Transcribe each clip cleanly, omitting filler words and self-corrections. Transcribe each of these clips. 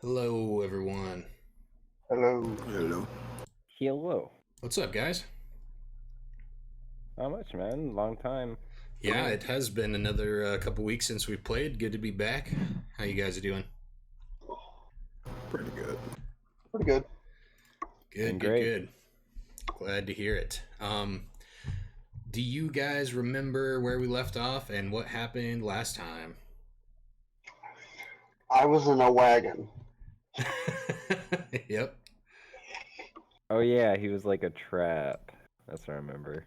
Hello, everyone. Hello. Hello. Hello. What's up, guys? Not much, man. Long time. Yeah, it has been another couple weeks since we played. Good to be back. How you guys doing? Pretty good. Pretty good. Good, Great. good. Glad to hear it. Do you guys remember where we left off and what happened last time? I was in a wagon. Yep. Oh yeah, he was like a trap. That's what I remember.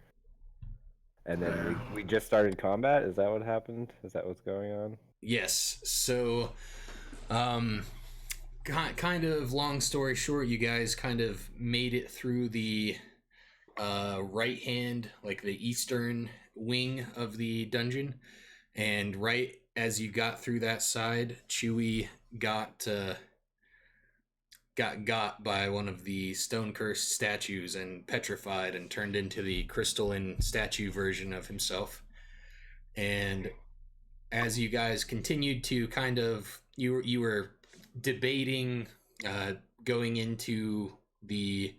And then we just started combat. Is that what happened? Is that what's going on? Yes. So, kind of long story short, you guys kind of made it through the right hand, like the eastern wing of the dungeon, and right as you got through that side, Chewie got by one of the stone cursed statues and petrified and turned into the crystalline statue version of himself. And as you guys continued to kind of you were debating going into the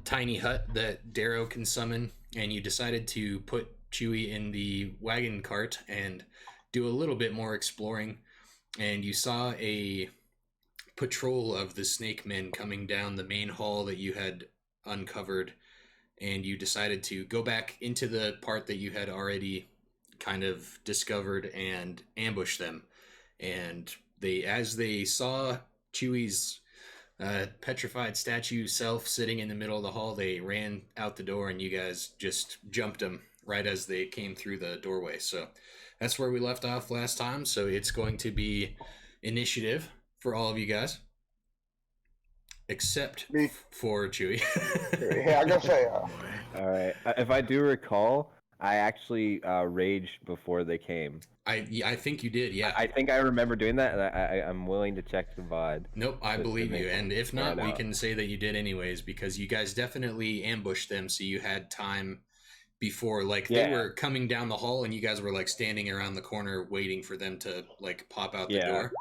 tiny hut that Darrow can summon, and you decided to put Chewie in the wagon cart and do a little bit more exploring, and you saw a patrol of the snake men coming down the main hall that you had uncovered, and you decided to go back into the part that you had already kind of discovered and ambush them. And as they saw Chewie's petrified statue self sitting in the middle of the hall, they ran out the door, and you guys just jumped them right as they came through the doorway. So that's where we left off last time. So it's going to be initiative for all of you guys, except Me. for Chewie. Yeah, I gotta say, All right. If I do recall, I actually raged before they came. I think you did, yeah. I think I remember doing that, and I'm willing to check the VOD. Nope, I believe you. And if not, we out. can say that you did anyways, because you guys definitely ambushed them, so you had time before. Like, they were coming down the hall, and you guys were, like, standing around the corner waiting for them to, like, pop out the door.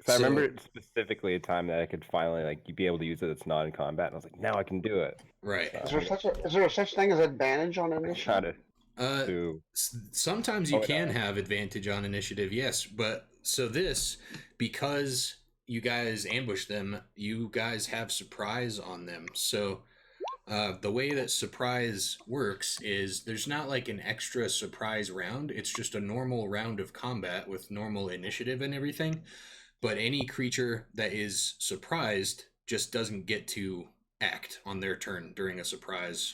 So I remember specifically a time that I could finally, like, be able to use it that's not in combat, and I was like, now I can do it. Right. So, is there such thing as advantage on initiative? Sometimes you can have advantage on initiative, yes, but so this, because you guys ambushed them, you guys have surprise on them. So the way that surprise works is there's not like an extra surprise round. It's just a normal round of combat with normal initiative and everything. But any creature that is surprised just doesn't get to act on their turn during a surprise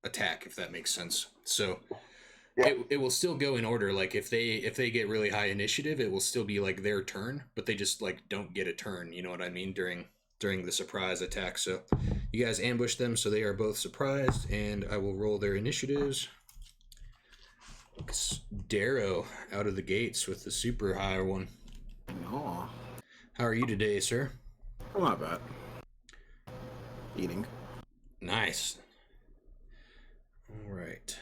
attack, if that makes sense. So it will still go in order. Like if they get really high initiative, it will still be like their turn, but they just like don't get a turn, you know what I mean, during the surprise attack. So you guys ambush them, so they are both surprised, and I will roll their initiatives. It's Darrow out of the gates with the super high one. Aw. How are you today, sir? I'm not bad. Eating. Nice. All right.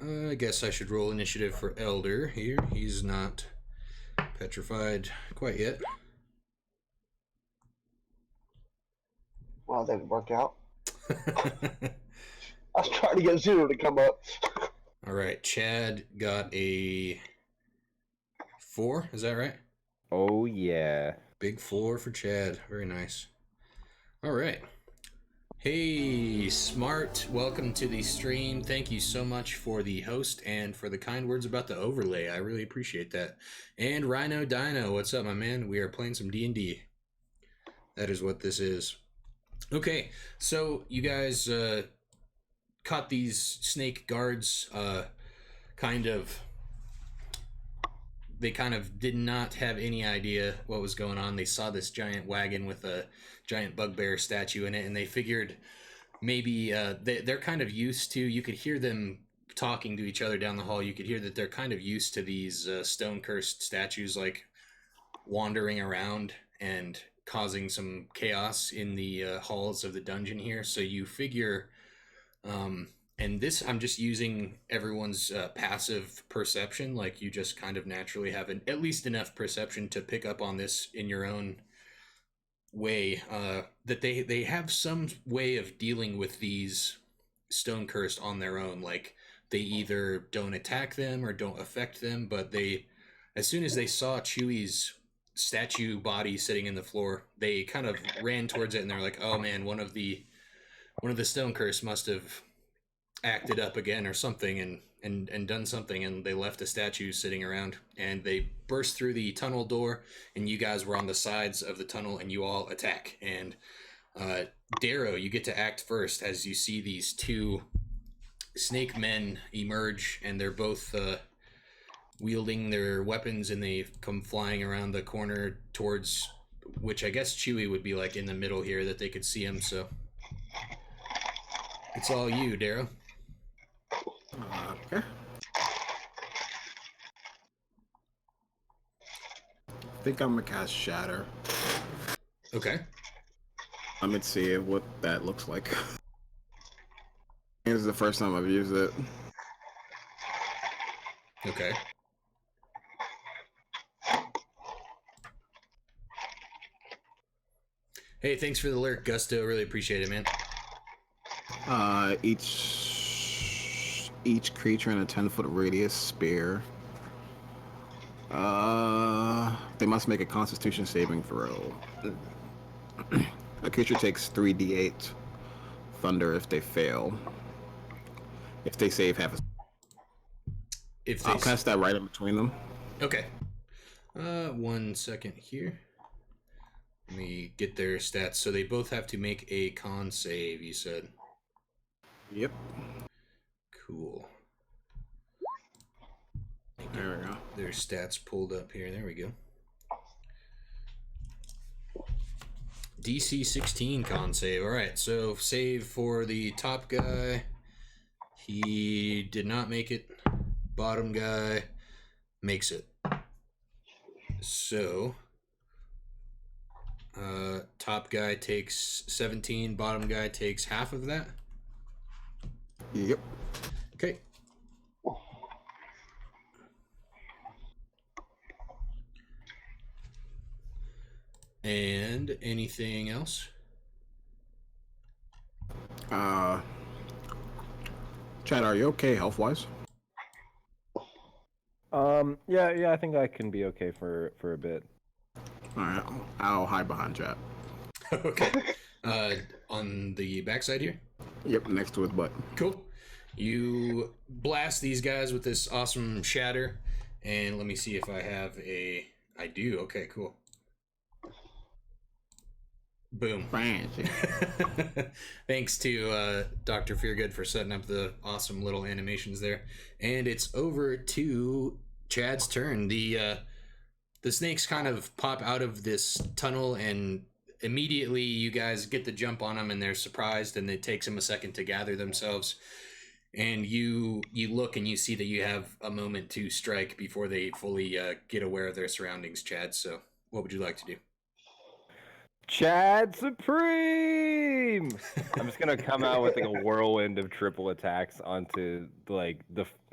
I guess I should roll initiative for Elder here. He's not petrified quite yet. Well, that didn't work out. I was trying to get 0 to come up. All right, Chad got a 4. Is that right? Oh yeah. Big 4 for Chad. Very nice. All right. Hey, Smart. Welcome to the stream. Thank you so much for the host and for the kind words about the overlay. I really appreciate that. And Rhino Dino, what's up, my man? We are playing some D&D. That is what this is. Okay, so you guys caught these snake guards they kind of did not have any idea what was going on. They saw this giant wagon with a giant bugbear statue in it, and they figured maybe they're kind of used to, you could hear them talking to each other down the hall. You could hear that they're kind of used to these stone cursed statues like wandering around and causing some chaos in the halls of the dungeon here. So you figure And this, I'm just using everyone's passive perception. Like you just kind of naturally have at least enough perception to pick up on this in your own way. That they have some way of dealing with these stone cursed on their own. Like they either don't attack them or don't affect them, but they, as soon as they saw Chewie's statue body sitting in the floor, they kind of ran towards it and they're like, "Oh man, one of the stone curse must have acted up again or something and done something," and they left a statue sitting around and they burst through the tunnel door, and you guys were on the sides of the tunnel and you all attack. And Darrow, you get to act first as you see these two snake men emerge, and they're both wielding their weapons, and they come flying around the corner towards, which I guess Chewie would be like in the middle here that they could see him. So it's all you, Darrow. Okay. I think I'm gonna cast Shatter. Okay. Let me see what that looks like. This is the first time I've used it. Okay. Hey, thanks for the alert, Gusto. Really appreciate it, man. Each creature in a 10-foot radius sphere. They must make a Constitution saving throw. A creature takes 3d8 thunder if they fail. If they save, have a. If they I'll cast that right in between them. Okay. 1 second here. Let me get their stats. So they both have to make a con save, you said. Yep. Cool. There we go. Their stats pulled up here. There we go. DC 16 con save. All right, so save for the top guy. He did not make it. Bottom guy makes it. So, top guy takes 17. Bottom guy takes half of that. Yep. Okay. And anything else? Chad, are you okay health-wise? Yeah, I think I can be okay for a bit. Alright, I'll hide behind Chad. Okay. On the backside here? Yep, next to his butt. Cool. You blast these guys with this awesome shatter, and let me see if I have a... I do. Okay, cool. Boom. Fancy. Thanks to Dr. Feargood for setting up the awesome little animations there. And it's over to Chad's turn. The snakes kind of pop out of this tunnel, and immediately you guys get the jump on them, and they're surprised, and it takes them a second to gather themselves. And you look and you see that you have a moment to strike before they fully get aware of their surroundings, Chad. So what would you like to do? Chad Supreme! I'm just gonna come out with like a whirlwind of triple attacks onto like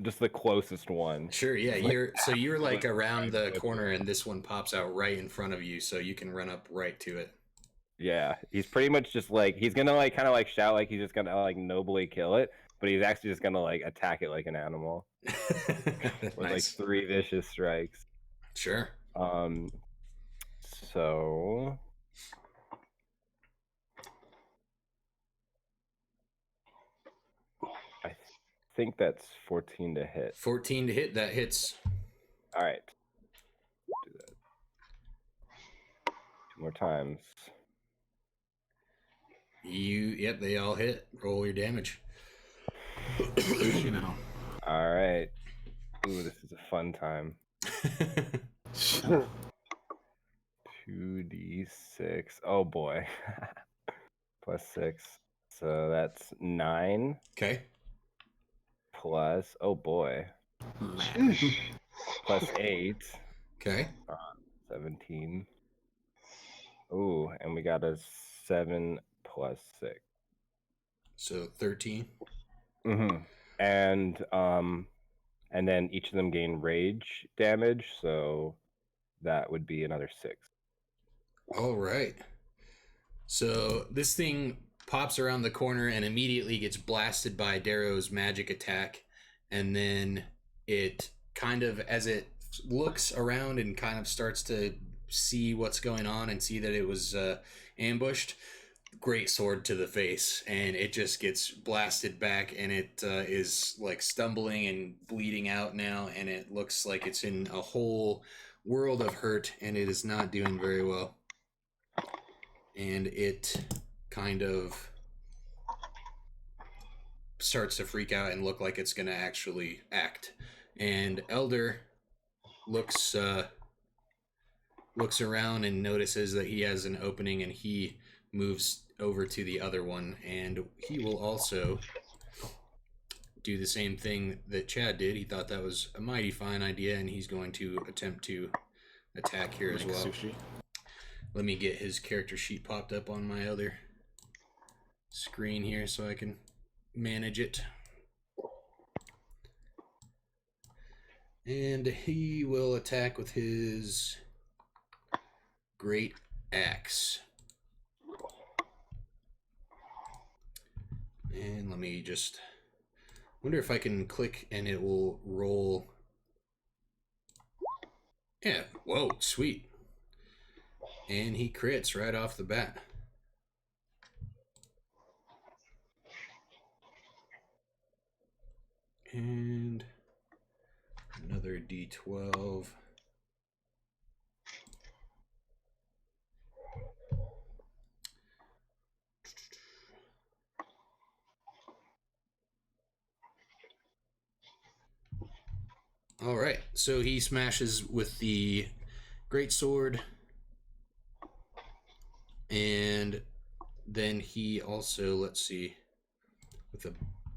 just the closest one. Sure, yeah. You're like around the corner, and this one pops out right in front of you, so you can run up right to it. Yeah, he's pretty much just like he's gonna like kind of like shout like he's just gonna like nobly kill it, but he's actually just gonna like attack it like an animal with like 3 vicious strikes. Sure. So I think that's 14 to hit. 14 to hit. That hits. All right. Do that 2 more times. Yep, they all hit. Roll your damage. You know. All right. Ooh, this is a fun time. 2d6. Oh boy. Plus 6. So that's 9. Okay. Plus, oh boy. Plus 8. Okay. 17. Ooh, and we got a 7 plus 6. So 13. Mm-hmm. And then each of them gain rage damage, so that would be another 6. All right. So this thing pops around the corner and immediately gets blasted by Darrow's magic attack, and then it kind of, as it looks around and kind of starts to see what's going on and see that it was ambushed, great sword to the face, and it just gets blasted back, and it is like stumbling and bleeding out now, and it looks like it's in a whole world of hurt, and it is not doing very well. And it kind of starts to freak out and look like it's going to actually act. And Elder looks around and notices that he has an opening, and he moves over to the other one, and he will also do the same thing that Chad did. He thought that was a mighty fine idea, and he's going to attempt to attack here as well. Sushi. Let me get his character sheet popped up on my other screen here so I can manage it. And he will attack with his great axe. And let me just wonder if I can click and it will roll. Yeah, whoa, sweet. And he crits right off the bat. And another D12. All right, so he smashes with the greatsword, and then he also, let's see, with a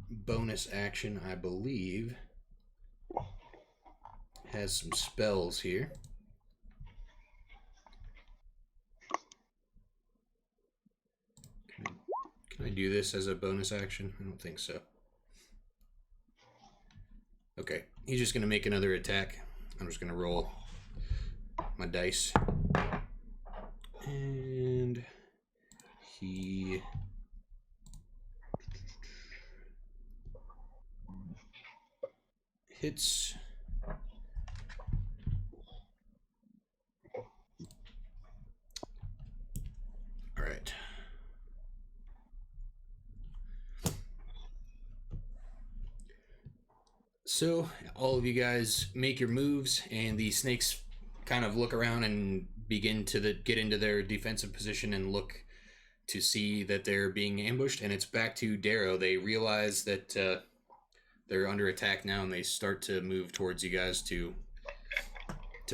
bonus action, I believe, has some spells here. Can I do this as a bonus action? I don't think so. Okay, he's just going to make another attack. I'm just going to roll my dice. And he hits. All right. So all of you guys make your moves, and the snakes kind of look around and begin to get into their defensive position and look to see that they're being ambushed. And it's back to Darrow. They realize that they're under attack now, and they start to move towards you guys to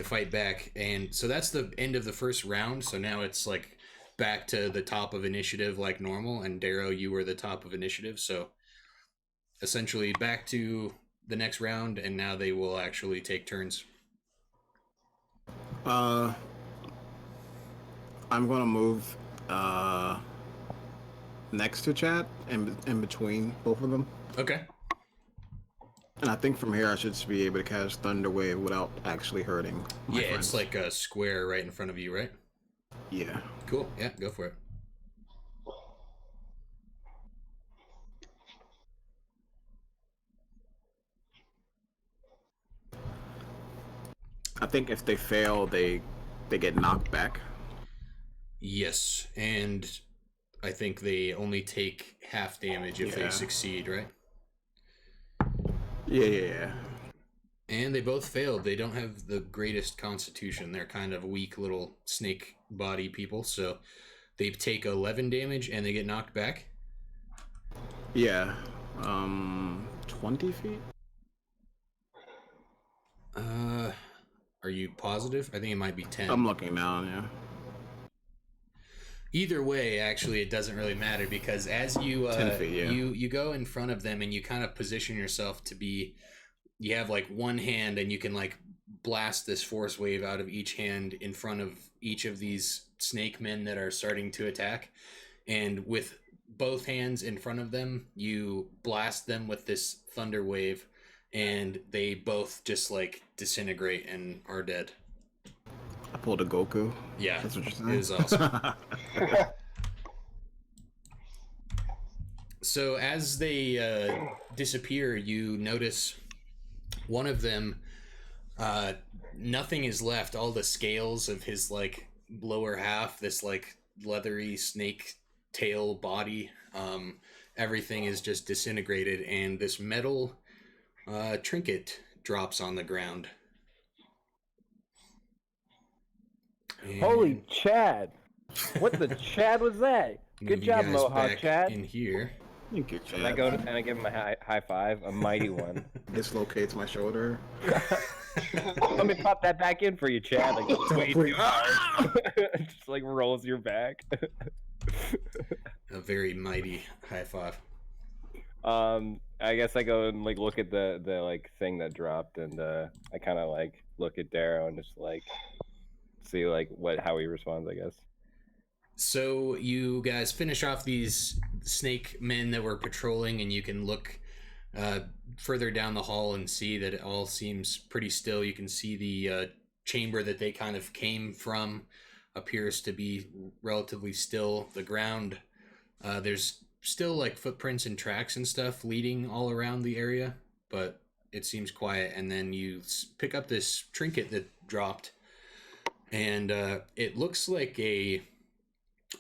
fight back. And so that's the end of the first round. So now it's like back to the top of initiative like normal, and Darrow, you were the top of initiative. So essentially back to the next round, and now they will actually take turns. I'm gonna move next to Chad, in between both of them. Okay. And I think from here I should be able to cast Thunder Wave without actually hurting my friends. It's like a square right in front of you, right? Yeah. Cool. Yeah, go for it. I think if they fail, they get knocked back. Yes, and I think they only take half damage if they succeed, right? Yeah. And they both failed. They don't have the greatest constitution. They're kind of weak little snake body people, so they take 11 damage and they get knocked back. Yeah. 20 feet? Are you positive? I think it might be 10. I'm looking now, yeah. Either way, actually, it doesn't really matter, because as you 10 feet, yeah. you go in front of them and you kind of position yourself to be, you have like one hand and you can like blast this force wave out of each hand in front of each of these snake men that are starting to attack. And with both hands in front of them, you blast them with this thunder wave, and they both just like disintegrate and are dead. I pulled a Goku. Yeah, That's what you're saying? it was awesome. So as they disappear, you notice one of them, nothing is left. All the scales of his like lower half, this like leathery snake tail body, everything is just disintegrated, and this metal trinket drops on the ground. And Holy Chad! What the Chad was that? Good move you job, guys Mohawk back Chad. in here. Thank you, And I go to, and I give him a high five, a mighty one. Dislocates my shoulder. Let me pop that back in for you, Chad. Like, way too hard. Just like rolls your back. A very mighty high five. I guess I go and like look at the like thing that dropped, and I kind of like look at Darrow and just like see like how he responds, I guess. So you guys finish off these snake men that were patrolling, and you can look further down the hall and see that it all seems pretty still. You can see the chamber that they kind of came from appears to be relatively still. The ground, there's still like footprints and tracks and stuff leading all around the area, but it seems quiet. And then you pick up this trinket that dropped, and it looks like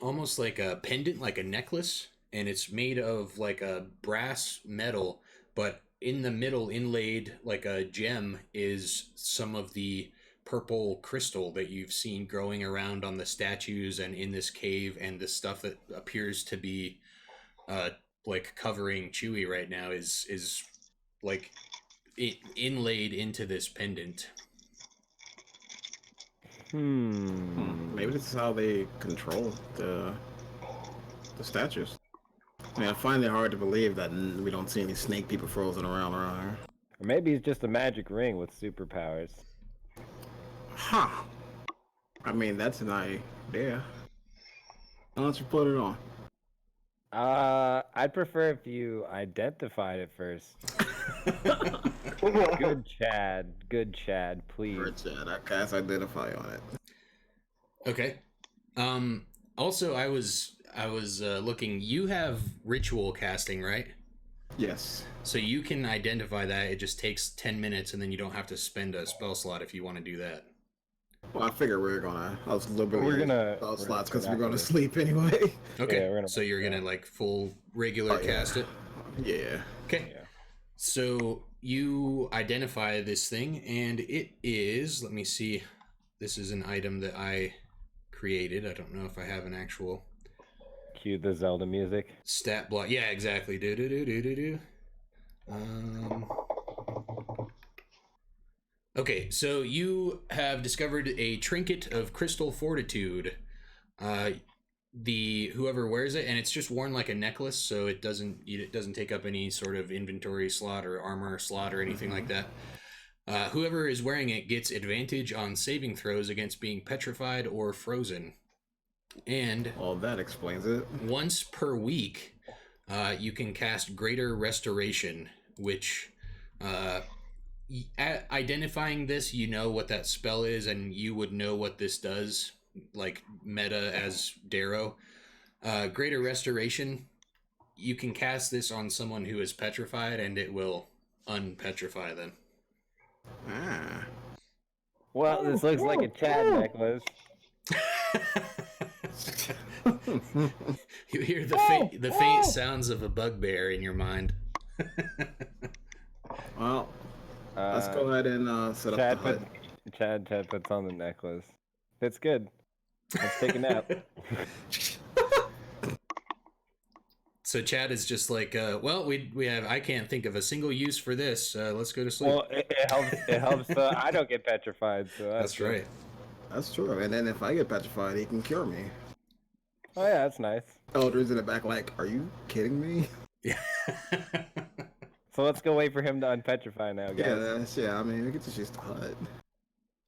almost like a pendant, like a necklace, and it's made of like a brass metal, but in the middle, inlaid like a gem, is some of the purple crystal that you've seen growing around on the statues and in this cave, and the stuff that appears to be like covering Chewie right now is like inlaid into this pendant. Maybe this is how they control the statues. I mean, I find it hard to believe that we don't see any snake people frozen around here. Or maybe it's just a magic ring with superpowers. Huh. I mean, that's an idea. Why don't you put it on? I'd prefer if you identified it first. Good Chad, please. Or Chad, I cast identify on it. Okay. Also, I was looking. You have ritual casting, right? Yes. So you can identify that. It just takes 10 minutes, and then you don't have to spend a spell slot if you want to do that. Well, I figure we're gonna spell slots because we're gonna sleep anyway. Okay. Yeah, so you're gonna like full regular cast it. Yeah. Okay. Yeah. So you identify this thing, and it is. Let me see. This is an item that I created. I don't know if I have an actual Cue the Zelda music. stat block. Yeah, exactly. Do. Okay, so you have discovered a trinket of crystal fortitude. Whoever wears it, and it's just worn like a necklace, so it doesn't take up any sort of inventory slot or armor slot or anything like that. Whoever is wearing it gets advantage on saving throws against being petrified or frozen. And Well, that explains it. once per week, you can cast Greater Restoration, which, identifying this, you know what that spell is, and you would know what this does, like meta as Darrow. Greater Restoration, you can cast this on someone who is petrified, and it will unpetrify them. Ah. Well, this looks like a Chad necklace. You hear the faint sounds of a bugbear in your mind. Well, let's go ahead and set up the hut. Chad puts on the necklace. Fits good. Let's take a nap. So Chad is just like, well, we have. I can't think of a single use for this. Let's go to sleep. Well, it helps. It helps. I don't get petrified, so That's right. That's true. And then if I get petrified, he can cure me. Oh yeah, that's nice. Eldridge in the back, like, are you kidding me? Yeah. So let's go wait for him to unpetrify now, guys. Yeah, I mean, we get to just hut.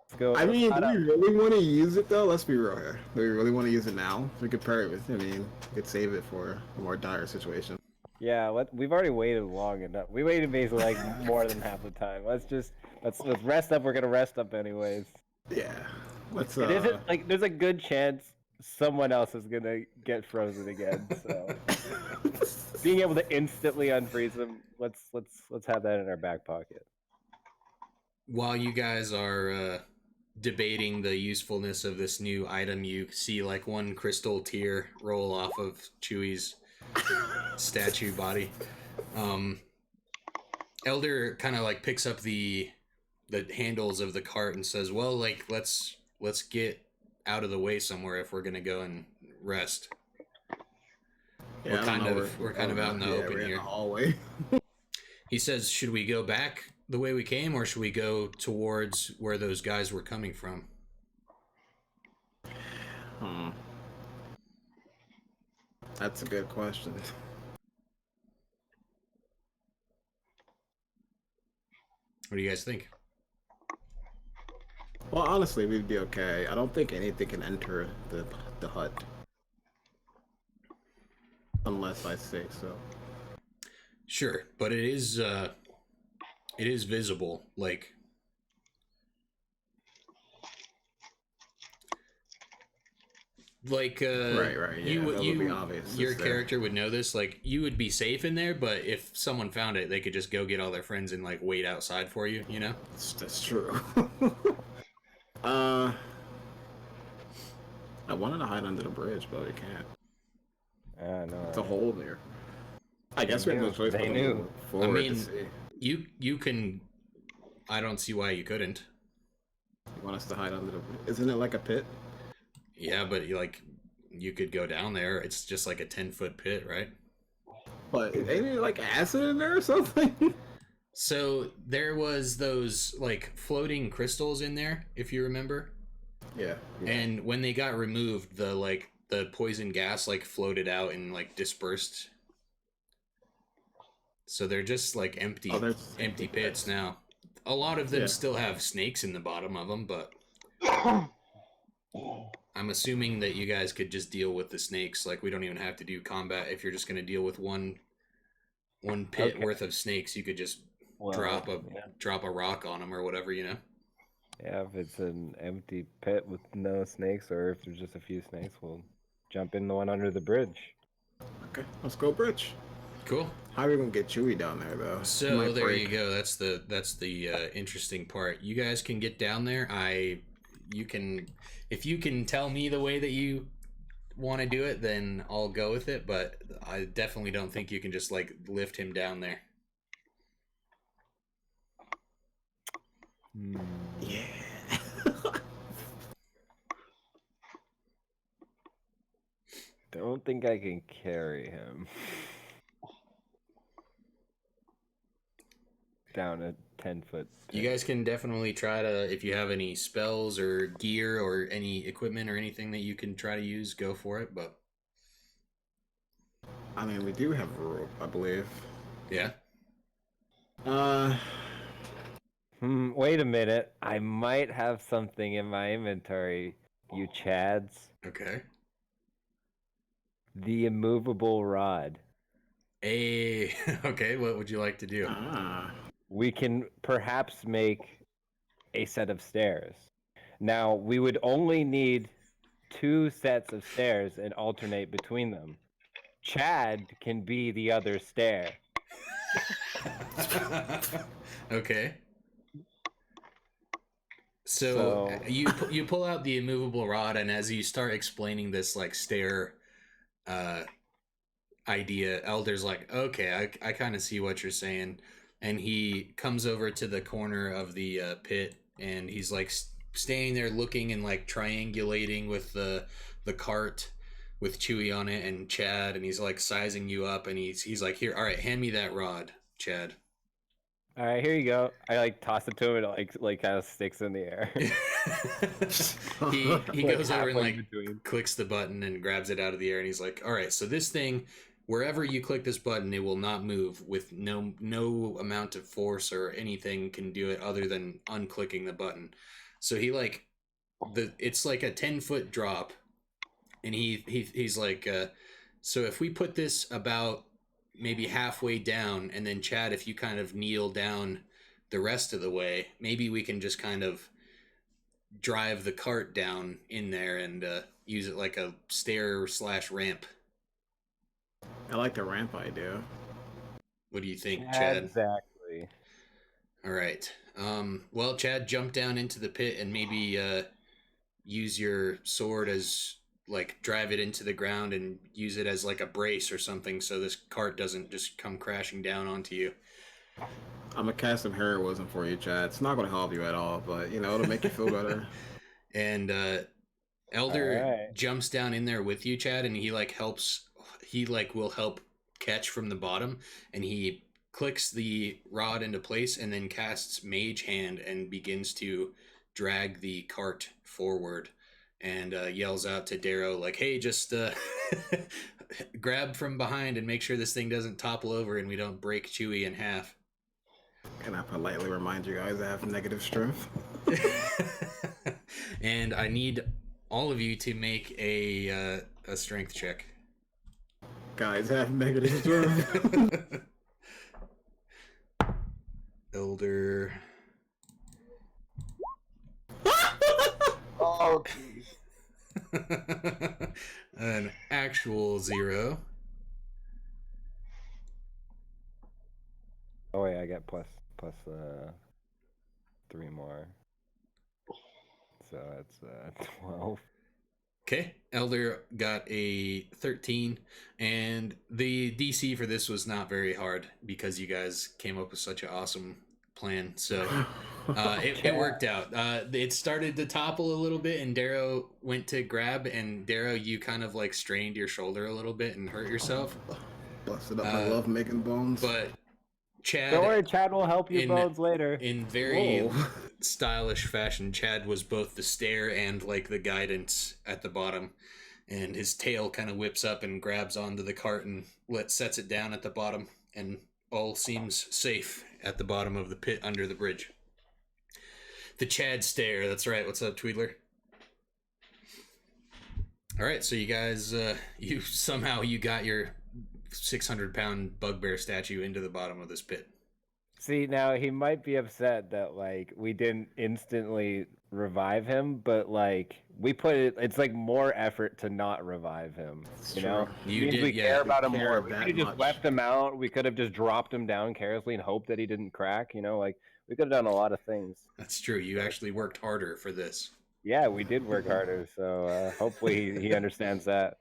Let's go. I mean, hot do up. we really want to use it though? Let's be real here. Do we really want to use it now? We could pair it with. I mean, we could save it for a more dire situation. Yeah, we've already waited long enough. We waited basically like more than half the time. Let's rest up. We're gonna rest up anyways. Yeah. Let's. It isn't like there's a good chance someone else is gonna get frozen again. So being able to instantly unfreeze them, let's have that in our back pocket. While you guys are debating the usefulness of this new item, you see like one crystal tear roll off of Chewie's statue body. Elder kind of like picks up the handles of the cart and says, "Well, like let's get out of the way somewhere if we're gonna go and rest." Yeah, we're kind of out in the open we're here. in the hallway. He says, "Should we go back the way we came, or should we go towards where those guys were coming from?" That's a good question. What do you guys think? Well, honestly, we'd be okay. I don't think anything can enter the hut. Unless I say so. Sure, but it is visible, like right, yeah, you that would be obvious. your It's character would know this. Like, you would be safe in there, but if someone found it, they could just go get all their friends and like wait outside for you, you know? That's true. I wanted to hide under the bridge, but we can't. No. It's a hole there. I guess we have no choice. They knew. I mean, you can. I don't see why you couldn't. You want us to hide under the? Isn't it like a pit? Yeah, but you could go down there. It's just like a 10-foot pit, right? But ain't it like acid in there or something? So there was those like floating crystals in there, if you remember. Yeah. And when they got removed, the poison gas like floated out and like dispersed. So they're just like empty pits now. A lot of them still have snakes in the bottom of them, but I'm assuming that you guys could just deal with the snakes. Like, we don't even have to do combat. If you're just going to deal with one pit worth of snakes, you could just drop a rock on them or whatever, you know? Yeah, if it's an empty pit with no snakes, or if there's just a few snakes, we'll jump in the one under the bridge. Okay, let's go bridge. Cool. How are we gonna get Chewie down there, though? So there you go. That's the interesting part. You guys can get down there. If you can tell me the way that you want to do it, then I'll go with it. But I definitely don't think you can just like lift him down there. Yeah. Don't think I can carry him down a 10-foot pit. You guys can definitely try to, if you have any spells or gear or any equipment or anything that you can try to use, go for it. But I mean, we do have a rope, I believe. yeah. Wait a minute. I might have something in my inventory, you chads. Okay. The immovable rod. Okay, what would you like to do? We can perhaps make a set of stairs. Now, we would only need 2 sets of stairs and alternate between them. Chad can be the other stair. Okay. So you pull out the immovable rod, and as you start explaining this like stair idea, Elder's like, okay, I kind of see what you're saying. And he comes over to the corner of the pit, and he's like standing there looking and like triangulating with the cart with Chewie on it and Chad, and he's like sizing you up, and he's like, here, all right, hand me that rod, Chad. All right, here you go. I like toss it to him, and it like kind of sticks in the air. he goes over and like between. clicks the button and grabs it out of the air, and he's like, all right, so this thing, wherever you click this button, it will not move with no amount of force or anything can do it other than unclicking the button. So he like it's like a 10-foot drop, and he's like, so if we put this about maybe halfway down, and then Chad, if you kind of kneel down the rest of the way, maybe we can just kind of drive the cart down in there and use it like a stair/ramp. I like the ramp idea. What do you think, Chad? Exactly. All right. Well, Chad, jump down into the pit and maybe use your sword as like drive it into the ground and use it as like a brace or something, so this cart doesn't just come crashing down onto you. I'm gonna cast some heroism for you, Chad. It's not gonna help you at all, but you know it'll make you feel better. And Elder Alright. jumps down in there with you, Chad, and he like helps. He like will help catch from the bottom, and he clicks the rod into place, and then casts Mage Hand and begins to drag the cart forward, and yells out to Darrow like, "Hey, just grab from behind and make sure this thing doesn't topple over and we don't break Chewie in half." Can I politely remind you guys I have negative strength? And I need all of you to make a strength check. Guys have negative strength. Elder. Oh, jeez. An actual 0. Oh wait, I get plus 3 more. So that's 12. Okay, Elder got a 13, and the DC for this was not very hard because you guys came up with such an awesome plan. So it worked out. It started to topple a little bit, and Darrow went to grab, and Darrow, you kind of like strained your shoulder a little bit and hurt yourself. Busted up. I love making bones. But Chad, Don't worry, Chad will help your bones later. in very Whoa. stylish fashion, Chad was both the stair and like the guidance at the bottom, and his tail kind of whips up and grabs onto the cart and sets it down at the bottom, and all seems safe at the bottom of the pit under the bridge. The Chad stair, that's right. What's up, Tweedler? All right, so you guys, you got your 600-pound bugbear statue into the bottom of this pit. See, now he might be upset that like we didn't instantly revive him, but like we put it's like more effort to not revive him. You know, You means did, we yeah. care about him Care more. We that could have just much. left him out. We could have just dropped him down carelessly and hoped that he didn't crack. You know, like we could have done a lot of things. That's true. You actually worked harder for this. Yeah, we did work harder, so hopefully he understands that.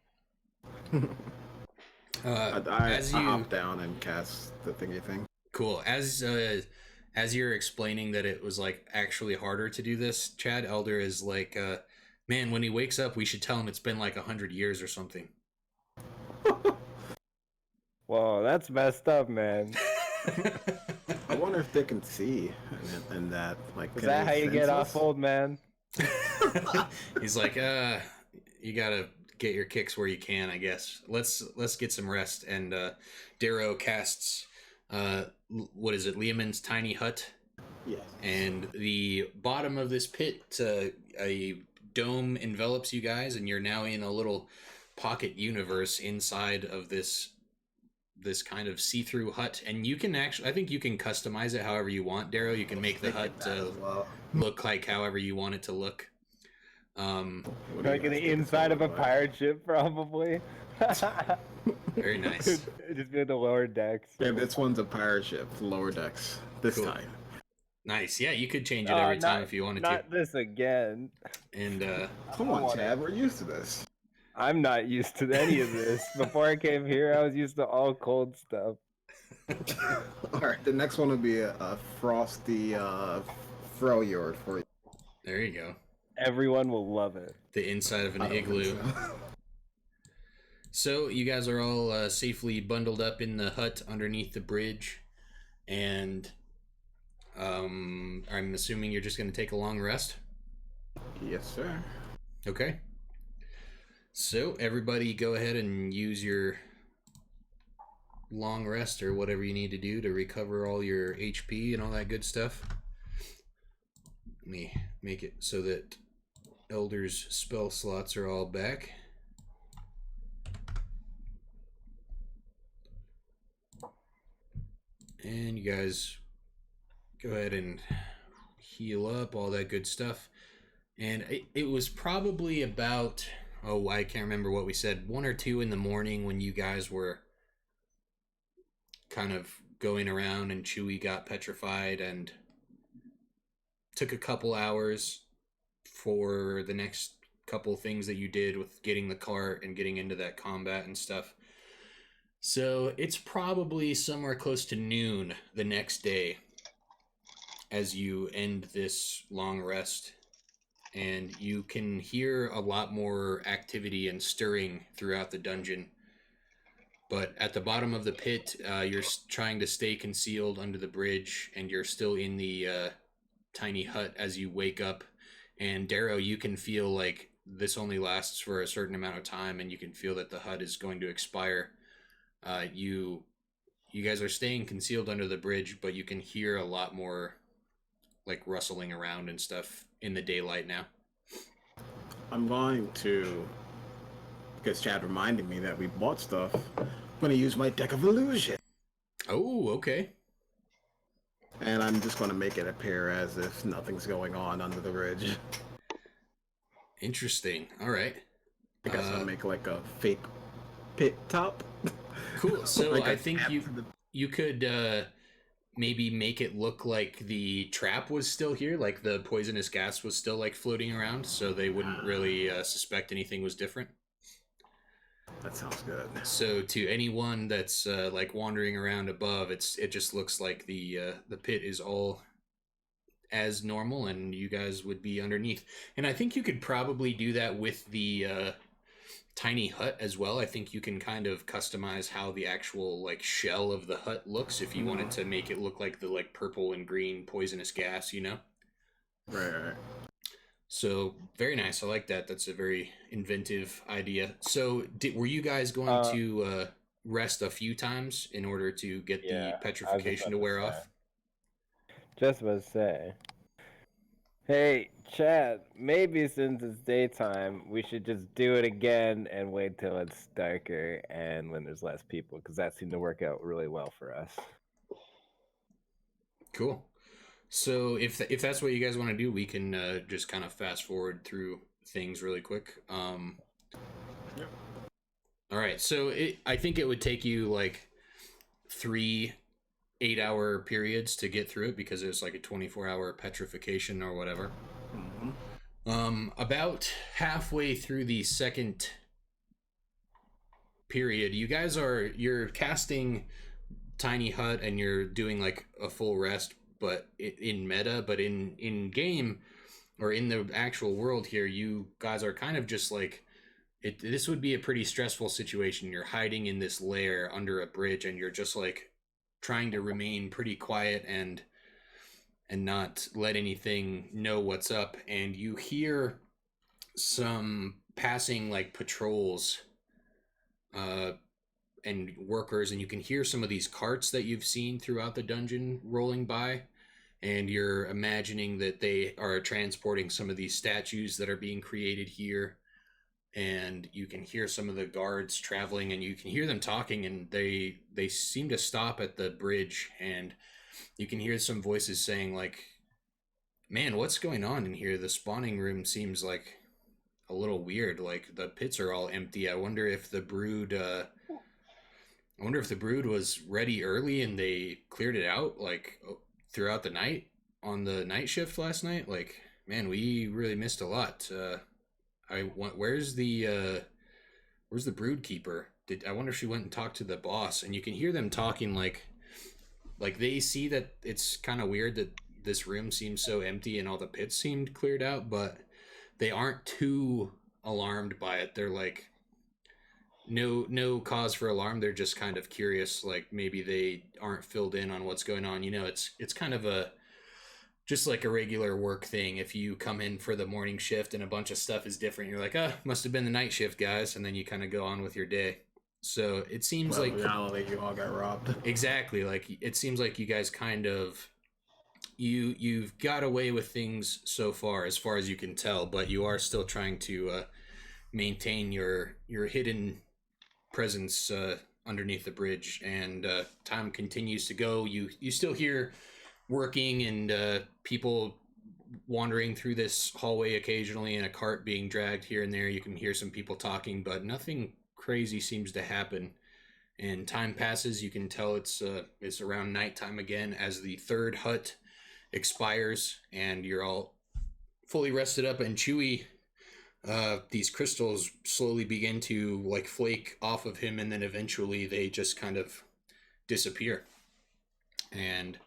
I As you hop down and cast the thingy thing. cool as you're explaining that it was like actually harder to do this, Chad, Elder is like, man, when he wakes up, we should tell him it's been like 100 years or something. Whoa, that's messed up, man. I wonder if they can see in that. Like, Is can that they how you get sense off, us? old man? He's like, you gotta get your kicks where you can, I guess. Let's get some rest. And Darrow casts what is it, Liamon's tiny hut, Yes. and the bottom of this pit, a dome envelops you guys, and you're now in a little pocket universe inside of this kind of see-through hut. And you can actually, I think you can customize it however you want, Darrow. You can make the hut look like however you want it to look. Like in the inside of a pirate ship, probably. Very nice. Just be in the lower decks. Yeah, this one's a pirate ship, lower decks. This Cool. time. Nice. Yeah, you could change it every time if you wanted to. Not this again. And Come on, Chad, we're used to this. I'm not used to any of this. Before I came here, I was used to all cold stuff. Alright, the next one will be a frosty Freljord for you. there you go. Everyone will love it. The inside of an I don't think igloo. so. So you guys are all safely bundled up in the hut underneath the bridge, and I'm assuming you're just going to take a long rest. Yes, sir. Okay. So everybody, go ahead and use your long rest or whatever you need to do to recover all your HP and all that good stuff. Let me make it so that Elder's spell slots are all back. And you guys go ahead and heal up, all that good stuff. And it was probably about, I can't remember what we said, 1 or 2 in the morning when you guys were kind of going around and Chewie got petrified, and took a couple hours for the next couple things that you did with getting the cart and getting into that combat and stuff. So it's probably somewhere close to noon the next day as you end this long rest. And you can hear a lot more activity and stirring throughout the dungeon. But at the bottom of the pit, you're trying to stay concealed under the bridge, and you're still in the tiny hut as you wake up. And Darrow, you can feel like this only lasts for a certain amount of time, and you can feel that the hut is going to expire. You guys are staying concealed under the bridge, but you can hear a lot more like rustling around and stuff in the daylight now. I'm going to, because Chad reminded me that we bought stuff, I'm going to use my deck of illusion. Oh, okay. And I'm just going to make it appear as if nothing's going on under the bridge. Interesting. All right. I guess I'll make like a fake pit top. Cool. So Like I think you could maybe make it look like the trap was still here, like the poisonous gas was still like floating around, so they wouldn't really suspect anything was different. That sounds good. So to anyone that's like wandering around above, it just looks like the pit is all as normal, and you guys would be underneath. And I think you could probably do that with the tiny hut as well. I think you can kind of customize how the actual like shell of the hut looks if you wanted to make it look like the like purple and green poisonous gas, you know? Right. So very nice. I like that. That's a very inventive idea. So were you guys going to rest a few times in order to get the petrification to wear off? Just about to say. Hey, Chad, maybe since it's daytime, we should just do it again and wait till it's darker and when there's less people, because that seemed to work out really well for us. Cool. So if that's what you guys want to do, we can just kind of fast forward through things really quick. Yep. All right. So I think it would take you like 3 8-hour periods to get through it because it's like a 24-hour petrification or whatever. Mm-hmm. About halfway through the second period, you're casting Tiny Hut and you're doing like a full rest, but in meta, but in game or in the actual world here, you guys are kind of just like this would be a pretty stressful situation. You're hiding in this lair under a bridge, and you're just like trying to remain pretty quiet and not let anything know what's up. And you hear some passing like patrols and workers, and you can hear some of these carts that you've seen throughout the dungeon rolling by, and you're imagining that they are transporting some of these statues that are being created here. And you can hear some of the guards traveling, and you can hear them talking, and they seem to stop at the bridge, and you can hear some voices saying like, man, what's going on in here? The spawning room seems like a little weird. Like the pits are all empty. I wonder if the brood was ready early and they cleared it out like throughout the night on the night shift last night. Like, man, we really missed a lot. Where's the brood keeper? I wonder if she went and talked to the boss. And you can hear them talking like they see that it's kind of weird that this room seems so empty and all the pits seemed cleared out, but they aren't too alarmed by it. They're like, no cause for alarm. They're just kind of curious. Like maybe they aren't filled in on what's going on. You know, it's kind of just like a regular work thing. If you come in for the morning shift and a bunch of stuff is different, you're like, must have been the night shift, guys. And then you kind of go on with your day. So it seems Well, like in reality, you all got robbed. exactly like it seems like you guys kind of you've got away with things so far as you can tell, but you are still trying to maintain your hidden presence underneath the bridge, and time continues to go. You still hear working and people wandering through this hallway occasionally, and a cart being dragged here and there. You can hear some people talking, but nothing crazy seems to happen. And time passes. You can tell it's around nighttime again as the third hut expires, and you're all fully rested up. And Chewy, these crystals slowly begin to like flake off of him, and then eventually they just kind of disappear. And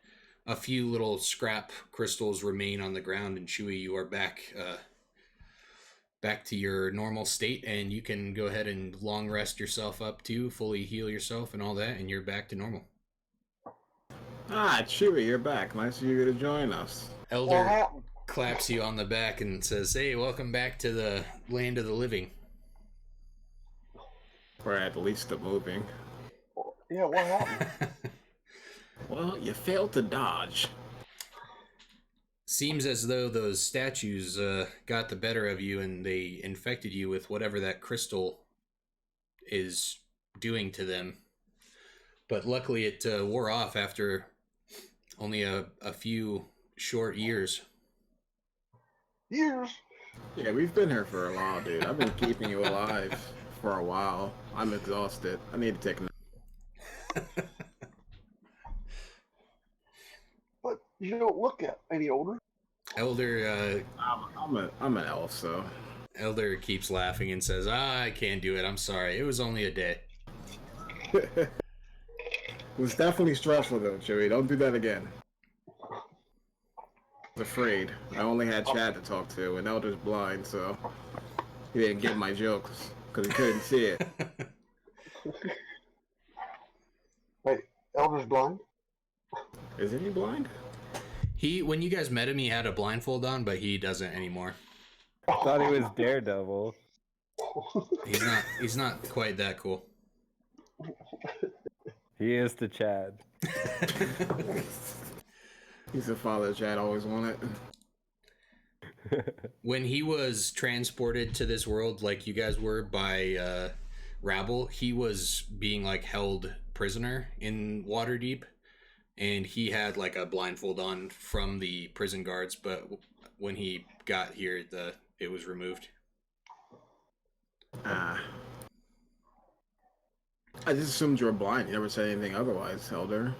a few little scrap crystals remain on the ground. And Chewy, you are back to your normal state, and you can go ahead and long rest yourself up to fully heal yourself and all that, and you're back to normal. Ah, Chewy, you're back. Nice of you to join us. Elder claps you on the back and says, "Hey, welcome back to the land of the living." Or at least the moving. Yeah, what happened? Well, you failed to dodge. Seems as though those statues got the better of you, and they infected you with whatever that crystal is doing to them. But luckily it wore off after only a few short years. Years? Yeah, we've been here for a while, dude. I've been keeping you alive for a while. I'm exhausted. I need to take a nap. But you don't look any older. Elder I'm an elf, so. Elder keeps laughing and says, I can't do it. I'm sorry. It was only a day. It was definitely stressful, though, Chewy. Don't do that again. I was afraid. I only had Chad to talk to, and Elder's blind, so he didn't get my jokes because he couldn't see it. Wait, Elder's blind? Isn't he blind? When you guys met him, he had a blindfold on, but he doesn't anymore. I thought he was Daredevil. He's not quite that cool. He is the Chad. He's the father Chad always wanted. When he was transported to this world, like you guys were by Rabble, he was being like held prisoner in Waterdeep, and he had like a blindfold on from the prison guards. But when he got here, it was removed. I just assumed you were blind. You never said anything otherwise, Elder.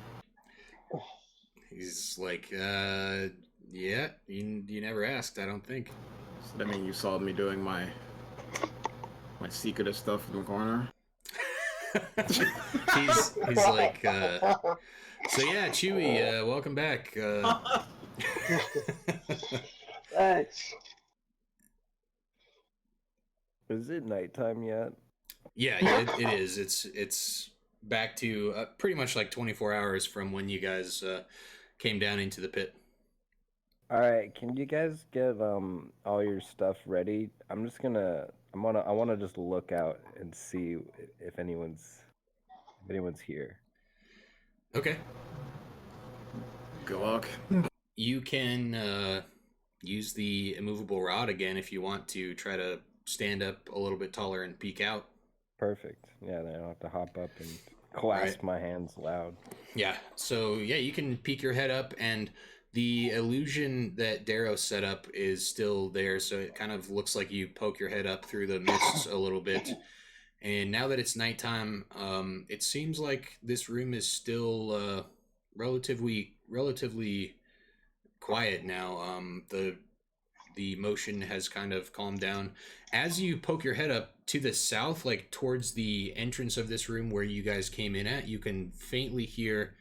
He's like, yeah, you never asked, I don't think. So that mean you saw me doing my secretive stuff in the corner? he's like, so yeah, Chewy, welcome back. Thanks. Is it nighttime yet? Yeah, it is. It's back to pretty much like 24 hours from when you guys came down into the pit. All right, can you guys get all your stuff ready? I want to just look out and see if anyone's here. Okay. Good luck. You can use the immovable rod again if you want to try to stand up a little bit taller and peek out. Perfect. Yeah, then I don't have to hop up and clasp my hands loud. Yeah. So yeah, you can peek your head up, and the illusion that Darrow set up is still there. So it kind of looks like you poke your head up through the mists a little bit. And now that it's nighttime, it seems like this room is still relatively quiet now. The motion has kind of calmed down. As you poke your head up to the south, like towards the entrance of this room where you guys came in at, you can faintly hear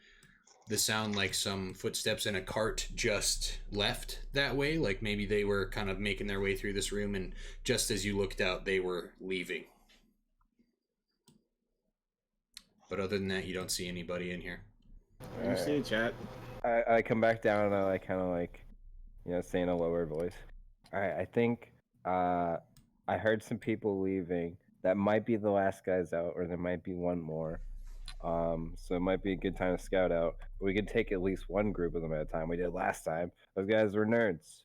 the sound like some footsteps, and a cart just left that way. Like maybe they were kind of making their way through this room, and just as you looked out, they were leaving. But other than that, you don't see anybody in here. You see, chat. I come back down and I like kind of like, say in a lower voice. All right, I think I heard some people leaving. That might be the last guys out, or there might be one more. So it might be a good time to scout out. We could take at least one group of them at a time. We did last time. Those guys were nerds.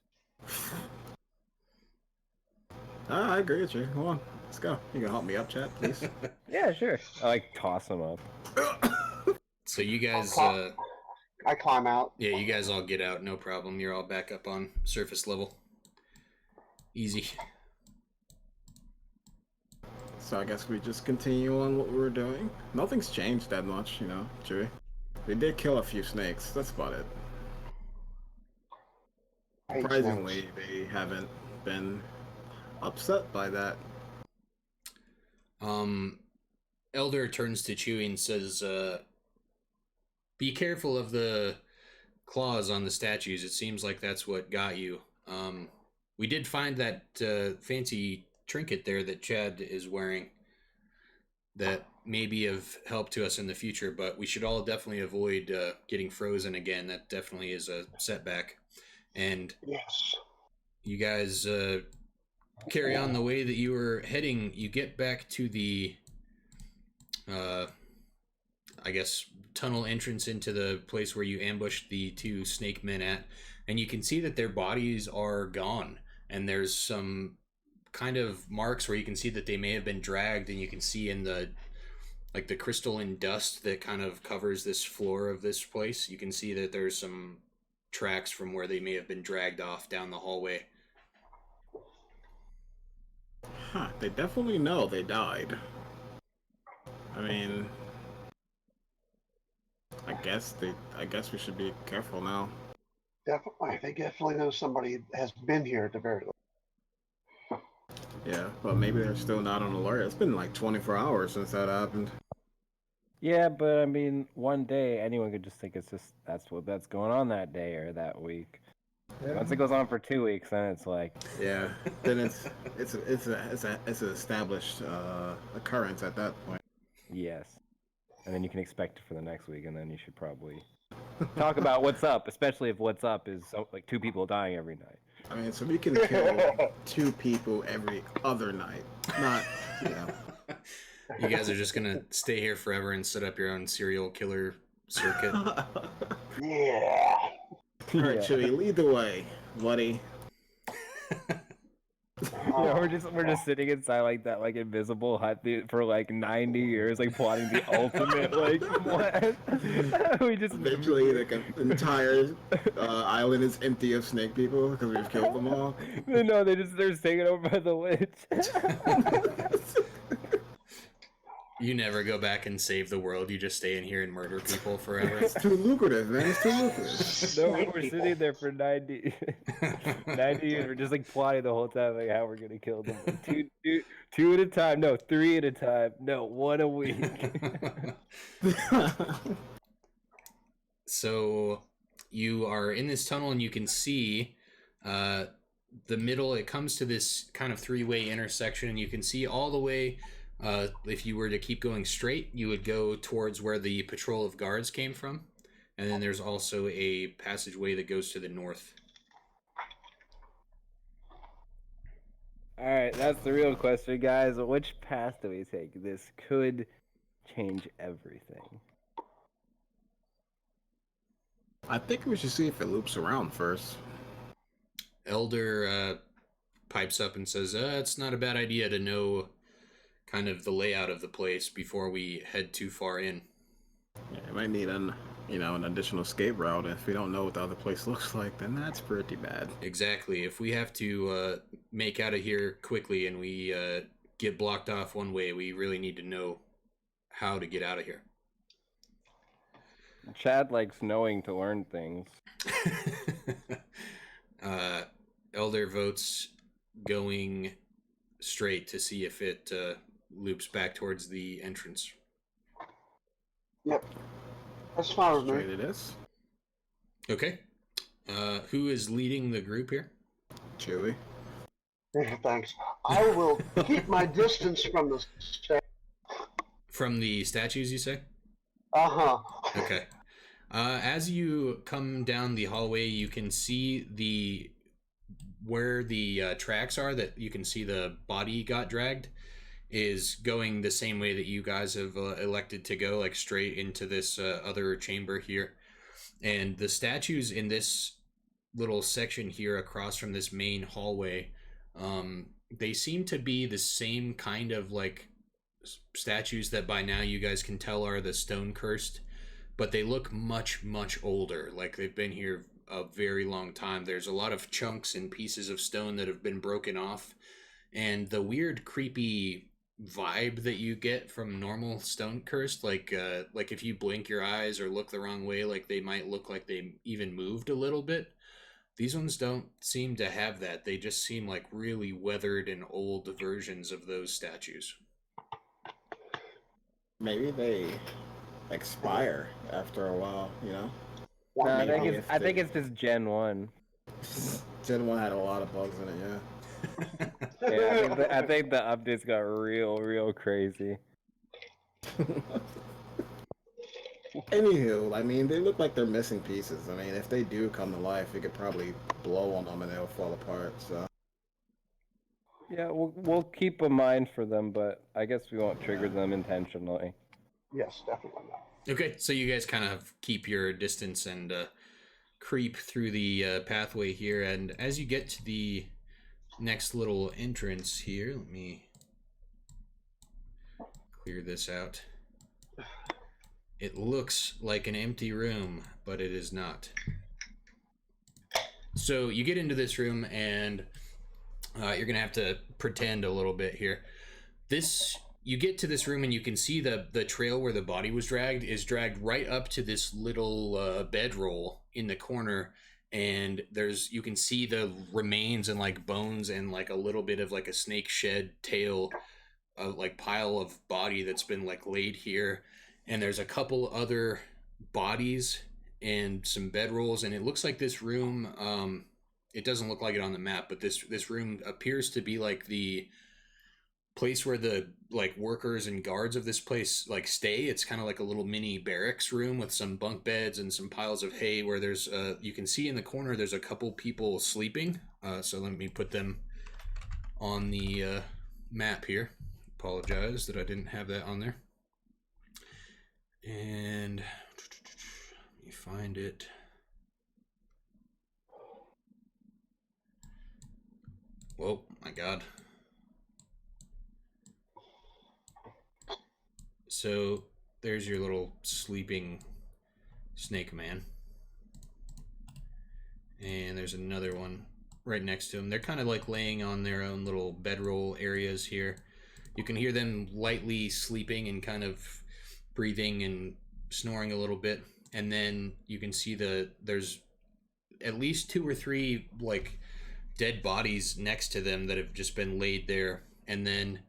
I agree with you. Come on, let's go. You can help me up, chat, please. Yeah, sure. I like toss them up. So you guys, I climb out. yeah, you guys all get out, no problem. You're all back up on surface level. Easy. So I guess we just continue on what we were doing. Nothing's changed that much, you know, Chewie. We did kill a few snakes. That's about it. I hate Surprisingly, snakes. they haven't been upset by that. Elder turns to Chewie and says, be careful of the claws on the statues. It seems like that's what got you. We did find that fancy trinket there that Chad is wearing that may be of help to us in the future, but we should all definitely avoid getting frozen again. That definitely is a setback. And Yes. you guys carry on the way that you were heading. You get back to the I guess tunnel entrance into the place where you ambushed the two snake men at, and you can see that their bodies are gone, and there's some kind of marks where you can see that they may have been dragged, and you can see in the crystalline dust that kind of covers this floor of this place, you can see that there's some tracks from where they may have been dragged off down the hallway. Huh, they definitely know they died. I mean, I guess we should be careful now. Definitely. They definitely know somebody has been here at the very least. Yeah, but maybe they're still not on alert. It's been like 24 hours since that happened. Yeah, but I mean, one day anyone could just think it's just that's going on that day or that week. Yeah. Once it goes on for 2 weeks, then it's like, Yeah, then it's an established occurrence at that point. yes. And then you can expect it for the next week, and then you should probably talk about what's up, especially if what's up is like 2 people dying every night. I mean, so we can kill 2 people every other night, not, you know. You guys are just gonna stay here forever and set up your own serial killer circuit. Yeah. All right, Chewie, lead the way, buddy. Yeah, we're just sitting inside like that, like invisible hut for like 90 years, like plotting the ultimate like what? We just Eventually, like an entire island is empty of snake people because we've killed them all. No, they're just taken over by the witch. You never go back and save the world. You just stay in here and murder people forever. It's too lucrative, man. It's too lucrative. No, we're sitting there for 90 years. We're just like plotting the whole time, like how we're gonna kill them. Like, two at a time. No, 3 at a time. No, 1 a week. So you are in this tunnel and you can see the middle. It comes to this kind of 3-way intersection, and you can see all the way. If you were to keep going straight, you would go towards where the patrol of guards came from. And then there's also a passageway that goes to the north. All right, that's the real question, guys. Which path do we take? This could change everything. I think we should see if it loops around first. Elder pipes up and says, it's not a bad idea to know kind of the layout of the place before we head too far in. Yeah, we might need an additional escape route. If we don't know what the other place looks like, then that's pretty bad. Exactly. If we have to make out of here quickly and we get blocked off one way, we really need to know how to get out of here. Chad likes knowing to learn things. Elder votes going straight to see if it loops back towards the entrance. Yep. That's fine with Straight me. it is. Okay. Who is leading the group here? Chewie. Yeah, thanks. I will keep my distance from the From the statues, you say? Uh-huh. Okay. As you come down the hallway, you can see where the tracks are, that you can see the body got dragged. is going the same way that you guys have elected to go, like straight into this other chamber here. And the statues in this little section here across from this main hallway, they seem to be the same kind of like statues that by now you guys can tell are the stone cursed, but they look much, much older. Like they've been here a very long time. There's a lot of chunks and pieces of stone that have been broken off, and the weird, creepy vibe that you get from normal stone cursed, like if you blink your eyes or look the wrong way, like they might look like they even moved a little bit. These ones don't seem to have that. They just seem like really weathered and old versions of those statues. Maybe they expire after a while, you know? No, I Maybe think if I think they- it's just Gen 1. Gen 1 had a lot of bugs in it, yeah. Yeah, I think the updates got real crazy. Anywho, I mean, they look like they're missing pieces. I mean, if they do come to life, you could probably blow on them and they'll fall apart, so. Yeah, we'll keep a mind for them, but I guess we won't trigger them intentionally. Yes, definitely not. Okay, so you guys kind of keep your distance and creep through the pathway here, and as you get to the next little entrance here, let me clear this out. It looks like an empty room, but it is not. So you get into this room, and you're gonna have to pretend a little bit here. You get to this room, and you can see the trail where the body was dragged is dragged right up to this little bedroll in the corner, and you can see the remains and like bones and like a little bit of like a snake shed tail, like pile of body that's been like laid here, and there's a couple other bodies and some bedrolls, and it looks like this room. It doesn't look like it on the map, but this room appears to be like the place where the like workers and guards of this place like stay. It's kind of like a little mini barracks room with some bunk beds and some piles of hay where there's you can see in the corner there's a couple people sleeping. So let me put them on the map here. Apologize that I didn't have that on there. And let me find it. Whoa, my God. So there's your little sleeping snake man. And there's another one right next to him. They're kind of like laying on their own little bedroll areas here. You can hear them lightly sleeping and kind of breathing and snoring a little bit. And then you can see there's at least 2 or 3 like dead bodies next to them that have just been laid there. And then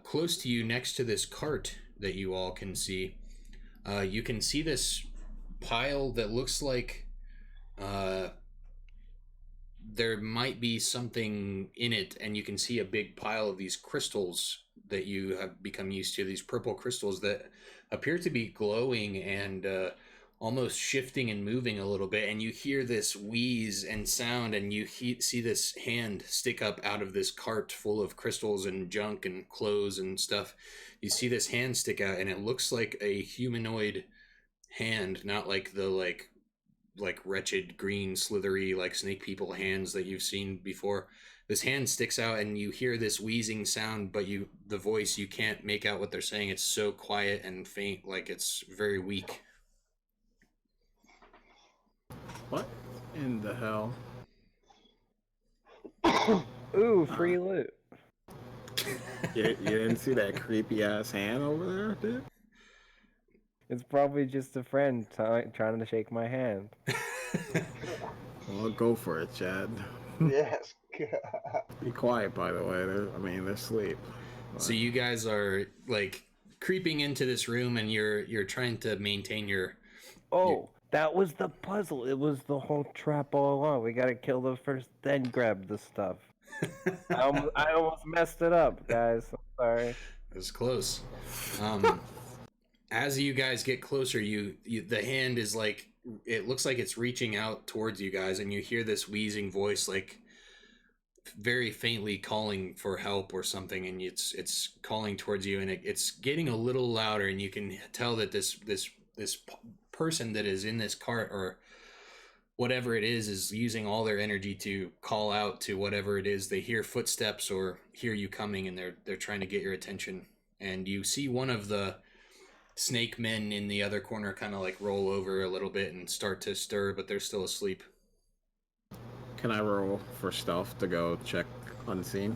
close to you, next to this cart that you all can see, you can see this pile that looks like there might be something in it, and you can see a big pile of these crystals that you have become used to, these purple crystals that appear to be glowing and almost shifting and moving a little bit, and you hear this wheeze and sound, and you see this hand stick up out of this cart full of crystals and junk and clothes and stuff. You see this hand stick out, and it looks like a humanoid hand, not like the like wretched green slithery like snake people hands that you've seen before. This hand sticks out, and you hear this wheezing sound, but the voice, you can't make out what they're saying. It's so quiet and faint, like it's very weak. What in the hell? Ooh, free loot. You didn't see that creepy ass hand over there, dude? It's probably just a friend trying to shake my hand. Well, go for it, Chad. Yes. Be quiet, by the way. They're asleep. So you guys are like creeping into this room, and you're trying to maintain your. Oh, that was the puzzle. It was the whole trap all along. We gotta kill them first, then grab the stuff. I almost messed it up, guys. I'm sorry. It was close. As you guys get closer, the hand is like, it looks like it's reaching out towards you guys, and you hear this wheezing voice like, very faintly calling for help or something, and it's calling towards you, and it's getting a little louder, and you can tell that this person that is in this cart or whatever it is using all their energy to call out to whatever it is. They hear footsteps or hear you coming, and they're trying to get your attention. And you see one of the snake men in the other corner kind of like roll over a little bit and start to stir, but they're still asleep. Can I roll for stealth to go check unseen?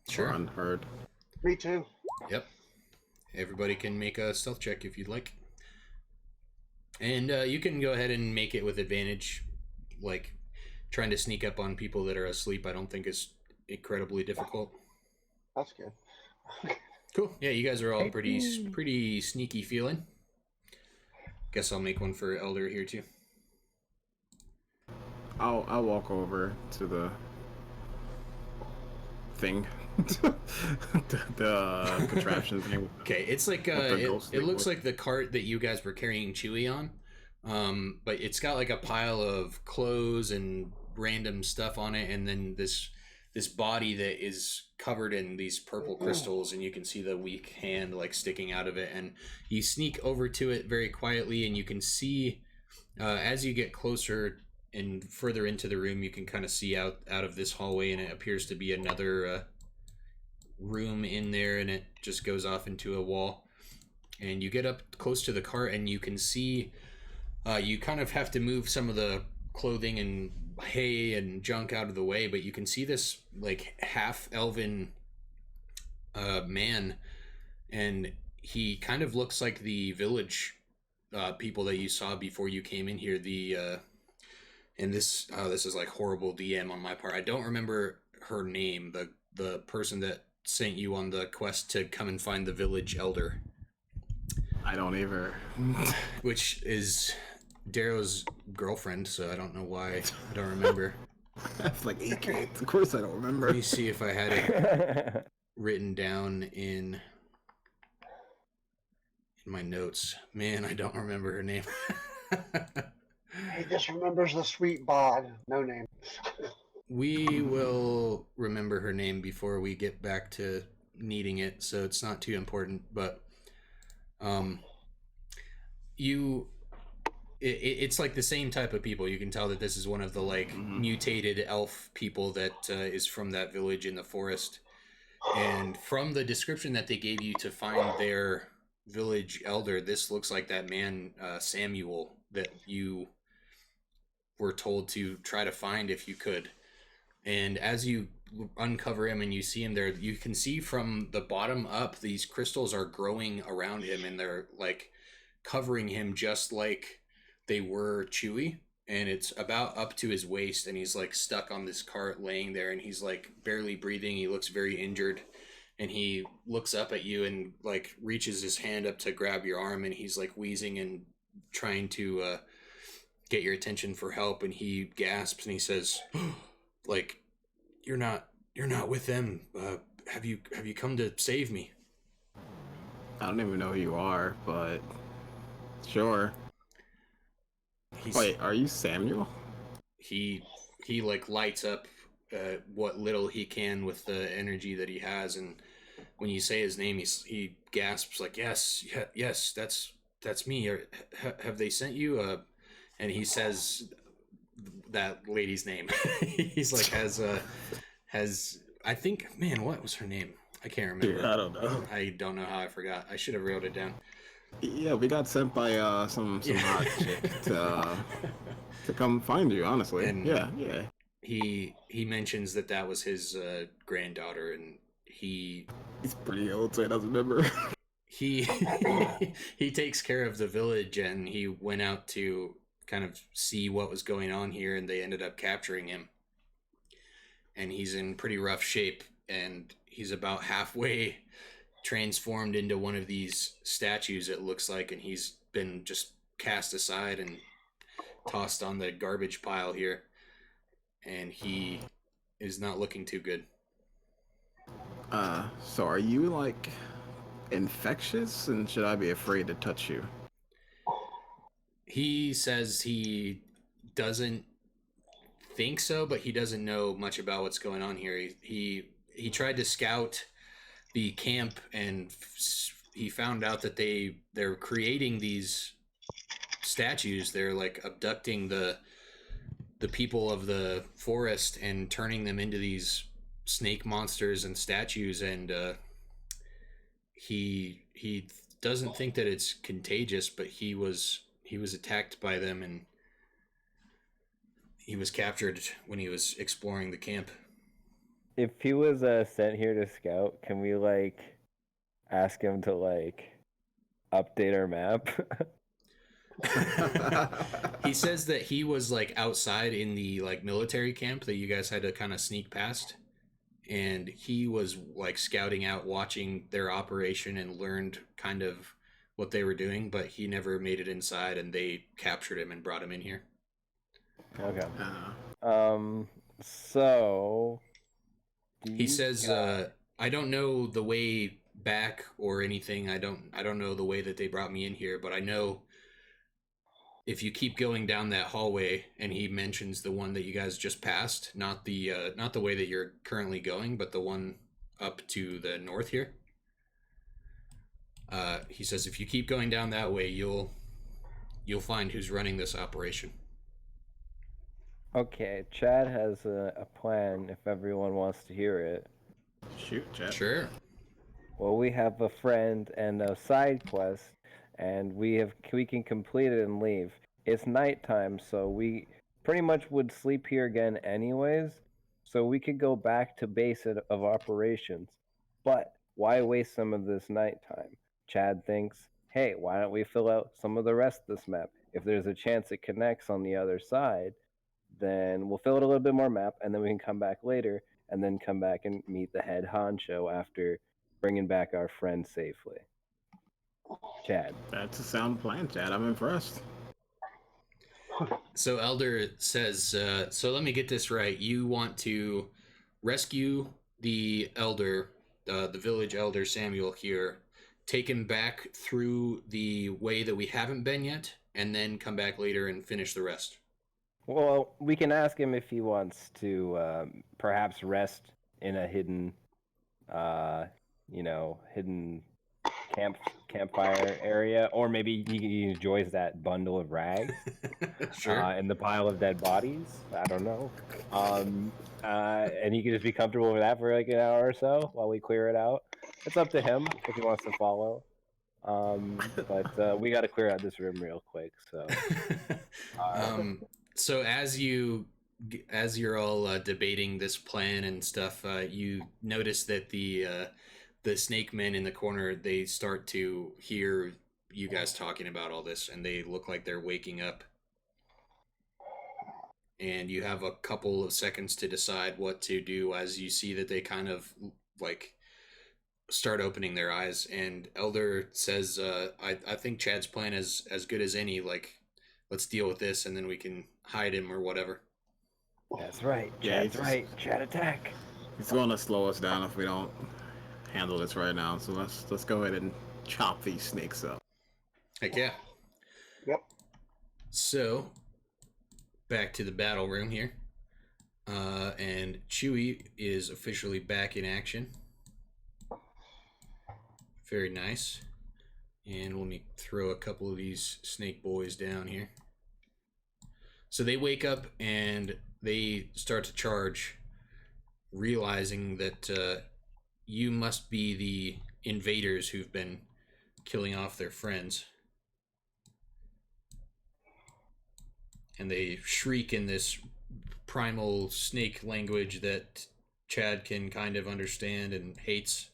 Sure. Or unheard? Me too. Yep. Everybody can make a stealth check if you'd like. And you can go ahead and make it with advantage. Like, trying to sneak up on people that are asleep, I don't think is incredibly difficult. That's good. Cool. Yeah, you guys are all pretty sneaky feeling. Guess I'll make one for Elder here too. I'll walk over to the thing, the contraption thing. Okay, it's like it looks like the cart that you guys were carrying Chewie on, but it's got like a pile of clothes and random stuff on it, and then this body that is covered in these purple crystals, and you can see the weak hand like sticking out of it, and you sneak over to it very quietly, and you can see as you get closer and further into the room, you can kind of see out of this hallway, and it appears to be another room in there, and it just goes off into a wall. And you get up close to the cart, and you can see you kind of have to move some of the clothing and hay and junk out of the way, but you can see this like half elven man, and he kind of looks like the village people that you saw before you came in here. And this is like horrible DM on my part. I don't remember her name. The person that sent you on the quest to come and find the village elder. I don't either. Which is Darrow's girlfriend, so I don't know why I don't remember. That's like 8 kids. Of course I don't remember. Let me see if I had it written down in my notes. Man, I don't remember her name. He just remembers the sweet bod. No name. We will remember her name before we get back to needing it, so it's not too important. But it's like the same type of people. You can tell that this is one of the like mutated elf people that is from that village in the forest. And from the description that they gave you to find their village elder, this looks like that man Samuel that you were told to try to find if you could. And as you uncover him and you see him there, you can see from the bottom up, these crystals are growing around him, and they're like covering him just like they were Chewie. And it's about up to his waist, and he's like stuck on this cart laying there, and he's like barely breathing. He looks very injured, and he looks up at you and like reaches his hand up to grab your arm, and he's like wheezing and trying to get your attention for help. And he gasps and he says, like, you're not with them. Have you come to save me? I don't even know who you are, but sure. Wait, are you Samuel? He like lights up what little he can with the energy that he has, and when you say his name, he gasps like, yes, that's me. Have they sent you? And he says that lady's name. He's like, has I think, man, what was her name? I can't remember. Yeah, I don't know. I don't know how I forgot. I should have wrote it down. Yeah, we got sent by some hot chick to come find you. Honestly, And yeah. He mentions that was his granddaughter, and he's pretty old, so he doesn't remember. he takes care of the village, and he went out to kind of see what was going on here, and they ended up capturing him. And he's in pretty rough shape, and he's about halfway transformed into one of these statues, it looks like, and he's been just cast aside and tossed on the garbage pile here, and he is not looking too good. So are you like infectious, and should I be afraid to touch you? He says he doesn't think so, but he doesn't know much about what's going on here. He tried to scout the camp, and he found out that they're creating these statues. They're like abducting the people of the forest and turning them into these snake monsters and statues, and he doesn't think that it's contagious, but he was attacked by them, and he was captured when he was exploring the camp. If he was sent here to scout, can we like ask him to like update our map? He says that he was like outside in the like military camp that you guys had to kind of sneak past, and he was like scouting out, watching their operation, and learned kind of what they were doing, but he never made it inside, and they captured him and brought him in here. Okay. So He says, I don't know the way back or anything. I don't know the way that they brought me in here, but I know if you keep going down that hallway, and he mentions the one that you guys just passed, not the way that you're currently going, but the one up to the north here. He says if you keep going down that way, you'll find who's running this operation. Okay, Chad has a plan if everyone wants to hear it. Shoot, Chad. Sure. Well, we have a friend and a side quest, and we can complete it and leave. It's nighttime, so we pretty much would sleep here again anyways, so we could go back to base of operations. But why waste some of this nighttime? Chad thinks, hey, why don't we fill out some of the rest of this map? If there's a chance it connects on the other side, then we'll fill out a little bit more map, and then we can come back later, and then come back and meet the head honcho after bringing back our friend safely. Chad. That's a sound plan, Chad. I'm impressed. So Elder says, so let me get this right. You want to rescue the elder, the village elder Samuel here, take him back through the way that we haven't been yet, and then come back later and finish the rest. Well, we can ask him if he wants to perhaps rest in a hidden, hidden campfire area, or maybe he enjoys that bundle of rags Sure. and the pile of dead bodies. I don't know. And he can just be comfortable with that for like an hour or so while we clear it out. It's up to him if he wants to follow. But we got to clear out this room real quick. So. So as you're all debating this plan and stuff, you notice that the snake men in the corner, they start to hear you guys talking about all this, and they look like they're waking up. And you have a couple of seconds to decide what to do as you see that they kind of like start opening their eyes. And Elder says, I think Chad's plan is as good as any. Like, let's deal with this, and then we can hide him or whatever. That's right. Yeah, Chad's right. Chad attack. It's going to slow us down if we don't handle this right now. So let's go ahead and chop these snakes up. Heck yeah. Yep. So, back to the battle room here. And Chewie is officially back in action. Very nice. And let me throw a couple of these snake boys down here. So they wake up and they start to charge, realizing that you must be the invaders who've been killing off their friends. And they shriek in this primal snake language that Chad can kind of understand and hates.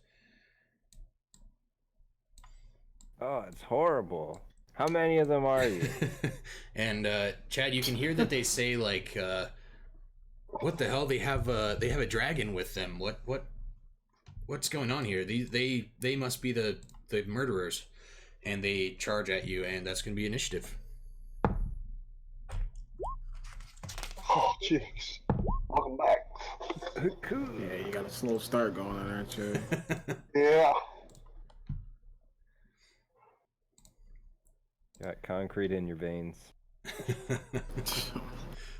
Oh, it's horrible. How many of them are you? And Chad, you can hear that they say like, "What the hell? They have a dragon with them. What's going on here? They must be the murderers." And they charge at you, and that's going to be initiative. Oh, jeez. Welcome back. Yeah, you got a slow start going on there, too. Yeah. Got concrete in your veins. A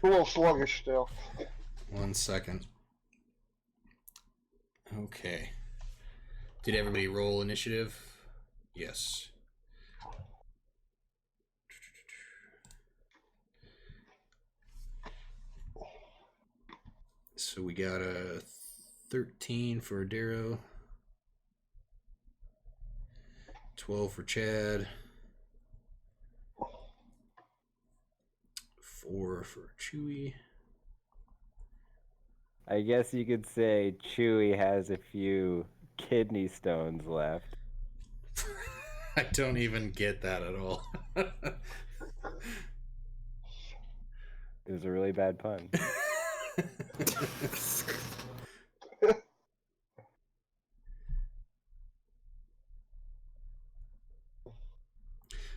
little sluggish still. 1 second. Okay. Did everybody roll initiative? Yes. So we got a 13 for Darrow, 12 for Chad, 4 for Chewy. I guess you could say Chewy has a few kidney stones left. I don't even get that at all. It was a really bad pun.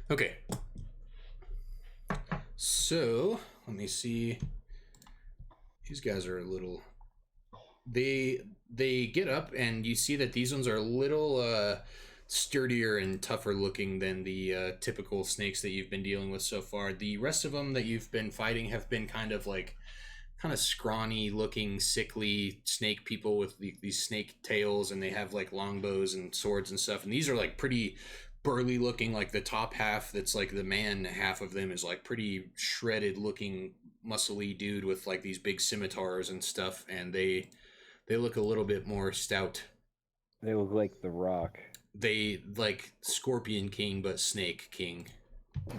Okay. So, let me see. These guys are a little... They get up, and you see that these ones are a little sturdier and tougher looking than the typical snakes that you've been dealing with so far. The rest of them that you've been fighting have been kind of scrawny looking, sickly snake people with these snake tails, and they have like longbows and swords and stuff. And these are like pretty burly looking. Like the top half, that's like the man half of them, is like pretty shredded looking, muscly dude with like these big scimitars and stuff. And they look a little bit more stout. They look like The Rock. They like Scorpion King, but Snake King.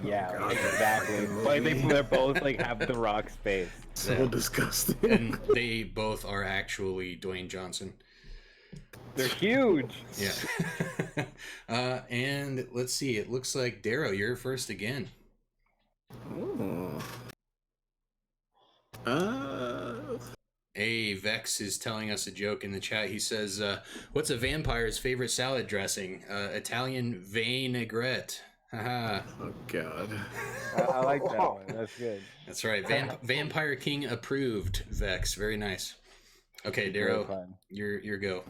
Yeah, God. exactly. Like they're both like have The Rock's face. So disgusting. And they both are actually Dwayne Johnson. They're huge. Yeah. And let's see. It looks like Darrow, you're first again. Oh. Hey, Vex is telling us a joke in the chat. He says, what's a vampire's favorite salad dressing? Italian vinaigrette. Haha. Oh God. I like that one. That's good. That's right. Vampire King approved, Vex. Very nice. Okay, Very Darrow, fun. your go.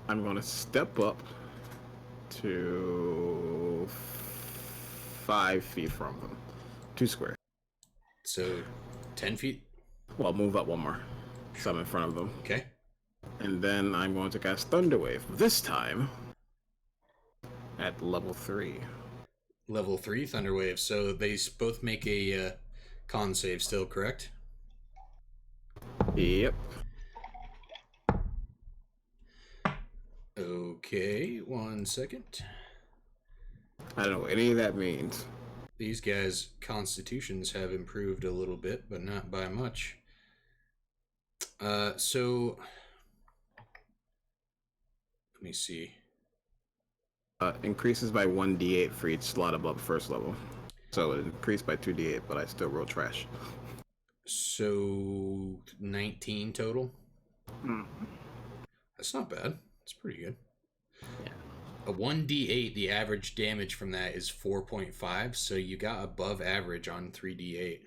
I'm gonna step up to 5 feet from them. 2 square. So, 10 feet? Well, move up one more. So I'm in front of them. Okay. And then I'm going to cast Thunder Wave. This time at level 3. Level 3 Thunderwave. So they both make a con save still, correct? Yep. Okay, 1 second. I don't know what any of that means. These guys' constitutions have improved a little bit, but not by much. So let me see. Increases by 1d8 for each slot above first level. So it increased by 2d8, but I still roll trash. So 19 total. That's not bad. That's pretty good. Yeah. A 1d8, the average damage from that is 4.5, so you got above average on 3d8.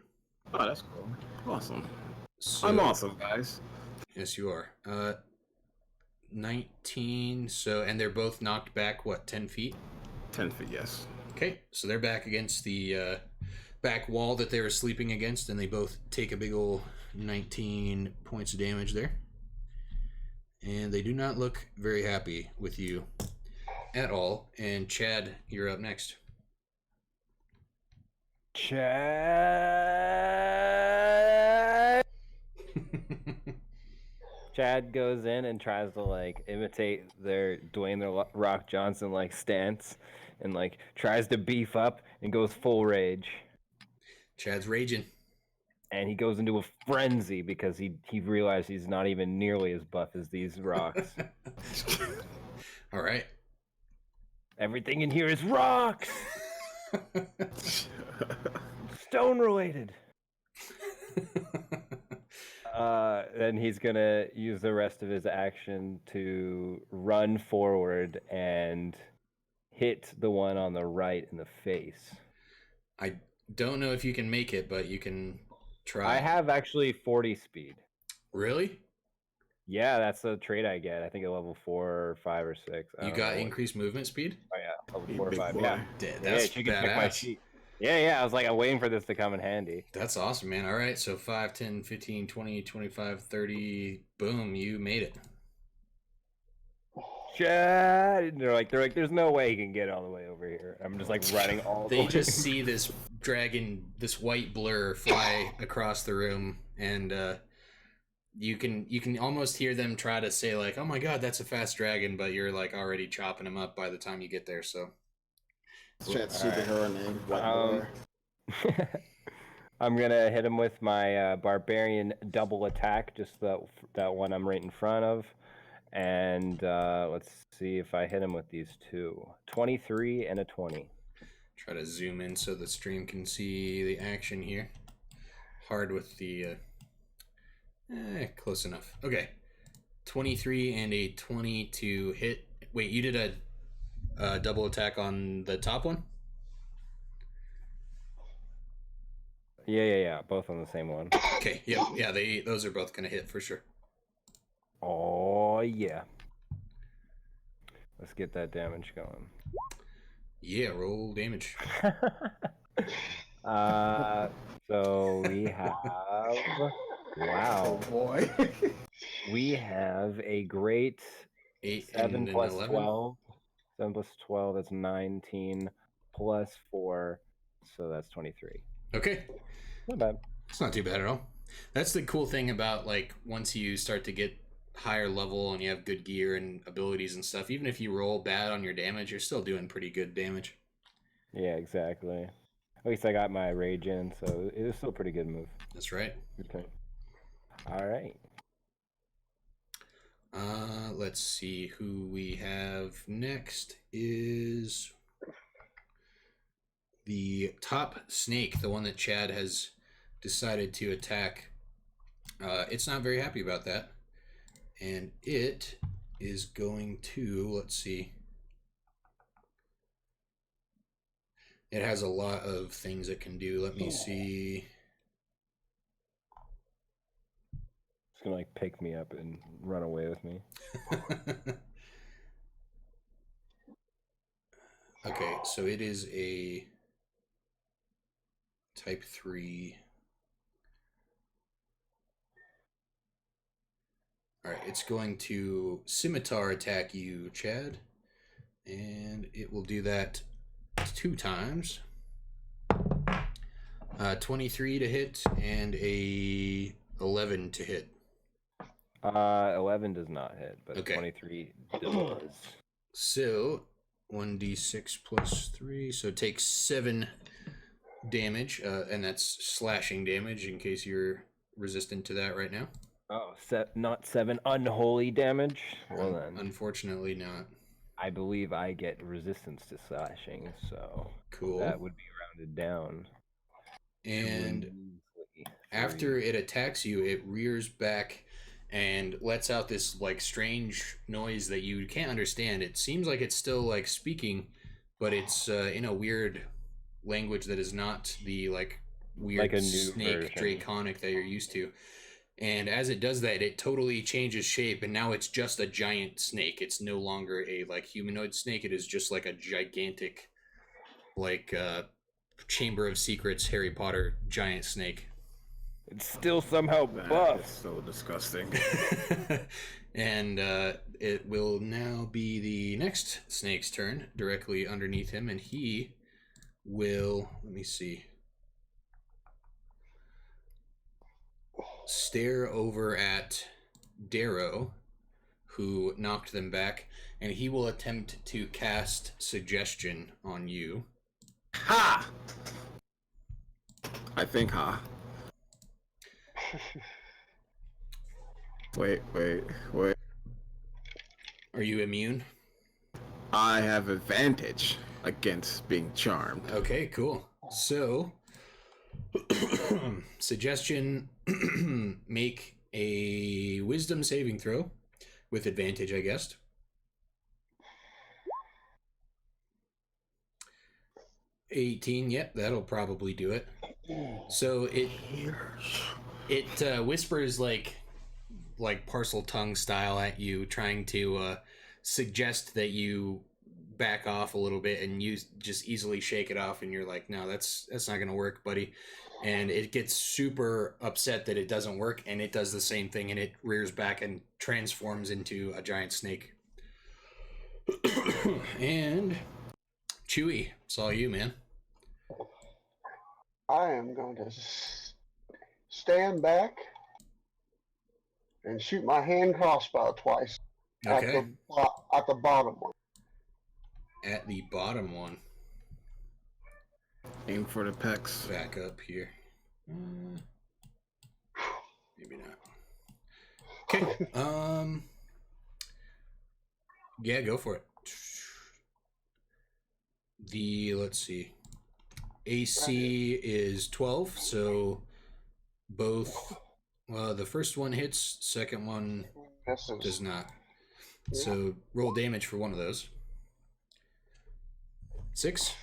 Oh, that's cool. Awesome. So, I'm awesome, guys. Yes, you are. 19, so, and they're both knocked back, what, 10 feet? 10 feet, yes. Okay, so they're back against the back wall that they were sleeping against, and they both take a big ol' 19 points of damage there. And they do not look very happy with you at all. And Chad, you're up next. Chad. Chad goes in and tries to like imitate their Dwayne the Rock Johnson like stance, and like tries to beef up and goes full rage. Chad's raging. And he goes into a frenzy because he realized he's not even nearly as buff as these rocks. All right. Everything in here is rocks. Stone related. Then he's gonna use the rest of his action to run forward and hit the one on the right in the face. I don't know if you can make it, but you can try. I have actually 40 speed. Really? Yeah, that's the trait I get. I think at level 4 or 5 or 6. You got increased movement speed? Oh yeah, level You 4 or big 5. boy. Yeah. That's you can check my badass. sheet. Yeah. I was like, I'm waiting for this to come in handy. That's awesome, man. All right, so 5, 10, 15, 20, 25, 30. Boom, you made it. Chad, they're like, there's no way he can get all the way over here. I'm just like running all the They way. just see this dragon, this white blur fly across the room, and you can almost hear them try to say like, "Oh my god, that's a fast dragon," but you're like already chopping him up by the time you get there. So Chat superhero name. What more? I'm gonna hit him with my barbarian double attack, just that one I'm right in front of, and let's see if I hit him with these two. 23 and a 20. try to zoom in so the stream can see the action here. Hard with the close enough. Okay, 23 and a 20 to hit. Wait, you did a double attack on the top one? Yeah. Both on the same one. Okay, yeah. Those are both gonna hit for sure. Oh yeah. Let's get that damage going. Yeah, roll damage. So we have wow. Oh boy. We have a great 8 7 and plus 11. 12. 7 plus 12, that's 19 plus 4, so that's 23. Okay, Not bad. it's not too bad at all. That's the cool thing about like once you start to get higher level and you have good gear and abilities and stuff, even if you roll bad on your damage, you're still doing pretty good damage. Yeah, exactly. At least I got my rage in, so it was still a pretty good move. That's right. Okay. All right. Let's see who we have next is the top snake, the one that Chad has decided to attack. It's not very happy about that. And it is going to, let's see. It has a lot of things it can do. Let me see. It's gonna like pick me up and run away with me. Okay, so it is a type 3. All right, it's going to scimitar attack you, Chad. And it will do that 2 times. 23 to hit and a 11 to hit. 11 does not hit, but Okay. 23 does. So 1d6 plus 3, so it takes 7 damage, and that's slashing damage in case you're resistant to that right now. Oh, not 7 unholy damage? Well then, Unfortunately not. I believe I get resistance to slashing, so Cool. that would be rounded down. And after it attacks you, it rears back and lets out this like strange noise that you can't understand. It seems like it's still like speaking, but it's in a weird language that is not the like weird like a new snake version. draconic that you're used to. And as it does that, it totally changes shape, and now it's just a giant snake. It's no longer a like humanoid snake. It is just like a gigantic, like Chamber of Secrets Harry Potter giant snake. It's still somehow That is buff. so disgusting. And it will now be the next snake's turn, directly underneath him, and he will, let me see, stare over at Darrow, who knocked them back, and he will attempt to cast Suggestion on you. Ha! I think ha. Wait. Are you immune? I have advantage against being charmed. Okay, cool. So, Suggestion, make a wisdom saving throw with advantage, I guess. $18, yep, that'll probably do it. So it whispers like parcel tongue style at you, trying to suggest that you back off a little bit, and you just easily shake it off, and you're like, no, that's not gonna work, buddy. And it gets super upset that it doesn't work, and it does the same thing, and it rears back and transforms into a giant snake. And Chewy, it's all you, man. I am going to stand back and shoot my hand crossbow twice Okay. at the bottom one. At the bottom one. Aim for the pecs. Back up here. Maybe not. Okay. Yeah, go for it. Let's see. AC is 12, so both. The first one hits, second one does not. So roll damage for one of those. 6.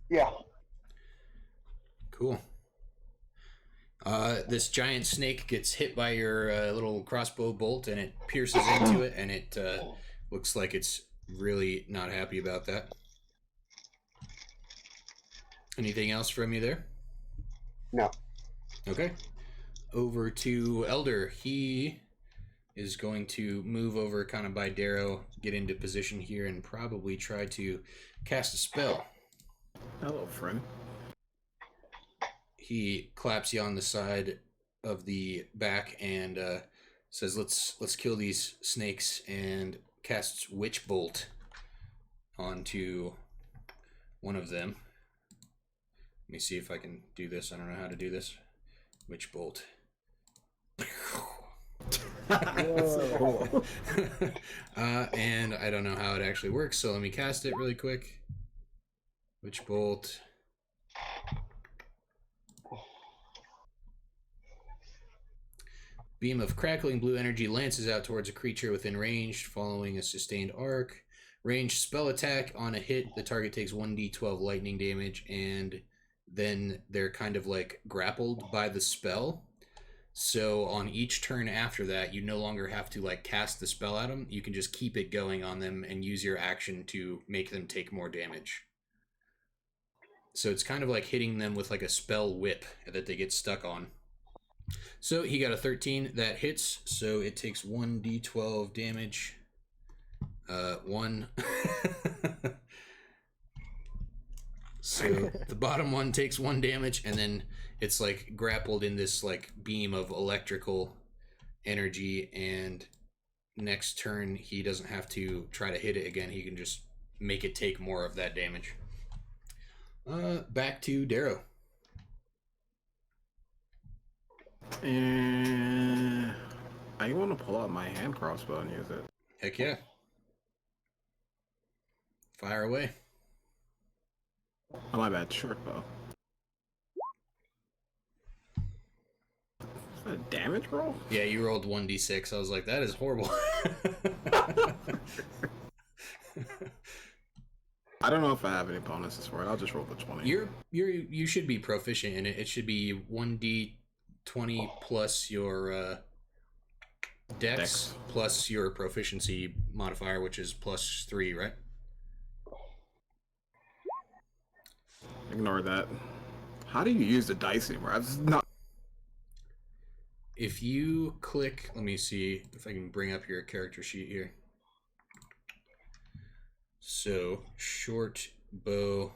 Yeah. Cool. This giant snake gets hit by your little crossbow bolt, and it pierces into it, and it looks like it's really not happy about that. Anything else from you there? No. Okay. Over to Elder. He is going to move over kind of by Darrow, get into position here, and probably try to cast a spell. Hello, friend. He claps you on the side of the back and says, "Let's kill these snakes," and casts Witch Bolt onto one of them. Let me see if I can do this. I don't know how to do this. Witch Bolt. And I don't know how it actually works, so let me cast it really quick. Witch Bolt. Beam of crackling blue energy lances out towards a creature within range, following a sustained arc. Ranged spell attack. On a hit, the target takes 1d12 lightning damage, and then they're kind of like grappled by the spell. So on each turn after that, you no longer have to like cast the spell at them. You can just keep it going on them and use your action to make them take more damage. So it's kind of like hitting them with like a spell whip that they get stuck on. So he got a 13 that hits, so it takes 1d12 damage. 1. So the bottom one takes 1 damage, and then it's like grappled in this like beam of electrical energy, and next turn he doesn't have to try to hit it again. He can just make it take more of that damage. Back to Darrow. And I want to pull out my hand crossbow and use it. Heck yeah. Fire away. Oh, my bad. Short bow. Is that a damage roll? Yeah, you rolled 1d6. I was like, that is horrible. I don't know if I have any bonuses for it. I'll just roll the 20. You should be proficient in it. It should be 1d20 plus your dex plus your proficiency modifier, which is plus 3, right? Ignore that. How do you use the dice anymore? I've not. If you click, let me see if I can bring up your character sheet here. So short bow.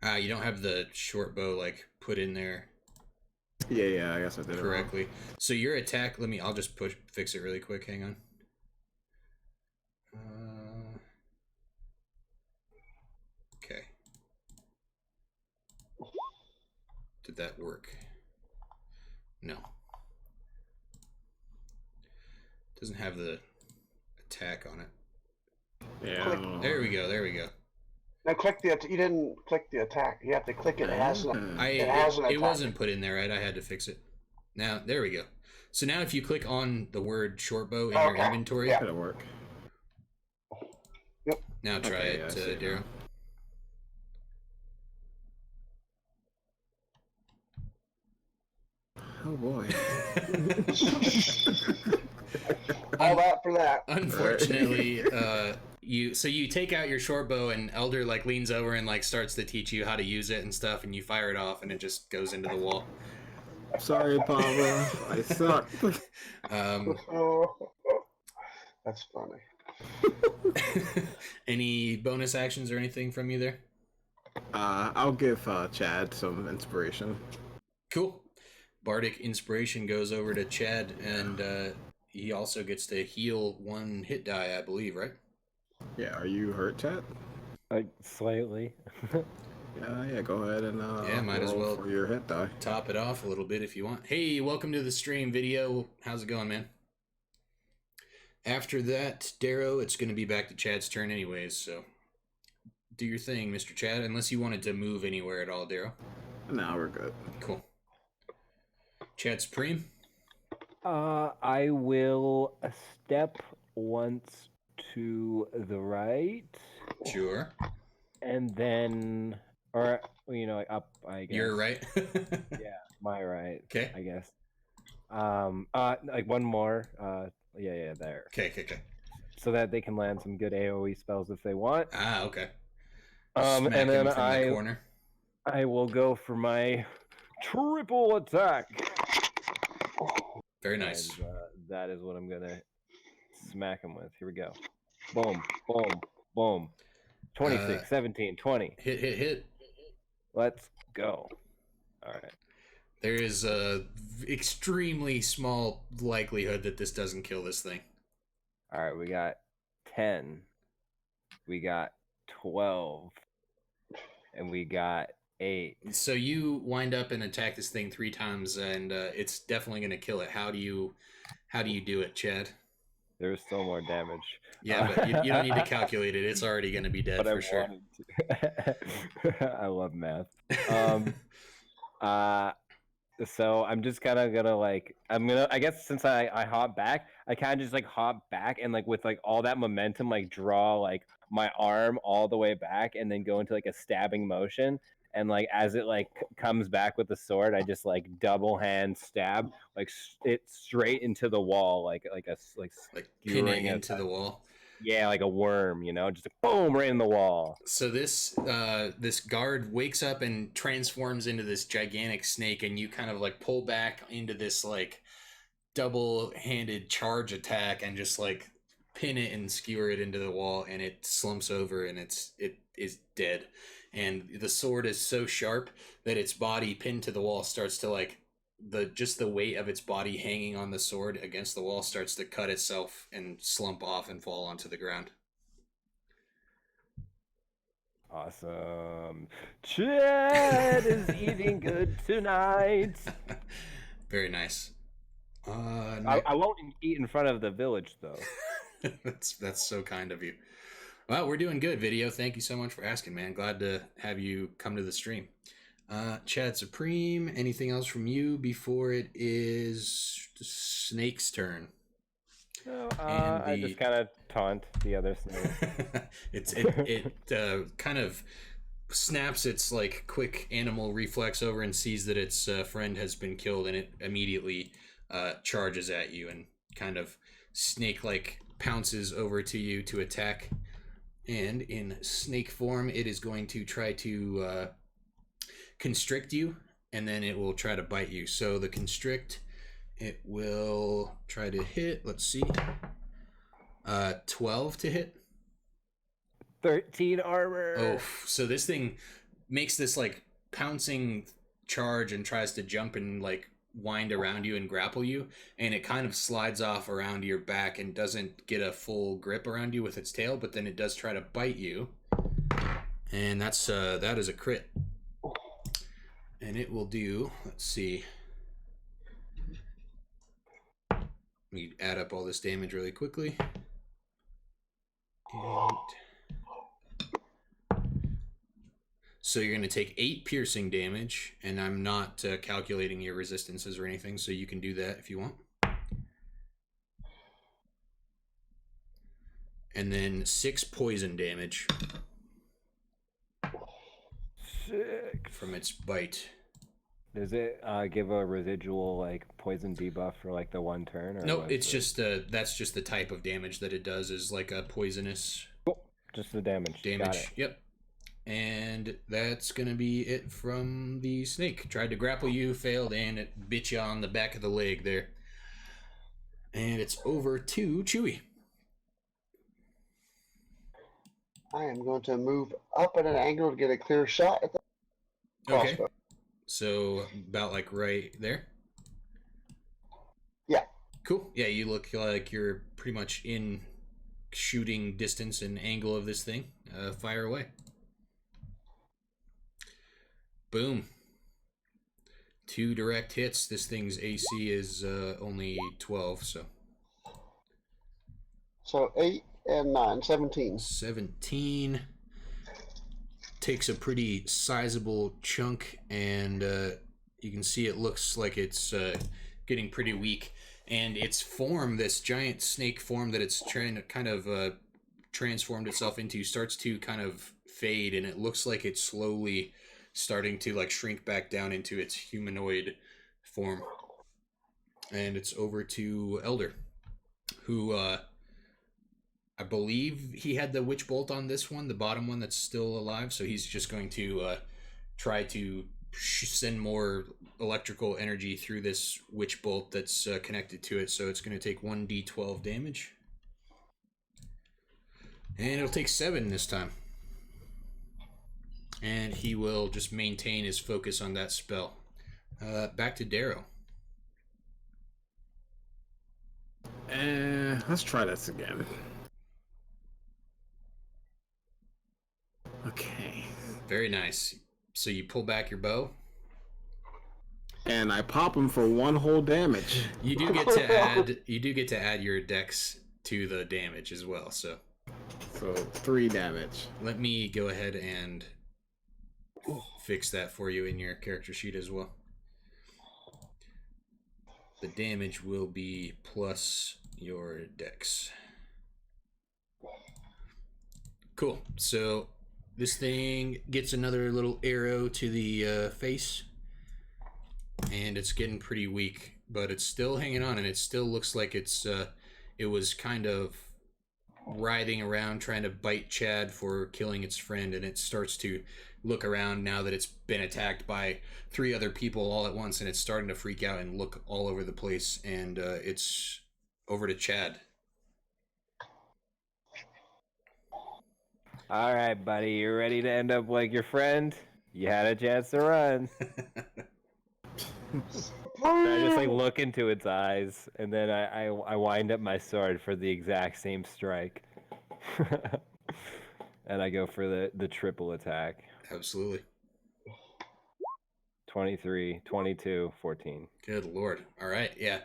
You don't have the short bow like put in there. Yeah, I guess I did correctly. It wrong. So your attack. I'll just fix it really quick. Hang on. Okay. Did that work? No. Doesn't have the attack on it. Yeah. There we go. Now click the. You didn't click the attack. You have to click it. It has an attack. It wasn't put in there, right? I had to fix it. Now there we go. So now if you click on the word short bow in your inventory, that'll work. Yep. Now try it, Darrow. Oh boy. All that for that. Unfortunately, you take out your short bow and Elder like leans over and like starts to teach you how to use it and stuff, and you fire it off and it just goes into the wall. Sorry, Papa. I suck. Oh, that's funny. Any bonus actions or anything from you there? I'll give Chad some inspiration. Cool. Bardic inspiration goes over to Chad, and he also gets to heal 1 hit die, I believe, right? Yeah, are you hurt, Chad? Like slightly. Yeah, go ahead and might as roll well for your hit die. top it off a little bit if you want. Hey, welcome to the stream video. How's it going, man? After that, Darrow, it's going to be back to Chad's turn anyways, so do your thing, Mr. Chad, unless you wanted to move anywhere at all, Darrow. No, we're good. Cool. Chad Supreme? I will step once to the right. Sure. And then, or, you know, like up, I guess. You're right. Yeah, my right. Okay. I guess. Like one more. Yeah, there. Okay. So that they can land some good AoE spells if they want. Ah, okay. And Smack then him from the corner. I will go for my triple attack. Very nice. And, that is what I'm gonna smack him with. Here we go. Boom, boom, boom. 26, 17, 20. Hit. Let's go. All right. There is a extremely small likelihood that this doesn't kill this thing. All right, we got 10. We got 12. And we got 8. So you wind up and attack this thing 3 times, and it's definitely going to kill it. How do you do it, Chad? There's still more damage. Yeah, but you don't need to calculate it. It's already going to be dead for sure. I love math. So I'm just kind of gonna I guess since I hop back, I kind of just like hop back and like with like all that momentum, like draw like my arm all the way back and then go into like a stabbing motion. And like as it like comes back with the sword, I just like double hand stab like it straight into the wall, like pinning into the wall. Yeah, like a worm, you know, just boom right in the wall. So this guard wakes up and transforms into this gigantic snake, and you kind of like pull back into this like double-handed charge attack and just like pin it and skewer it into the wall, and it slumps over and it is dead. And the sword is so sharp that its body pinned to the wall starts to like the weight of its body hanging on the sword against the wall starts to cut itself and slump off and fall onto the ground. Awesome. Chad is eating good tonight. Very nice. I won't eat in front of the village though. That's so kind of you. Well, we're doing good, video. Thank you so much for asking, man. Glad to have you come to the stream. Chad Supreme, anything else from you before it is the snake's turn? No, I just kind of taunt the other snake. it kind of snaps its like quick animal reflex over and sees that its friend has been killed, and it immediately charges at you and kind of snake-like pounces over to you to attack. And in snake form, it is going to try to constrict you, and then it will try to bite you. So the constrict, it will try to hit. Let's see. 12 to hit. 13 armor. Oh, so this thing makes this like pouncing charge and tries to jump and like wind around you and grapple you, and it kind of slides off around your back and doesn't get a full grip around you with its tail, but then it does try to bite you, and that is a crit, and it will do, let's see, let me add up all this damage really quickly. 8. So you're going to take 8 piercing damage, and I'm not calculating your resistances or anything, so you can do that if you want. And then 6 poison damage. 6. From its bite. Does it give a residual like poison debuff for like the one turn, or No, what's it's it? just that's just the type of damage that it does is like a poisonous Just the damage. Got it. damage. Yep. And that's gonna be it from the snake. Tried to grapple you, failed, and it bit you on the back of the leg there. And it's over to Chewy. I am going to move up at an angle to get a clear shot at the Okay. crossbow. So about like right there. Yeah. Cool. Yeah, you look like you're pretty much in shooting distance and angle of this thing. Fire away. Boom. 2 direct hits. This thing's AC is only 12, so. So 8 and 9, 17. 17. Takes a pretty sizable chunk, and you can see it looks like it's getting pretty weak. And its form, this giant snake form that it's trying to kind of transformed itself into, starts to kind of fade, and it looks like it's slowly starting to like shrink back down into its humanoid form. And it's over to Elder, who I believe he had the witch bolt on this one, the bottom one that's still alive. So he's just going to try to send more electrical energy through this witch bolt that's connected to it. So it's going to take 1d12 damage. And it'll take 7 this time. And he will just maintain his focus on that spell. Back to Darrow. Let's try this again. Okay. Very nice. So you pull back your bow. And I pop him for 1 whole damage. You do get to add. You do get to add your dex to the damage as well. So 3 damage. let me go ahead and fix that for you in your character sheet as well. The damage will be plus your dex. Cool. So this thing gets another little arrow to the face, and it's getting pretty weak, but it's still hanging on, and it still looks like it was kind of writhing around trying to bite Chad for killing its friend, and it starts to look around now that it's been attacked by 3 other people all at once, and it's starting to freak out and look all over the place. And it's over to Chad. All right, buddy, you ready to end up like your friend? You had a chance to run. I just like look into its eyes, and then I wind up my sword for the exact same strike. And I go for the triple attack. Absolutely. 23, 22, 14. Good Lord. All right. Yeah.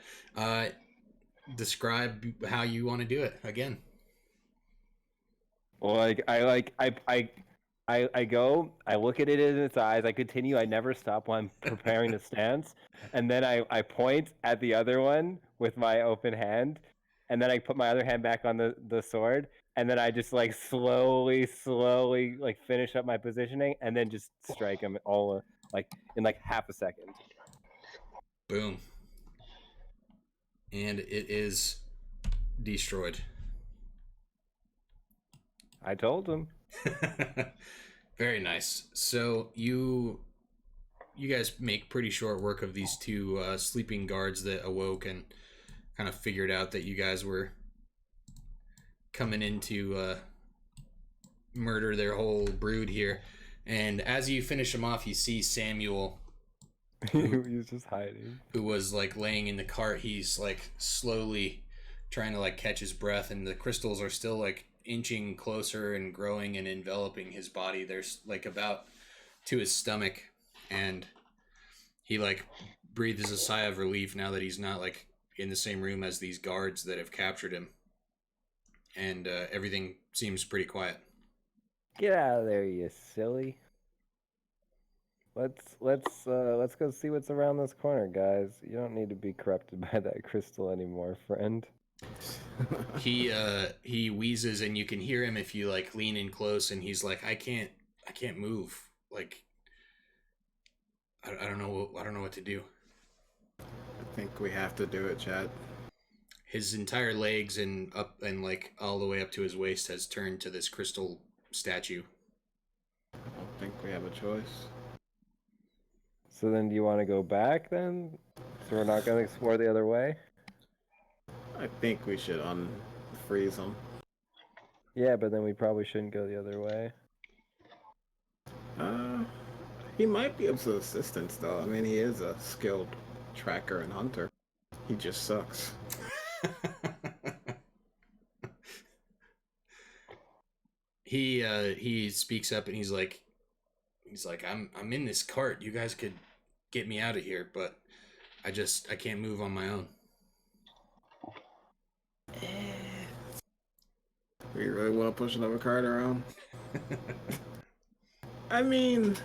Describe how you want to do it again. Well, I go, I look at it in its eyes, I continue, I never stop while I'm preparing the stance, and then I point at the other one with my open hand, and then I put my other hand back on the sword, and then I just like slowly like finish up my positioning, and then just strike him all like in like half a second. Boom. And it is destroyed. I told him. Very nice. So you guys make pretty short work of these 2 sleeping guards that awoke and kind of figured out that you guys were coming in to murder their whole brood here. And as you finish them off, you see Samuel, He's just hiding. who was like laying in the cart. He's like slowly trying to like catch his breath, and the crystals are still like inching closer and growing and enveloping his body. There's like about to his stomach, and he like breathes a sigh of relief now that he's not like in the same room as these guards that have captured him, and everything seems pretty quiet. Get out of there, you silly. Let's go see what's around this corner, guys. You don't need to be corrupted by that crystal anymore, friend. He wheezes, and you can hear him if you like lean in close, and he's like, I can't move. Like I don't know. I don't know what to do. I think we have to do it, Chad. His entire legs and up and like all the way up to his waist has turned to this crystal statue. I don't think we have a choice. So then, do you want to go back then? So we're not going to explore the other way? I think we should unfreeze him. Yeah, but then we probably shouldn't go the other way. He might be able to assistance though. I mean, he is a skilled tracker and hunter. He just sucks. He speaks up and he's like I'm in this cart. You guys could get me out of here, but I can't move on my own. We really want to push another cart around? I mean,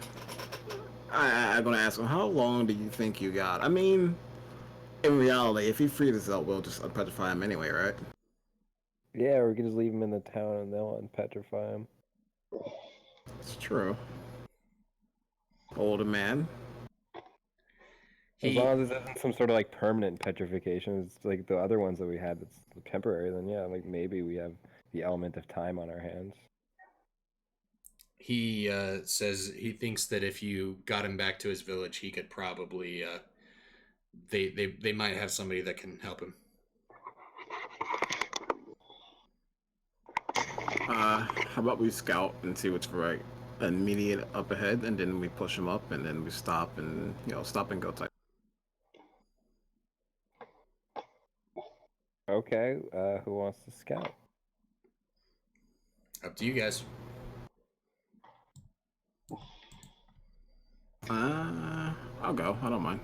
I'm gonna ask him, how long do you think you got? I mean, in reality, if he frees us out, we'll just unpetrify him anyway, right? Yeah, or we can just leave him in the town and they'll unpetrify him. It's true. Older man. As long as it isn't some sort of like permanent petrification, it's like the other ones that we had that's temporary, then yeah, like maybe we have the element of time on our hands. He says he thinks that if you got him back to his village, he could probably they might have somebody that can help him. How about we scout and see what's right immediate up ahead, and then we push him up, and then we stop and stop and go type. Okay, who wants to scout? Up to you guys. I'll go. I don't mind.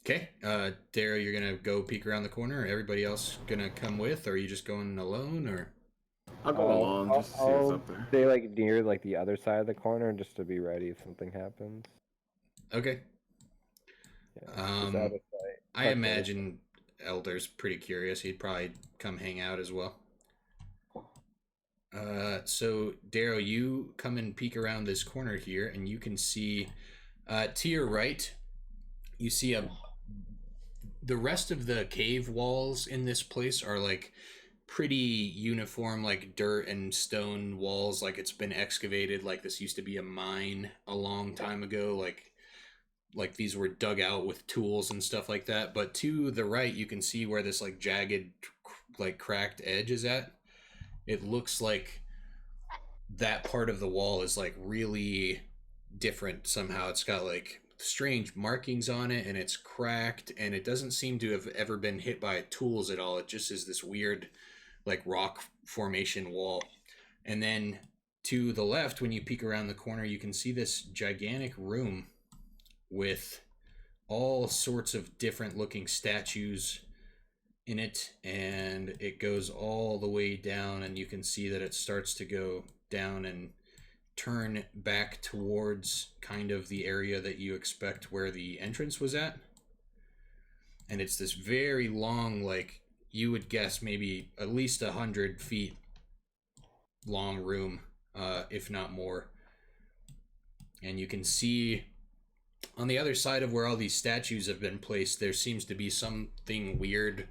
Okay, Daryl, you're gonna go peek around the corner. Or everybody else gonna come with, or are you just going alone, or? I'll go alone just to see what's up there. Stay like near like the other side of the corner just to be ready if something happens. Okay. Yeah, I imagine Elder's pretty curious. He'd probably come hang out as well. So Daryl, you come and peek around this corner here, and you can see to your right, you see the rest of the cave walls in this place are like pretty uniform, like dirt and stone walls, like it's been excavated, like this used to be a mine a long time ago, like these were dug out with tools and stuff like that. But to the right, you can see where this like jagged, like cracked edge is at. It looks like that part of the wall is like really different somehow. It's got like strange markings on it, and it's cracked, and it doesn't seem to have ever been hit by tools at all. It just is this weird like rock formation wall. And then to the left, when you peek around the corner, you can see this gigantic room with all sorts of different looking statues in it, and it goes all the way down, and you can see that it starts to go down and turn back towards kind of the area that you expect where the entrance was at. And it's this very long, like you would guess maybe at least 100 feet long room, if not more. And you can see on the other side of where all these statues have been placed, there seems to be something weird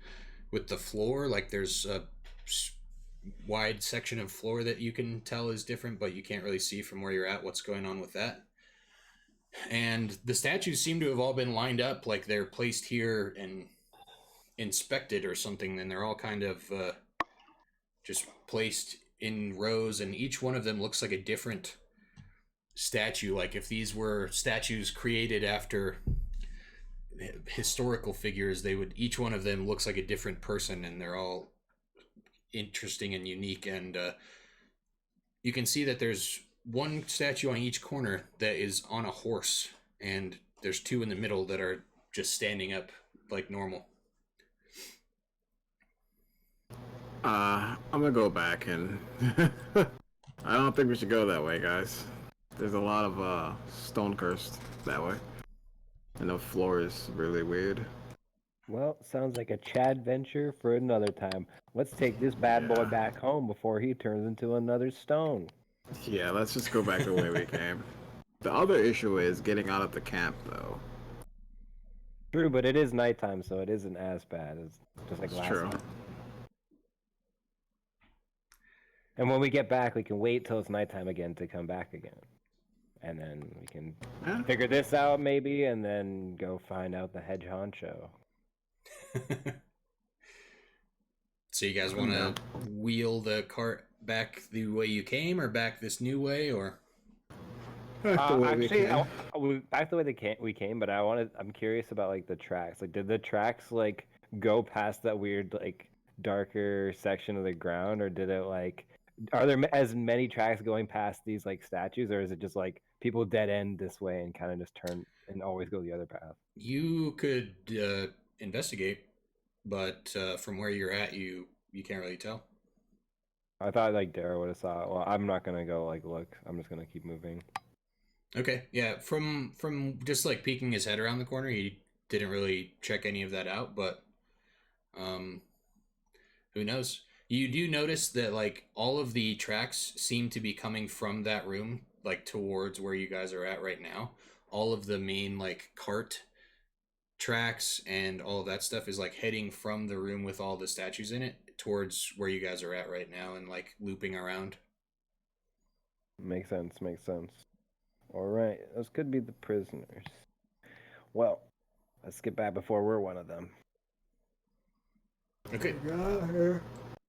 with the floor. Like there's a wide section of floor that you can tell is different, but you can't really see from where you're at what's going on with that. And the statues seem to have all been lined up, like they're placed here and inspected or something, and they're all kind of just placed in rows, and each one of them looks like a different statue. Like if these were statues created after historical figures, they would, each one of them looks like a different person, and they're all interesting and unique. And you can see that there's one statue on each corner that is on a horse, and there's two in the middle that are just standing up like normal. I'm gonna go back, and I don't think we should go that way, guys. There's a lot of stone cursed that way, and the floor is really weird. Well, sounds like a Chad venture for another time. Let's take this bad boy back home before he turns into another stone. Yeah, let's just go back the way we came. The other issue is getting out of the camp, though. True, but it is nighttime, so it isn't as bad as just like It's last true. time. And when we get back, we can wait till it's nighttime again to come back again. And then we can Yeah. figure this out maybe, and then go find out the head honcho. So you guys want to wheel the cart back the way you came, or back this new way, or? Back the way we Actually, came. back the way we came, but I'm curious about like the tracks. Like, did the tracks like go past that weird like darker section of the ground, or did it like? Are there as many tracks going past these like statues, or is it just like people dead end this way and kind of just turn and always go the other path? You could investigate, but from where you're at, you can't really tell. I thought like Dara would have saw it. Well, I'm not gonna go like look. I'm just gonna keep moving. Okay, yeah. From just like peeking his head around the corner, he didn't really check any of that out. But who knows? You do notice that like all of the tracks seem to be coming from that room, like towards where you guys are at right now. All of the main like cart tracks and all of that stuff is like heading from the room with all the statues in it towards where you guys are at right now and like looping around. Makes sense. Makes sense. All right, those could be the prisoners. Well, let's get back before we're one of them. Okay.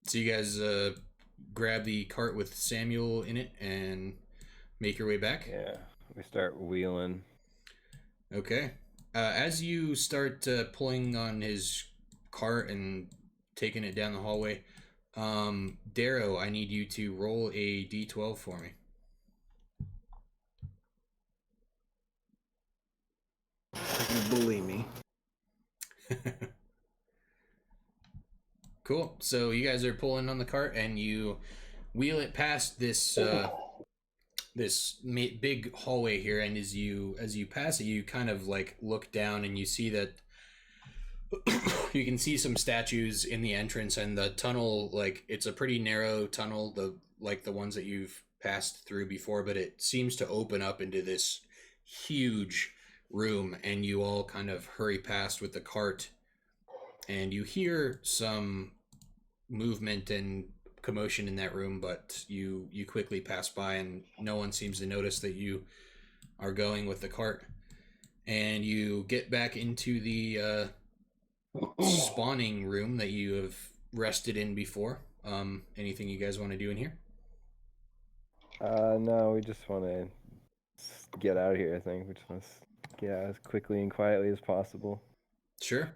So you guys grab the cart with Samuel in it and make your way back? Yeah, we start wheeling. Okay. As you start pulling on his cart and taking it down the hallway, Darrow, I need you to roll a d12 for me. You bully me. Cool. So you guys are pulling on the cart and you wheel it past this big hallway here, and as you pass it, you kind of like look down and you see that you can see some statues in the entrance, and the tunnel, like it's a pretty narrow tunnel, the ones that you've passed through before, but it seems to open up into this huge room, and you all kind of hurry past with the cart, and you hear some movement and commotion in that room, but you quickly pass by and no one seems to notice that you are going with the cart, and you get back into the spawning room that you have rested in before. Anything you guys want to do in here? No, we just want to get out of here. I think we just want to get out as quickly and quietly as possible. Sure.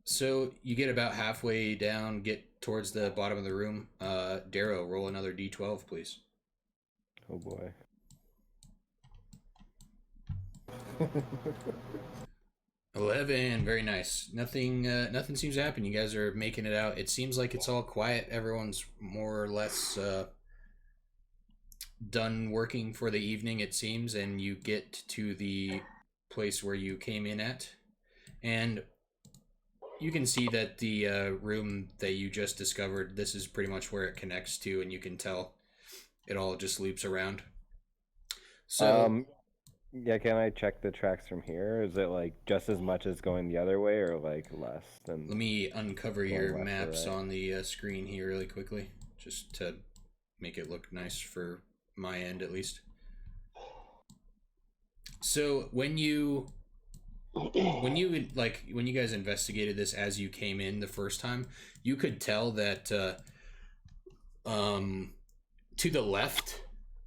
So you get about halfway down, get towards the bottom of the room. Darrow, roll another d12, please. Oh boy. 11, very nice. Nothing seems to happen. You guys are making it out. It seems like it's all quiet. Everyone's more or less done working for the evening, it seems, and you get to the place where you came in at, and you can see that the room that you just discovered, this is pretty much where it connects to, and you can tell it all just loops around. So yeah, can I check the tracks from here? Is it like just as much as going the other way, or like less than? let me uncover Going your left or maps right? on the screen here really quickly, just to make it look nice for my end at least. So when you guys investigated this as you came in the first time, you could tell that to the left,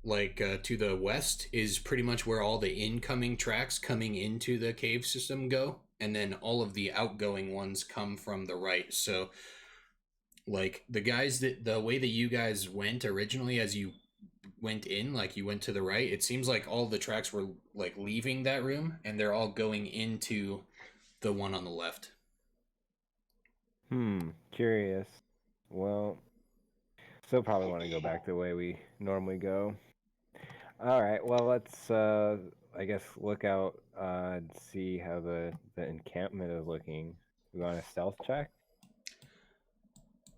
to the west, is pretty much where all the incoming tracks coming into the cave system go, and then all of the outgoing ones come from the right. So like the way that you guys went originally, as you went in, like you went to the right, it seems like all the tracks were like leaving that room and they're all going into the one on the left. Curious. Well, still probably want to go back the way we normally go. All right. Well, let's I guess look out and see how the encampment is looking. We want a stealth check?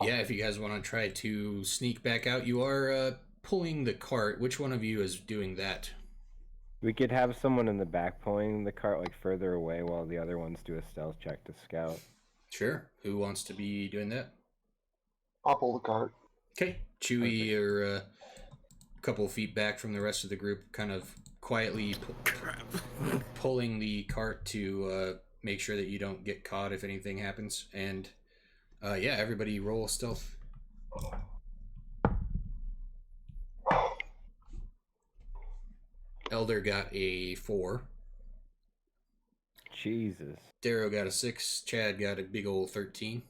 Yeah, if you guys want to try to sneak back out, you are pulling the cart, which one of you is doing that? We could have someone in the back pulling the cart like further away while the other ones do a stealth check to scout. Sure. Who wants to be doing that? I'll pull the cart. Okay. Chewy, you're a couple feet back from the rest of the group, kind of quietly pulling the cart to make sure that you don't get caught if anything happens. And yeah, everybody roll stealth. Elder got a 4. Jesus. Darrow got a 6. Chad got a big old 13.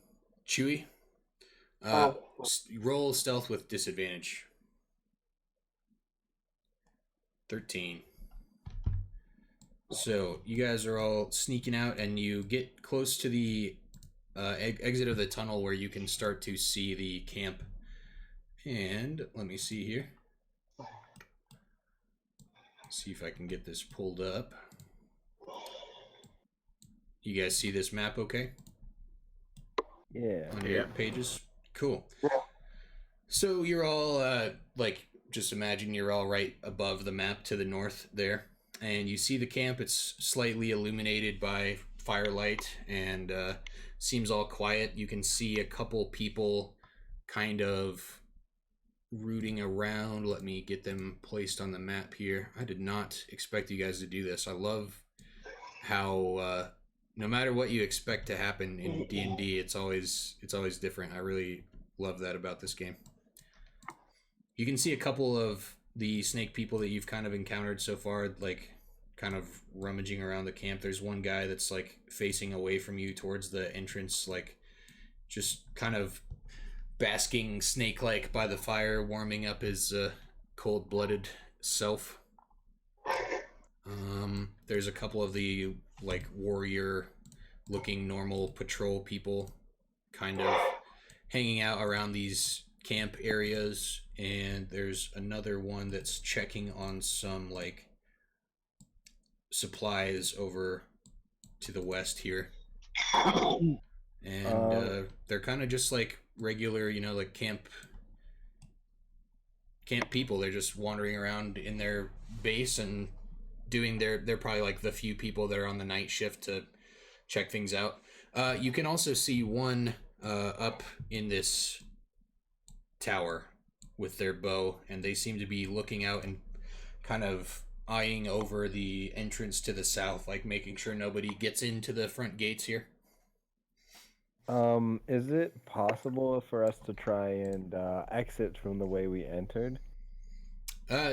Chewy, roll stealth with disadvantage. 13. So you guys are all sneaking out, and you get close to the exit of the tunnel where you can start to see the camp. And let me see here. See if I can get this pulled up. You guys see this map okay? Yeah. On your pages? Cool. Yeah. So you're all, just imagine you're all right above the map to the north there. And you see the camp. It's slightly illuminated by firelight and seems all quiet. You can see a couple people kind of rooting around. Let me get them placed on the map here. I did not expect you guys to do this. I love how no matter what you expect to happen in D&D, it's always different. I really love that about this game. You can see a couple of the snake people that you've kind of encountered so far, like kind of rummaging around the camp. There's one guy that's like facing away from you towards the entrance, like just kind of basking snake-like by the fire, warming up his cold-blooded self. There's a couple of the like warrior-looking normal patrol people kind of hanging out around these camp areas, and there's another one that's checking on some like supplies over to the west here. And they're kind of just like regular, like camp people. They're just wandering around in their base and doing they're probably like the few people that are on the night shift to check things out. You can also see one up in this tower with their bow, and they seem to be looking out and kind of eyeing over the entrance to the south, like making sure nobody gets into the front gates here. Is it possible for us to try and exit from the way we entered?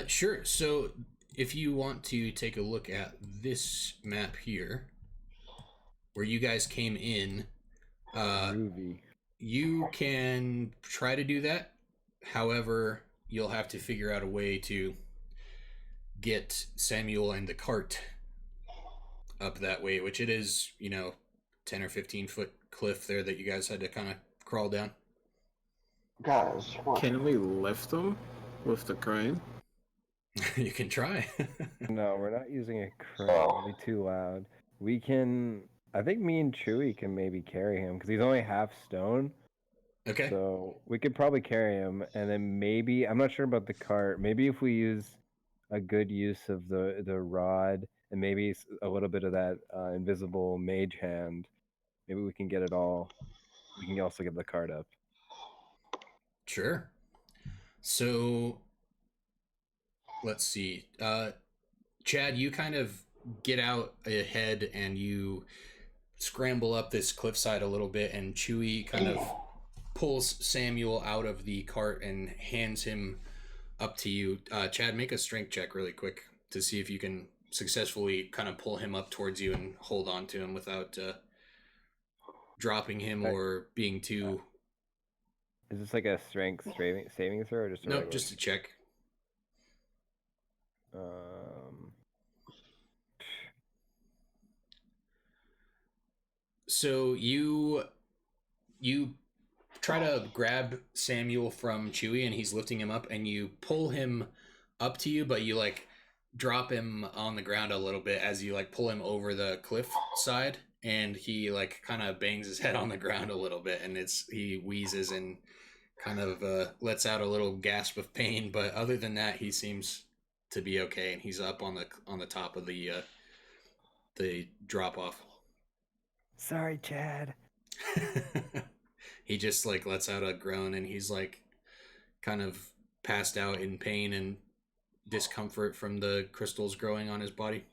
Sure. So if you want to take a look at this map here, where you guys came in, you can try to do that. However, you'll have to figure out a way to get Samuel and the cart up that way, which it is, 10 or 15 foot cliff there that you guys had to kind of crawl down. Guys, what? Can we lift them with the crane? You can try. No, we're not using a crane. It'll be too loud. We can. I think me and Chewy can maybe carry him because he's only half stone. Okay. So we could probably carry him, and then maybe I'm not sure about the cart. Maybe if we use a good use of the rod and maybe a little bit of that invisible mage hand, maybe we can get it all. We can also get the cart up. Sure. So let's see. Chad, you kind of get out ahead and you scramble up this cliffside a little bit, and Chewy kind of pulls Samuel out of the cart and hands him up to you. Chad, make a strength check really quick to see if you can successfully kind of pull him up towards you and hold on to him without dropping him or being too... Is this like a strength saving throw or just a No, regular? just a check. So you try to grab Samuel from Chewy, and he's lifting him up, and you pull him up to you, but you like drop him on the ground a little bit as you like pull him over the cliff side, and he like kind of bangs his head on the ground a little bit, and he wheezes and kind of lets out a little gasp of pain, but other than that, he seems to be okay, and he's up on the top of the drop off. Sorry, Chad. He just like lets out a groan, and he's like kind of passed out in pain and discomfort from the crystals growing on his body.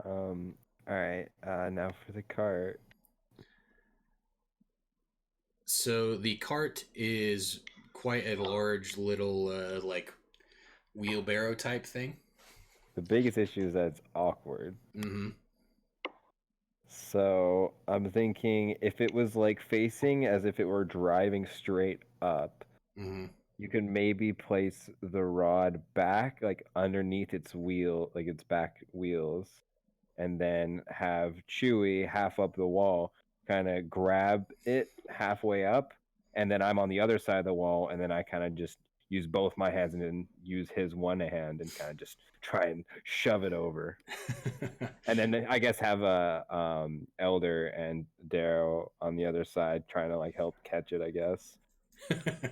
All right. Now for the cart. So the cart is quite a large little like wheelbarrow type thing. The biggest issue is that it's awkward. Mm-hmm. So I'm thinking if it was like facing as if it were driving straight up, Mm-hmm. you can maybe place the rod back, like underneath its wheel, like its back wheels, and then have Chewie half up the wall, kind of grab it halfway up, and then I'm on the other side of the wall, and then I kind of just use both my hands and then use his one hand and kind of just try and shove it over. And then I guess have a Elder and Darrow on the other side trying to like help catch it, I guess.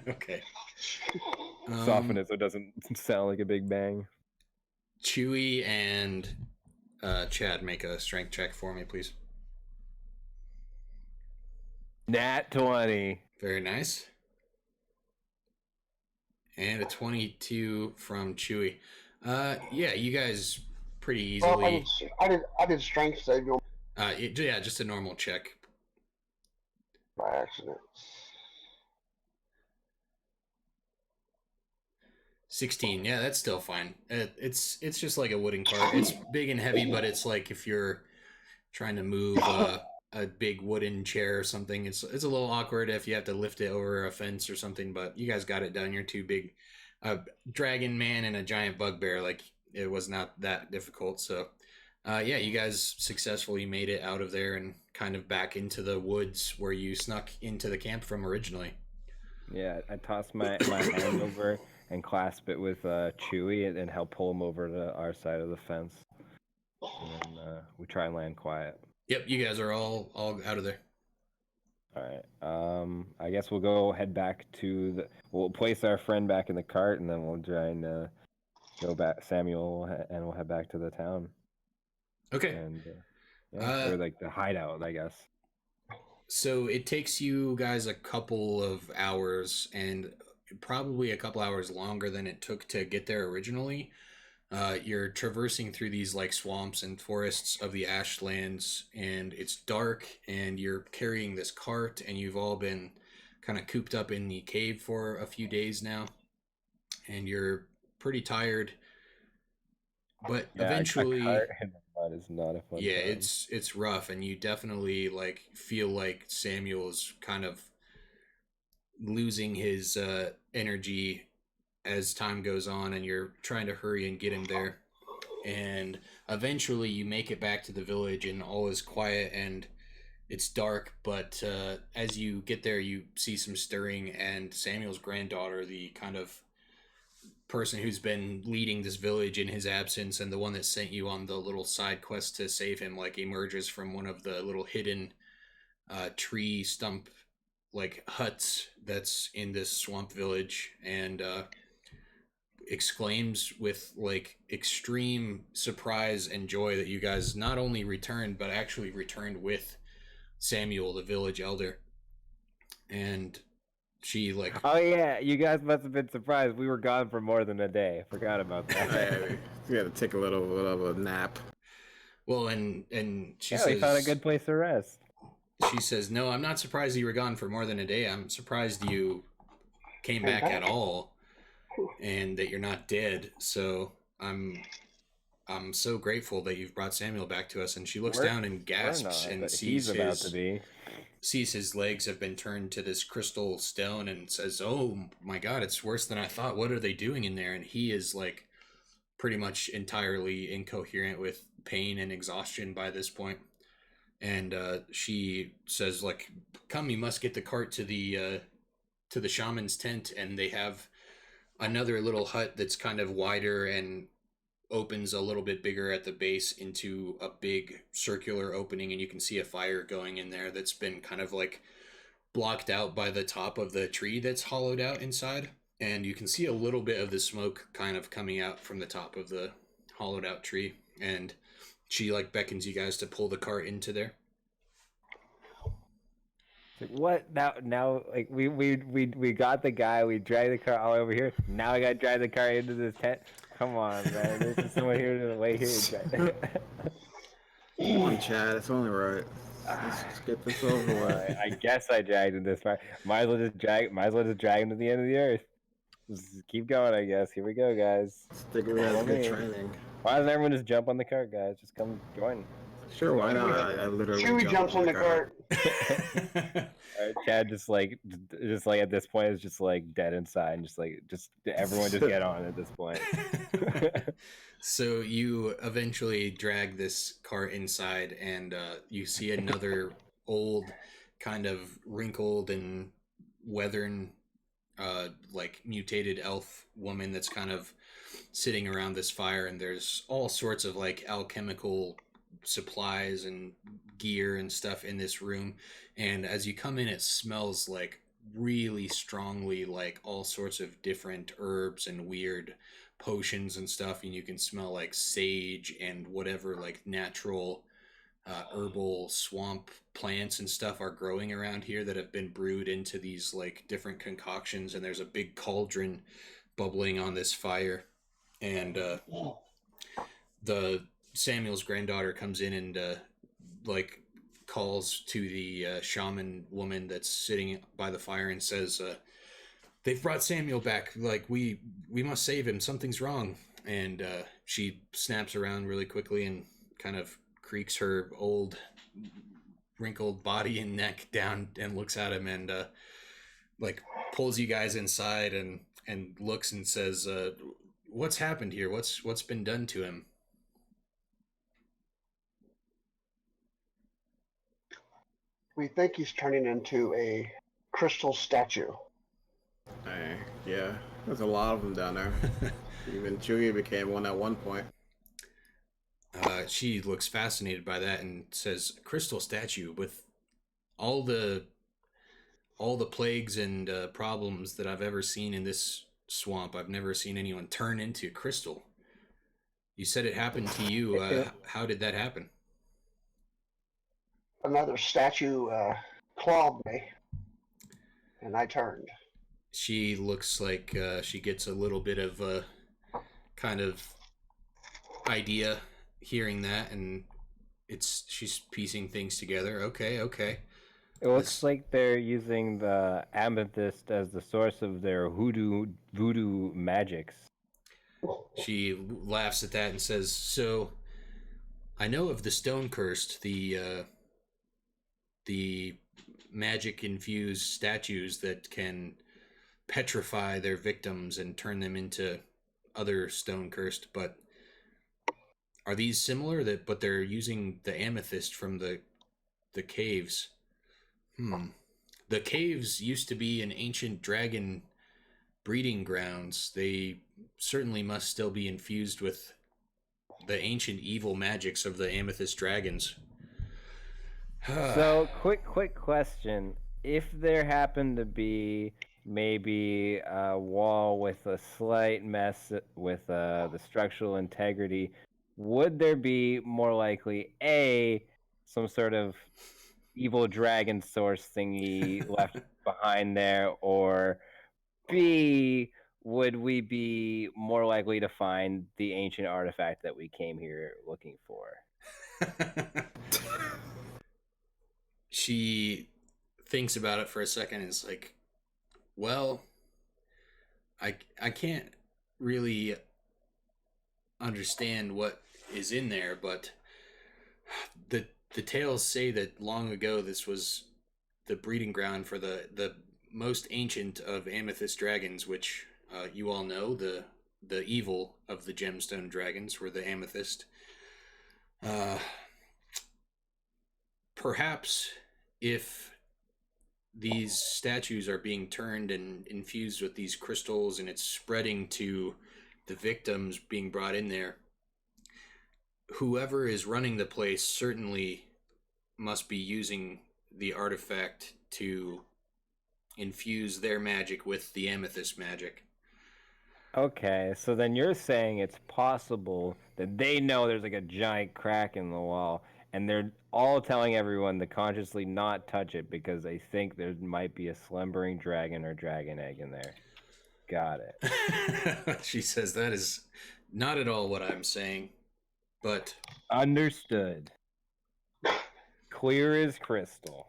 Okay. Soften it so it doesn't sound like a big bang. Chewie and Chad, make a strength check for me, please. Nat 20. Very nice. And a 22 from Chewie. Yeah, you guys pretty easily. Well, I did strength save you Yeah, just a normal check. by accident. 16. Yeah, that's still fine. It's just like a wooden cart. It's big and heavy, but it's like if you're trying to move a big wooden chair or something, it's a little awkward if you have to lift it over a fence or something. But you guys got it done. You're two big dragon man and a giant bugbear. Like it was not that difficult. So yeah, you guys successfully made it out of there and kind of back into the woods where you snuck into the camp from originally. Yeah, I toss my hand over and clasp it with Chewie and then help pull him over to our side of the fence. And then we try and land quiet. Yep, you guys are all out of there. All right. I guess we'll head back to the. We'll place our friend back in the cart, and then we'll try and go back. Samuel and we'll head back to the town. Okay. And or like the hideout, I guess. So it takes you guys a couple of hours, and probably a couple hours longer than it took to get there originally. You're traversing through these like swamps and forests of the Ashlands, and it's dark, and you're carrying this cart, and you've all been kind of cooped up in the cave for a few days now, and you're pretty tired. But eventually, a cart in the mud is not a fun. yeah, time. it's rough, and you definitely like feel like Samuel's kind of losing his energy as time goes on, and you're trying to hurry and get him there. And eventually you make it back to the village, and all is quiet and it's dark, but as you get there you see some stirring, and Samuel's granddaughter, the kind of person who's been leading this village in his absence and the one that sent you on the little side quest to save him, like emerges from one of the little hidden tree stump like huts that's in this swamp village, and exclaims with like extreme surprise and joy that you guys not only returned but actually returned with Samuel, the village elder. And she like, oh yeah, you guys must have been surprised. We were gone for more than a day. Forgot about that. We had to take a little of a nap. well, and she yeah, says, we found a good place to rest. She says, no, I'm not surprised you were gone for more than a day. I'm surprised you came back at all and that you're not dead. So I'm so grateful that you've brought Samuel back to us. And she looks down and gasps and sees his legs have been turned to this crystal stone, and says, oh my God, it's worse than I thought. What are they doing in there? And he is like pretty much entirely incoherent with pain and exhaustion by this point. And she says, like, come, you must get the cart to the shaman's tent, and they have another little hut that's kind of wider and opens a little bit bigger at the base into a big circular opening, and you can see a fire going in there that's been kind of like blocked out by the top of the tree that's hollowed out inside. And you can see a little bit of the smoke kind of coming out from the top of the hollowed out tree. And she like beckons you guys to pull the cart into there. Like, what now? Like we got the guy. We dragged the car all over here. Now I got to drag the car into this tent. Come on, man. There's just someone here to wait here. Come on, Chad. It's only right. Let's get this over with. I guess I dragged him this far. Might as well just drag him to the end of the earth. Just keep going, I guess. Here we go, guys. Stick with that good training. Why doesn't everyone just jump on the cart, guys? Just come join. Sure, why not? I literally Chewie jumps on the cart. Alright, Chad just like at this point is just like dead inside, and just everyone just get on at this point. So you eventually drag this cart inside, and you see another old, kind of wrinkled and weathered, like mutated elf woman that's kind of sitting around this fire, and there's all sorts of like alchemical supplies and gear and stuff in this room. And as you come in, it smells like really strongly, like all sorts of different herbs and weird potions and stuff. And you can smell like sage and whatever like natural herbal swamp plants and stuff are growing around here that have been brewed into these like different concoctions. And there's a big cauldron bubbling on this fire. And the Samuel's granddaughter comes in and like calls to the shaman woman that's sitting by the fire and says, they've brought Samuel back. Like we must save him. Something's wrong. And she snaps around really quickly and kind of creaks her old wrinkled body and neck down and looks at him and like pulls you guys inside and looks and says, what's happened here? What's been done to him? We think he's turning into a crystal statue. Yeah, there's a lot of them down there. Even Chewie became one at one point. She looks fascinated by that and says, "Crystal statue with all the plagues and problems that I've ever seen in this swamp. I've never seen anyone turn into crystal. You said it happened to you. How did that happen?" Another statue clawed me, and I turned. She looks like she gets a little bit of a kind of idea hearing that, and she's piecing things together. Okay. It looks like they're using the amethyst as the source of their voodoo magics. She laughs at that and says, "So, I know of the stone cursed, the magic-infused statues that can petrify their victims and turn them into other stone cursed, but are these similar? But they're using the amethyst from the caves. The caves used to be an ancient dragon breeding grounds. They certainly must still be infused with the ancient evil magics of the amethyst dragons." So, quick question. If there happened to be maybe a wall with a slight mess with the structural integrity, would there be more likely some sort of evil dragon source thingy left behind there, or B, would we be more likely to find the ancient artifact that we came here looking for? She thinks about it for a second and is like, well, I can't really understand what is in there, but the tales say that long ago this was the breeding ground for the most ancient of amethyst dragons, which you all know, the evil of the gemstone dragons were the amethyst. Perhaps if these statues are being turned and infused with these crystals and it's spreading to the victims being brought in there, whoever is running the place certainly must be using the artifact to infuse their magic with the amethyst magic. Okay, so then you're saying it's possible that they know there's like a giant crack in the wall, and they're all telling everyone to consciously not touch it because they think there might be a slumbering dragon or dragon egg in there. Got it. She says that is not at all what I'm saying, but Understood. Clear as crystal.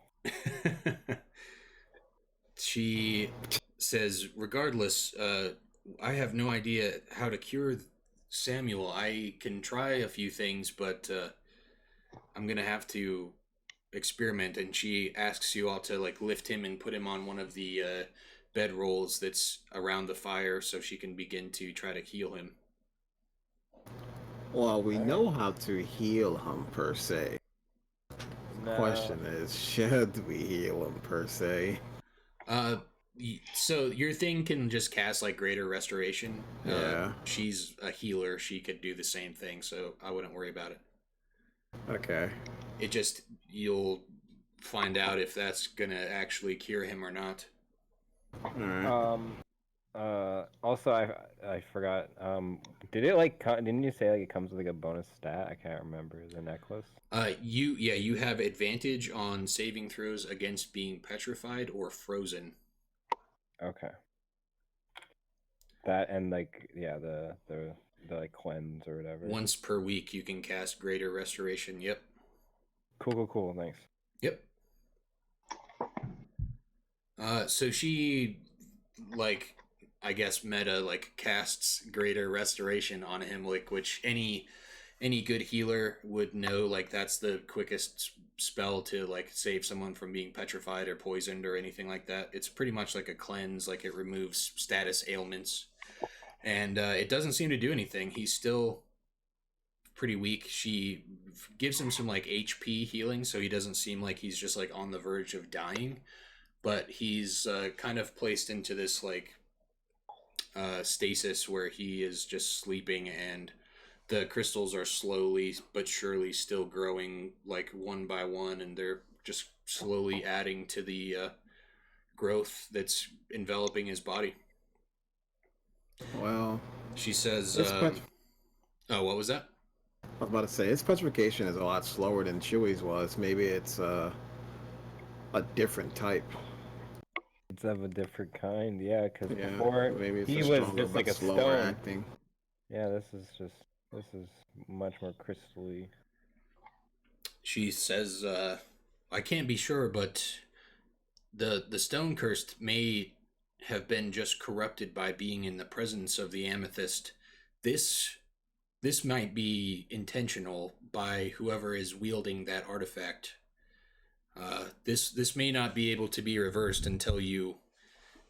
she says, regardless, I have no idea how to cure Samuel. I can try a few things, but I'm gonna have to experiment. And she asks you all to like lift him and put him on one of the bed rolls that's around the fire, so she can begin to try to heal him. Well, we know how to heal him per se. No. Question is, should we heal him per se? So your thing can just cast like greater restoration. Yeah. She's a healer. She could do the same thing, so I wouldn't worry about it. Okay. It just, you'll find out if that's gonna actually cure him or not. Alright. Also, I forgot. Did it like didn't you say like it comes with like a bonus stat? I can't remember the necklace. You have advantage on saving throws against being petrified or frozen. Okay. That and like the like cleanse or whatever. Once per week, you can cast greater restoration. Yep. Cool. Thanks. Yep. So she, like, I guess meta like casts greater restoration on him, like which any good healer would know. Like that's the quickest spell to like save someone from being petrified or poisoned or anything like that. It's pretty much like a cleanse. Like it removes status ailments, and it doesn't seem to do anything. He's still pretty weak. She gives him some like HP healing, so he doesn't seem like he's just like on the verge of dying, but he's kind of placed into this like stasis where he is just sleeping, and the crystals are slowly but surely still growing like one by one, and they're just slowly adding to the growth that's enveloping his body. Well, She says, oh, what was that? I was about to say, his petrification is a lot slower than Chewie's was. Maybe it's a different type. It's of a different kind, yeah. Because Yeah, before maybe it's he a was stronger just like but a slower stone. acting. Yeah, this is much more crystally. She says, I can't be sure, but the stone cursed may have been just corrupted by being in the presence of the amethyst. This might be intentional by whoever is wielding that artifact. This may not be able to be reversed until you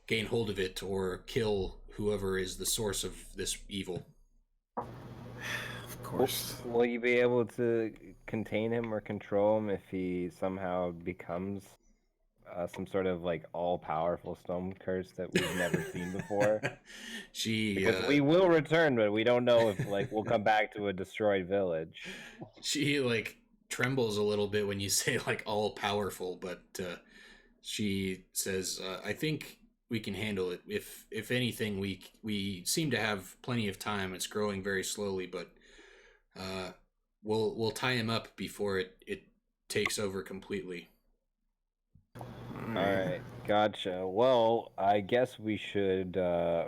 gain hold of it or kill whoever is the source of this evil. Of course. Will you be able to contain him or control him if he somehow becomes some sort of like all-powerful stone curse that we've never seen before? Because we will return, but we don't know if like we'll come back to a destroyed village. She like trembles a little bit when you say like all-powerful, but she says, I think we can handle it. If anything, we seem to have plenty of time. It's growing very slowly, but we'll tie him up before it takes over completely. All right, gotcha. Well, I guess we should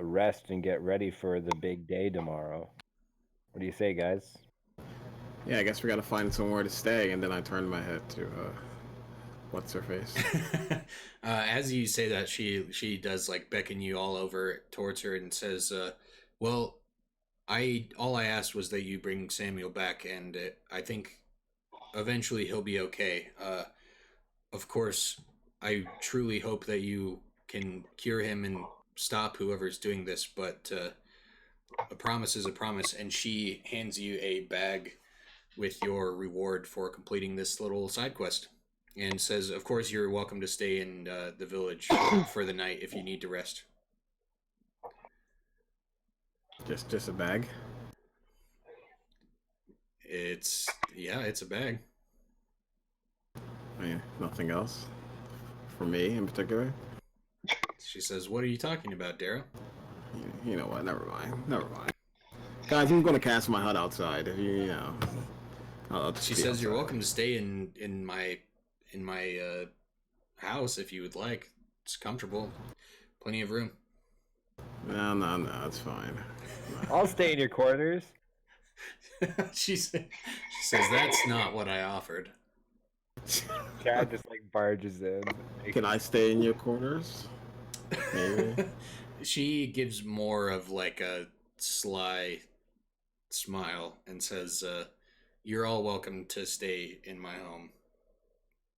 rest and get ready for the big day tomorrow. What do you say, guys? Yeah, I guess we gotta find somewhere to stay, and then I turned my head to what's her face. As you say that, she does like beckon you all over towards her and says, well, all I asked was that you bring Samuel back, and I think eventually he'll be okay. Of course, I truly hope that you can cure him and stop whoever's doing this, but a promise is a promise. And she hands you a bag with your reward for completing this little side quest, and says, of course, you're welcome to stay in the village for the night if you need to rest. Just a bag. It's a bag. I mean, nothing else for me in particular. She says, "What are you talking about, Darrow?" You know what? Never mind. Never mind. Guys, I'm gonna cast my hut outside. If you know, I'll just She be says, "You're outside. welcome to stay in my house if you would like. It's comfortable, plenty of room." No, it's fine. I'll stay in your quarters. She says, "That's not what I offered." Chad just like barges in. Can I stay in your quarters? Maybe. She gives more of like a sly smile and says, "You're all welcome to stay in my home,"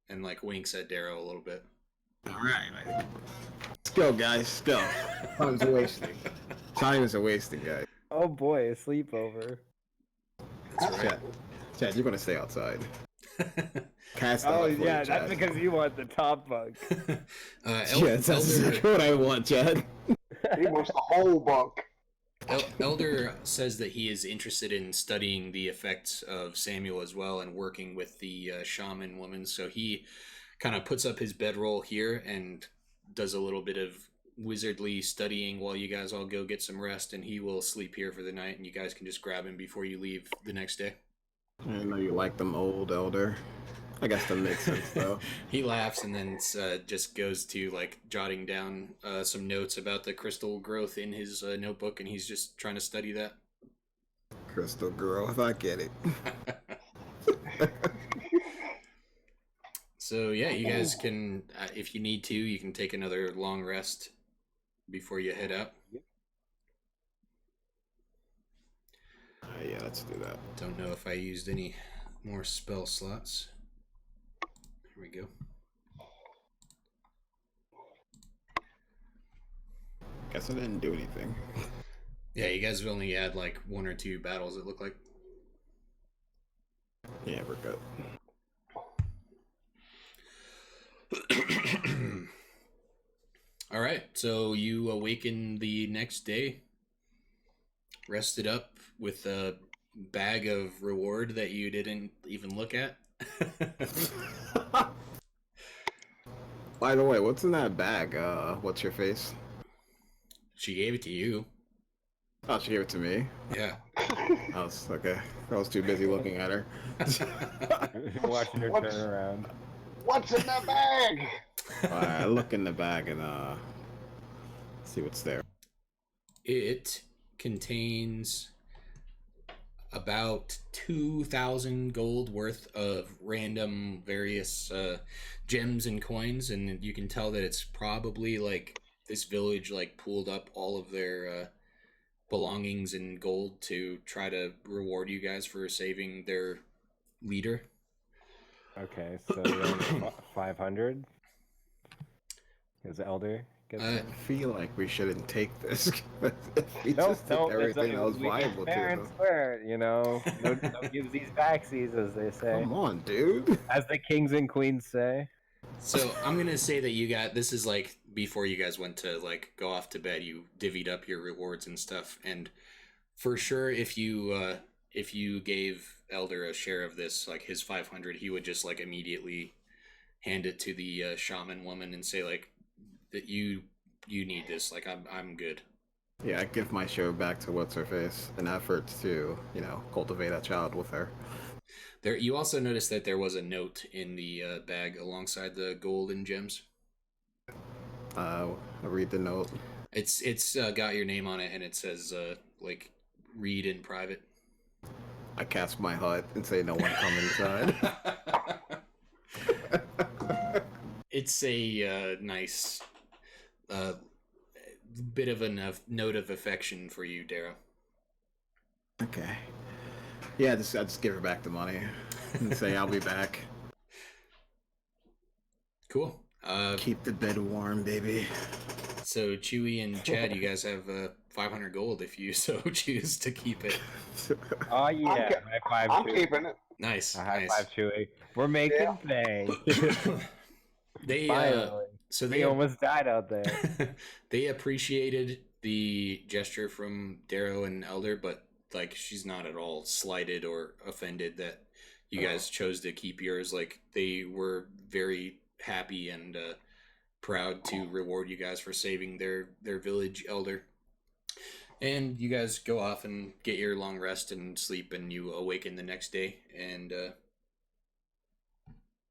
and like winks at Darrow a little bit. All right. Let's go, guys. Let's go. Time's a wasting. Time is a wasting, guys. Oh boy, a sleepover. That's right. Chad, you're gonna stay outside. Cast the Oh hut for yeah, you, that's Chad. because you want the top bunk. Yes, that's exactly what I want, Chad. He wants the whole bunk. Elder says that he is interested in studying the effects of Samuel as well and working with the shaman woman. So he kind of puts up his bedroll here and does a little bit of wizardly studying while you guys all go get some rest. And he will sleep here for the night, and you guys can just grab him before you leave the next day. I know you like them old, Elder. I guess that makes sense, though. He laughs and then just goes to like jotting down some notes about the crystal growth in his notebook, and he's just trying to study that. Crystal growth, I get it. So yeah, you guys can, if you need to, you can take another long rest before you head out. Yeah, let's do that. Don't know if I used any more spell slots. Here we go. Guess I didn't do anything. Yeah, you guys have only had like 1 or 2 battles, it looked like. Yeah, we're good. All right, so you awaken the next day, rested up with a bag of reward that you didn't even look at. By the way, what's in that bag? What's your face? She gave it to you. Oh, she gave it to me. Yeah. I was okay. I was too busy looking at her. Watching her What's- turn around. What's in the bag? I look in the bag and see what's there. It contains about 2,000 gold worth of random various gems and coins, and you can tell that it's probably like this village like pooled up all of their belongings in gold to try to reward you guys for saving their leader. Okay, so 500. Because Elder gets Uh, it. I feel like we shouldn't take this. If we Nope, just did nope, everything that was we viable to parents them. swear, you know, no gives these backsies, as they say, Come on, dude. as the kings and queens say. So I'm gonna say that you got this is like before you guys went to like go off to bed, you divvied up your rewards and stuff, and for sure if you gave Elder a share of this, like his 500, he would just like immediately hand it to the shaman woman and say like that you need this, like I'm good. Yeah, I give my show back to what's her face in efforts to, cultivate a child with her. There, you also noticed that there was a note in the bag alongside the gold and gems. I read the note. It's got your name on it, and it says like read in private. I cast my hut and say no one come inside. It's a nice bit of a note of affection for you, Darrow. Okay. Yeah, I just give her back the money and say I'll be back. Cool. Keep the bed warm, baby. So Chewy and Chad, you guys have 500 gold if you so choose to keep it. Oh yeah, high 5 I'm Chewy. keeping it. Nice. A high Nice. 5 Chewy. We're making pay. They Finally. so They they almost died out there. they appreciated the gesture from Darrow and Elder, but like she's not at all slighted or offended that you guys chose to keep yours. Like they were very happy and proud to reward you guys for saving their village elder. And you guys go off and get your long rest and sleep, and you awaken the next day and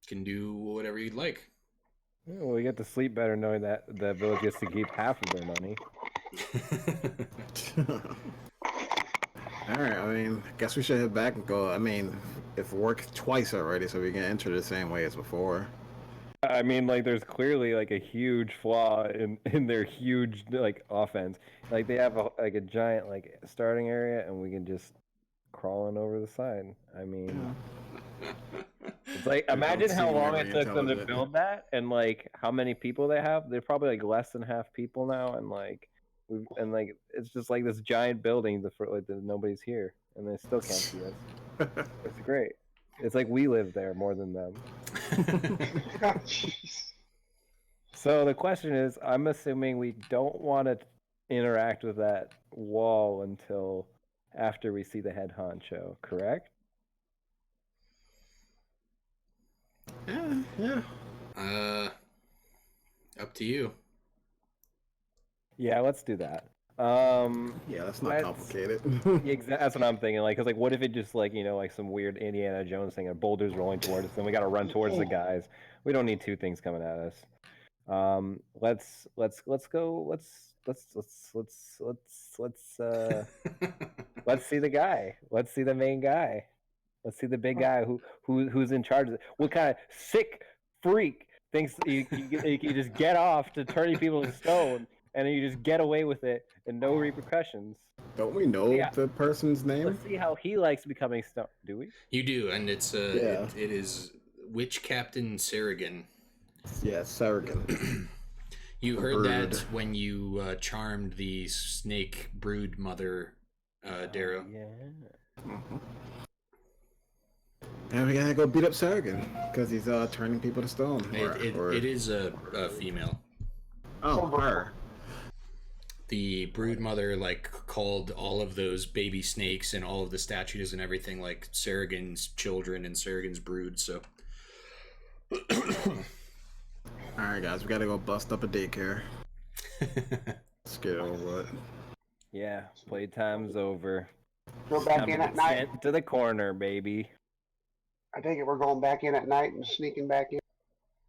can do whatever you'd like. Yeah, well, we get to sleep better knowing that the village gets to keep half of their money. Alright, I mean, I guess we should head back and go. I mean, it worked twice already, so we can enter the same way as before. I mean, like, there's clearly like a huge flaw in their huge like offense. Like they have a giant like starting area, and we can just crawl on over the side. I mean, it's like imagine how seem long very it took them to intelligent. build that, and like how many people they have. They're probably like less than half people now, and like like it's just like this giant building that nobody's here, and they still can't see us. It's great. It's like we live there more than them. Jeez. So the question is, I'm assuming we don't want to interact with that wall until after we see the head honcho, correct? Yeah. Up to you. Yeah, let's do that. Yeah, that's not Let's- complicated. That's what I'm thinking. Like, cause like, what if it just like like some weird Indiana Jones thing, and boulders rolling towards us, and we got to run towards the guys. We don't need two things coming at us. Let's go. Let's see the guy. Let's see the main guy. Let's see the big guy who's in charge of it. What kind of sick freak thinks you just get off to turning people to stone, and then you just get away with it and no repercussions? Don't we know Yeah. the person's name? Let's see how he likes becoming stone. Do we? You do, and it's Yeah. it is Witch Captain Sarragon. Yeah, Sarragon. You The heard that brood. when you charmed the snake brood mother, Darrow. Yeah. And we gotta go beat up Sarragon because he's turning people to stone. It is a female. Oh, her. The brood mother like called all of those baby snakes and all of the statues and everything like Sarragon's children and Sarragon's brood. So All right, guys, we gotta go bust up a daycare. Let's get over it. Yeah. Playtime's over. Go back Time to in get at night. sent to the corner, baby. I take it we're going back in at night and sneaking back in.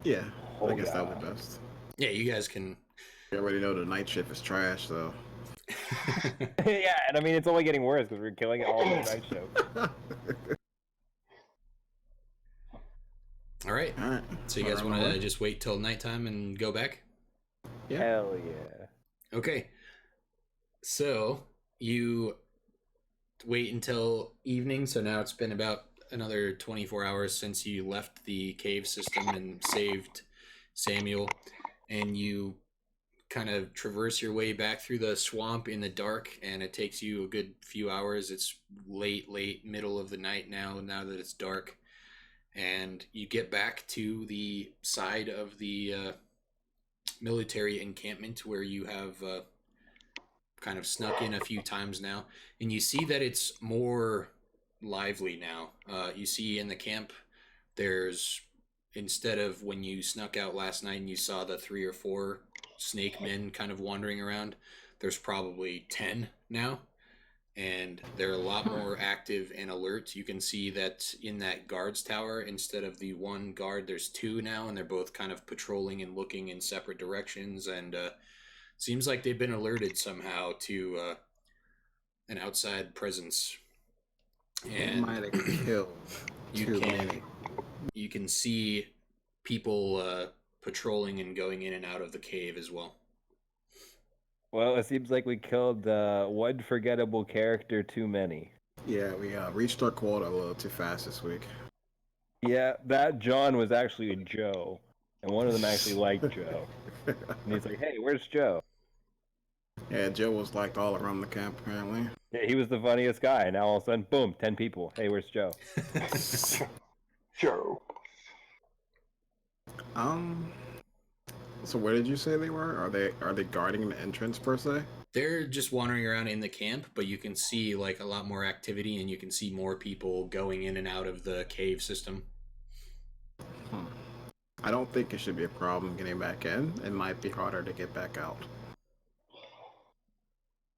Yeah, I Oh, guess that would yeah. be best. yeah, you guys can. You already know the night shift is trash, so. Yeah, and I mean it's only getting worse because we're killing it all in the night show. All right. All right. So you guys want to just wait till nighttime and go back? Yeah. Hell yeah. Okay. So you wait until evening. So now it's been about another 24 hours since you left the cave system and saved Samuel, and you kind of traverse your way back through the swamp in the dark, and it takes you a good few hours. It's late middle of the night now that it's dark, and you get back to the side of the military encampment where you have kind of snuck in a few times now, and you see that it's more lively now. You see in the camp there's, instead of when you snuck out last night and you saw the 3 or 4 snake men kind of wandering around, there's probably 10 now, and they're a lot more active and alert. You can see that in that guard's tower, instead of the one guard, there's 2 now, and they're both kind of patrolling and looking in separate directions, and seems like they've been alerted somehow to an outside presence. And might have killed too many. you can see people patrolling and going in and out of the cave as well. Well, it seems like we killed one forgettable character too many. Yeah, we reached our quota a little too fast this week. Yeah, that John was actually Joe, and one of them actually liked Joe. And he's like, "Hey, where's Joe?" Yeah, Joe was liked all around the camp apparently. Yeah, he was the funniest guy. And now all of a sudden, boom, 10 people. Hey, where's Joe? Joe. So where did you say they were? Are they guarding the entrance per se? They're just wandering around in the camp, but you can see like a lot more activity, and you can see more people going in and out of the cave system. Hmm. I don't think it should be a problem getting back in. It might be harder to get back out.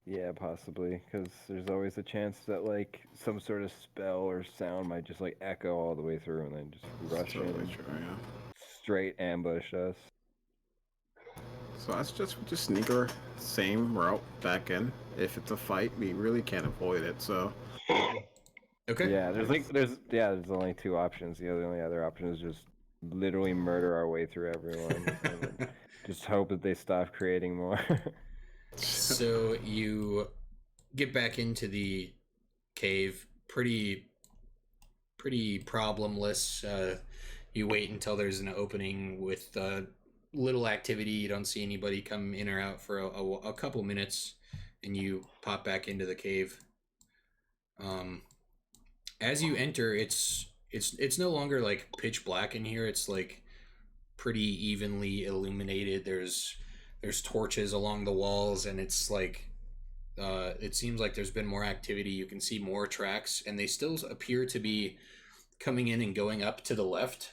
Yeah, possibly, because there's always a chance that like some sort of spell or sound might just like echo all the way through and then just rush Totally in, true, yeah. straight ambush us. So that's just sneak our same route back in. If it's a fight, we really can't avoid it. So Okay. Yeah, there's only two options. The only other option is just literally murder our way through everyone and then just hope that they stop creating more. So you get back into the cave pretty problemless. You wait until there's an opening with little activity. You don't see anybody come in or out for a couple minutes, and you pop back into the cave. Um, as you enter, it's no longer like pitch black in here. It's like pretty evenly illuminated. There's torches along the walls, and it's like it seems like there's been more activity. You can see more tracks, and they still appear to be coming in and going up to the left.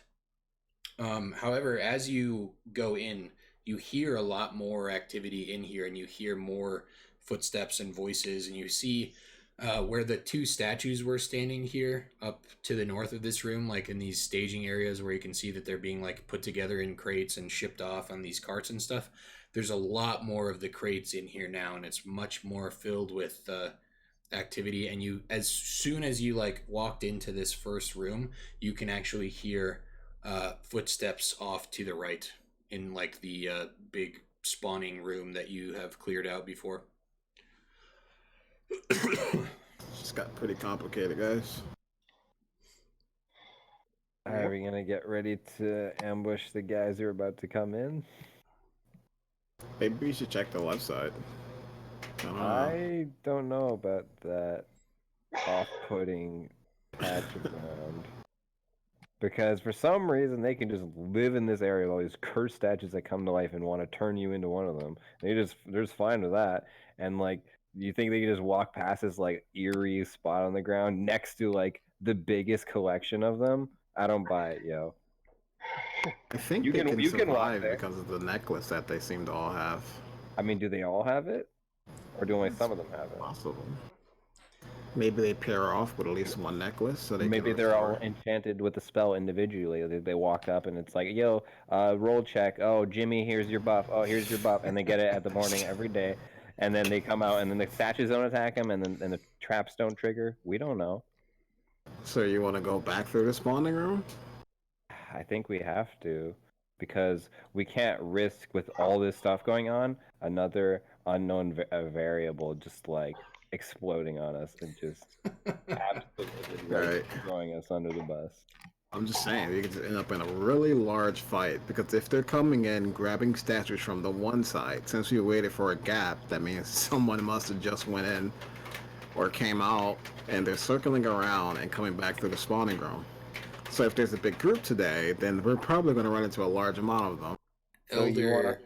However, as you go in, you hear a lot more activity in here, and you hear more footsteps and voices, and you see where the two statues were standing here up to the north of this room, like in these staging areas where you can see that they're being like put together in crates and shipped off on these carts and stuff. There's a lot more of the crates in here now, and it's much more filled with activity. And you, as soon as you like walked into this first room, you can actually hear footsteps off to the right in like the big spawning room that you have cleared out before. just got pretty complicated, guys. Are we gonna get ready to ambush the guys who are about to come in? Maybe we should check the left side. I don't know. I don't know about that off-putting patch of ground. Because for some reason they can just live in this area with all these cursed statues that come to life and want to turn you into one of them. They're just fine with that. And like, you think they can just walk past this like eerie spot on the ground next to like the biggest collection of them? I don't buy it, yo. I think You they can can walk survive there. because of the necklace that they seem to all have. I mean, do they all have it, or do only some of them have it? Possible. Maybe they pair off with at least one necklace so they Maybe can they're all restore. enchanted with the spell individually. They walk up and it's like, yo, roll check. Oh, Jimmy, here's your buff. Oh, here's your buff. And they get it at the morning every day. And then they come out and then the statues don't attack them and then the traps don't trigger. We don't know. So you want to go back through the spawning room? I think we have to because we can't risk with all this stuff going on another unknown variable just like exploding on us and just absolutely Right. throwing us under the bus. I'm just saying, we could end up in a really large fight because if they're coming in grabbing statues from the one side, since we waited for a gap, that means someone must have just went in or came out and they're circling around and coming back through the spawning room. So if there's a big group today, then we're probably going to run into a large amount of them. So you Elder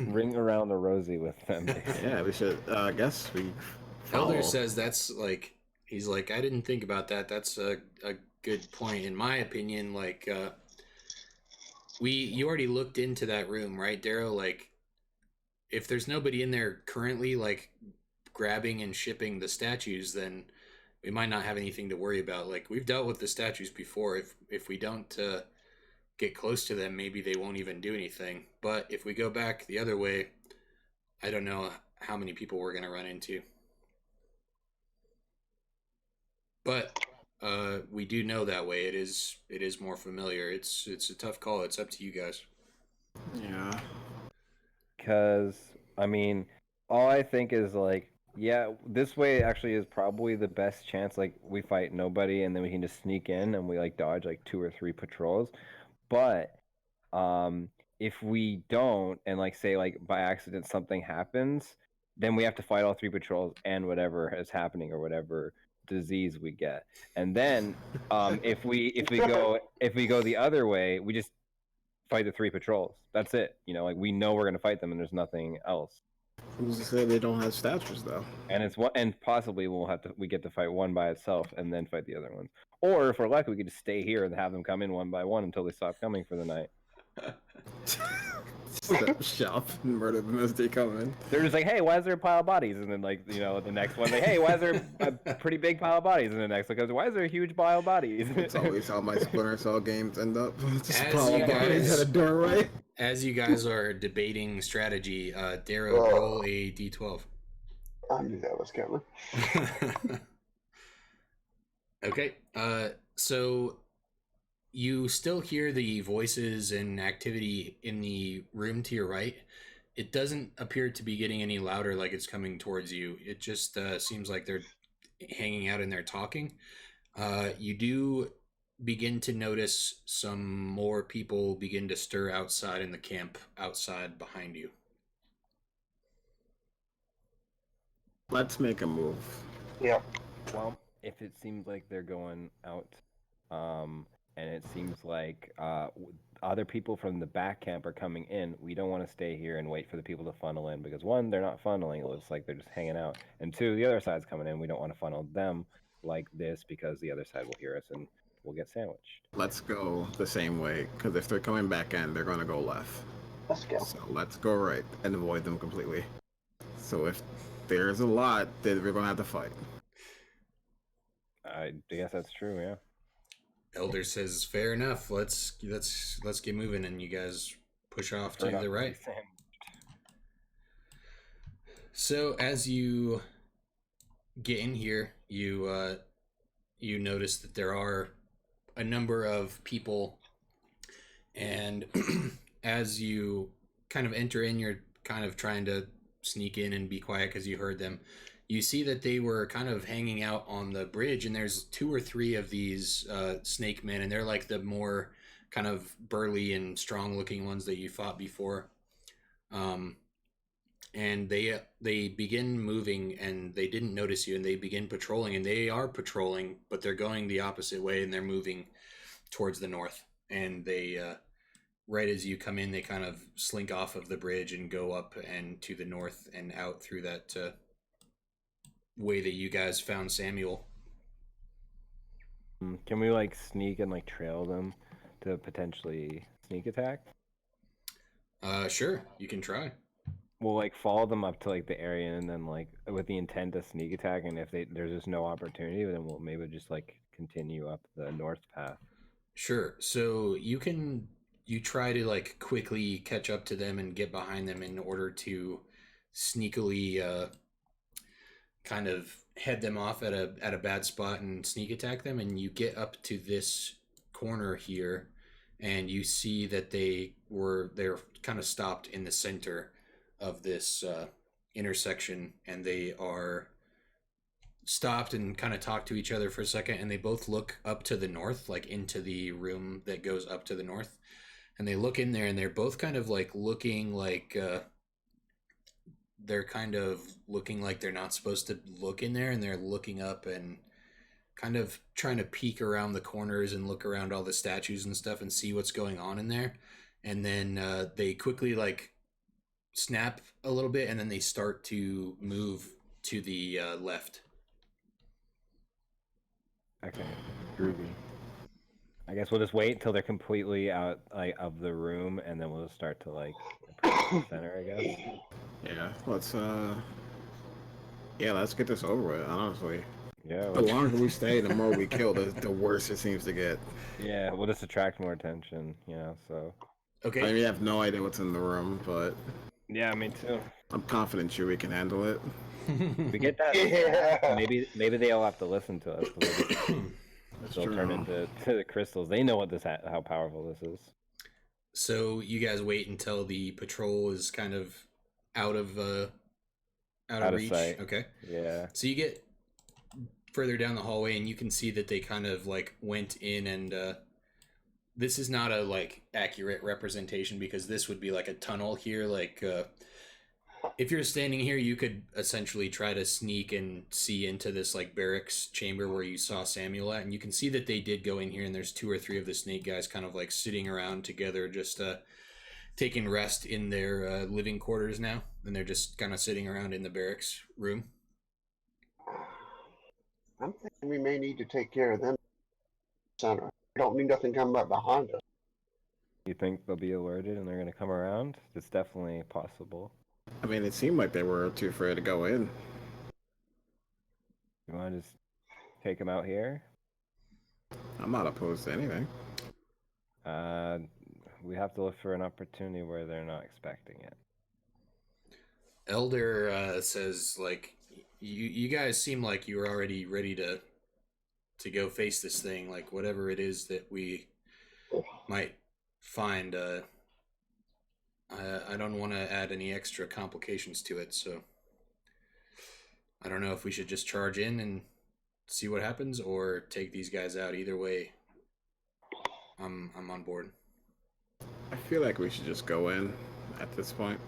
ring around the rosy with them. Basically. Yeah, we should. I guess we. Elder Follow. says that's like he's like I didn't think about that. That's a good point in my opinion. Like you already looked into that room, right, Darrow? Like if there's nobody in there currently like grabbing and shipping the statues, then we might not have anything to worry about. Like we've dealt with the statues before. If we don't get close to them, maybe they won't even do anything. But if we go back the other way, I don't know how many people we're gonna run into. But we do know that way. It is more familiar. It's a tough call. It's up to you guys. Yeah. Because I mean, all I think is like, yeah, this way actually is probably the best chance. Like we fight nobody, and then we can just sneak in and we like dodge like 2 or 3 patrols. But if we don't, and like say like by accident something happens, then we have to fight all 3 patrols and whatever is happening or whatever disease we get. And then if we go the other way, we just fight the 3 patrols. That's it. You know, like we know we're gonna fight them, and there's nothing else. Who's to say they don't have statues though? And it's one, and possibly we get to fight one by itself and then fight the other ones. Or if we're lucky, we could just stay here and have them come in one by one until they stop coming for the night. Set up shop and murder them as they come in. They're just like, hey, why is there a pile of bodies? And then, like, you know, the next one, like, hey, why is there a pretty big pile of bodies? And the next one goes, why is there a huge pile of bodies? It's always how my Splinter Cell games end up. Just As pile you of bodies guys- at a doorway. As you guys are debating strategy, Darrow, roll a d12. I knew that was coming. Okay, so you still hear the voices and activity in the room to your right. It doesn't appear to be getting any louder like it's coming towards you. It just seems like they're hanging out and they're talking. You do begin to notice some more people begin to stir outside in the camp outside behind you. Let's make a move. Yep. Well, if it seems like they're going out, and it seems like other people from the back camp are coming in, we don't want to stay here and wait for the people to funnel in, because 1, they're not funneling, it looks like they're just hanging out, and 2, the other side's coming in, we don't want to funnel them like this because the other side will hear us and we'll get sandwiched. Let's go the same way, because if they're coming back in, they're going to go left. Let's go. So let's go right and avoid them completely. So if there's a lot, then we're going to have to fight. I guess that's true, yeah. Elder says, "Fair enough. Let's get moving," and you guys push off to We're not the right. sandwiched. So as you get in here, you notice that there are a number of people, and as you kind of enter in, you're kind of trying to sneak in and be quiet because you heard them. You see that they were kind of hanging out on the bridge, and there's 2 or 3 of these snake men, and they're like the more kind of burly and strong looking ones that you fought before. And they begin moving, and they didn't notice you, and they begin patrolling, and they are patrolling, but they're going the opposite way, and they're moving towards the north. And they right as you come in, they kind of slink off of the bridge and go up and to the north and out through that way that you guys found Samuel. Can we like sneak and like trail them to potentially sneak attack? Sure, you can try. We'll like follow them up to like the area, and then like with the intent to sneak attack, and if there's just no opportunity, then we'll maybe just like continue up the north path. Sure. So you try to like quickly catch up to them and get behind them in order to sneakily kind of head them off at a bad spot and sneak attack them. And you get up to this corner here, and you see that they're kind of stopped in the center of this intersection, and they are stopped and kind of talk to each other for a second, and they both look up to the north, like into the room that goes up to the north, and they look in there, and they're both kind of like looking like they're kind of looking like they're not supposed to look in there, and they're looking up and kind of trying to peek around the corners and look around all the statues and stuff and see what's going on in there. And then they quickly like snap a little bit, and then they start to move to the left. Okay, groovy. I guess we'll just wait until they're completely out like of the room, and then we'll just start to like approach the center, I guess. Yeah, let's get this over with, honestly. Yeah. The longer we stay, the more we kill, the worse it seems to get. Yeah, we'll just attract more attention, you know. So. Okay. I mean, we have no idea what's in the room, but Yeah, me too. I'm confident Chewie can handle it. We get that. Yeah. Maybe they all have to listen to us. That's They'll true. turn into the crystals. They know what how powerful this is. So you guys wait until the patrol is kind of out of reach. Sight. Okay. Yeah. So you get further down the hallway, and you can see that they kind of like went in, and this is not a like accurate representation, because this would be like a tunnel here, like if you're standing here, you could essentially try to sneak and see into this like barracks chamber where you saw Samuel at, and you can see that they did go in here, and there's 2 or 3 of the snake guys kind of like sitting around together, just taking rest in their living quarters now, and they're just kind of sitting around in the barracks room. I'm thinking we may need to take care of them. Center. We don't need nothing coming up behind us. You think they'll be alerted and they're going to come around? It's definitely possible. I mean, it seemed like they were too afraid to go in. You want to just take them out here? I'm not opposed to anything. We have to look for an opportunity where they're not expecting it. Elder says, like, you guys seem like you were already ready to go face this thing, like whatever it is that we might find. I don't want to add any extra complications to it, so I don't know if we should just charge in and see what happens or take these guys out. Either way, I'm on board. I feel like we should just go in at this point.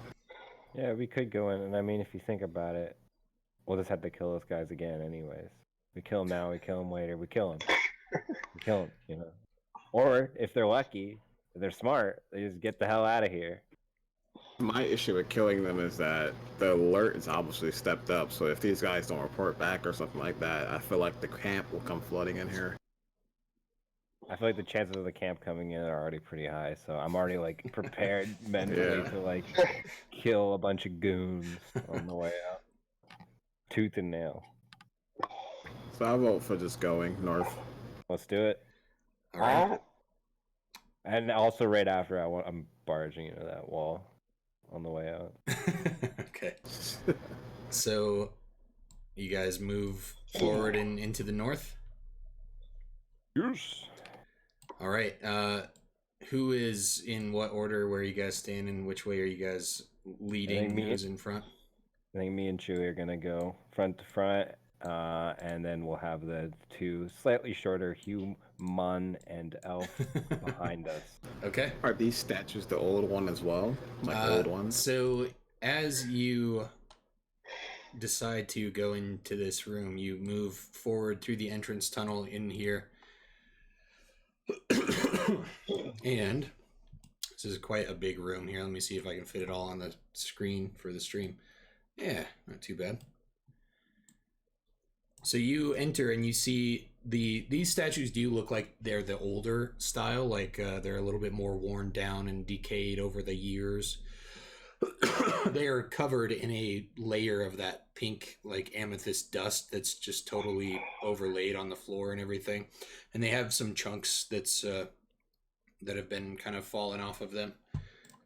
Yeah, we could go in, and I mean, if you think about it, we'll just have to kill those guys again anyways. We kill them now, we kill them later, we kill them. We kill them, you know. Or, if they're lucky, if they're smart, they just get the hell out of here. My issue with killing them is that the alert is obviously stepped up, so if these guys don't report back or something like that, I feel like the camp will come flooding in here. I feel like the chances of the camp coming in are already pretty high, so I'm already, like, prepared mentally to, like, kill a bunch of goons on the way out. Tooth and nail. So I vote for just going north. Let's do it. All right. Alright. And also right after, I'm barging into that wall on the way out. Okay. So, you guys move forward and into the north? Yes. All right. Who is in what order? Where are you guys standing? Which way are you guys leading? Who's in front? I think me and Chewie are gonna go front to front, and then we'll have the 2 slightly shorter human and elf behind us. Okay. Are these statues the old one as well? Like the old ones? So, as you decide to go into this room, you move forward through the entrance tunnel in here. And this is quite a big room here. Let me see if I can fit it all on the screen for the stream. Yeah, not too bad. So you enter and you see these statues do look like they're the older style, like they're a little bit more worn down and decayed over the years. They are covered in a layer of that pink, like amethyst dust that's just totally overlaid on the floor and everything. And they have some chunks that have been kind of fallen off of them.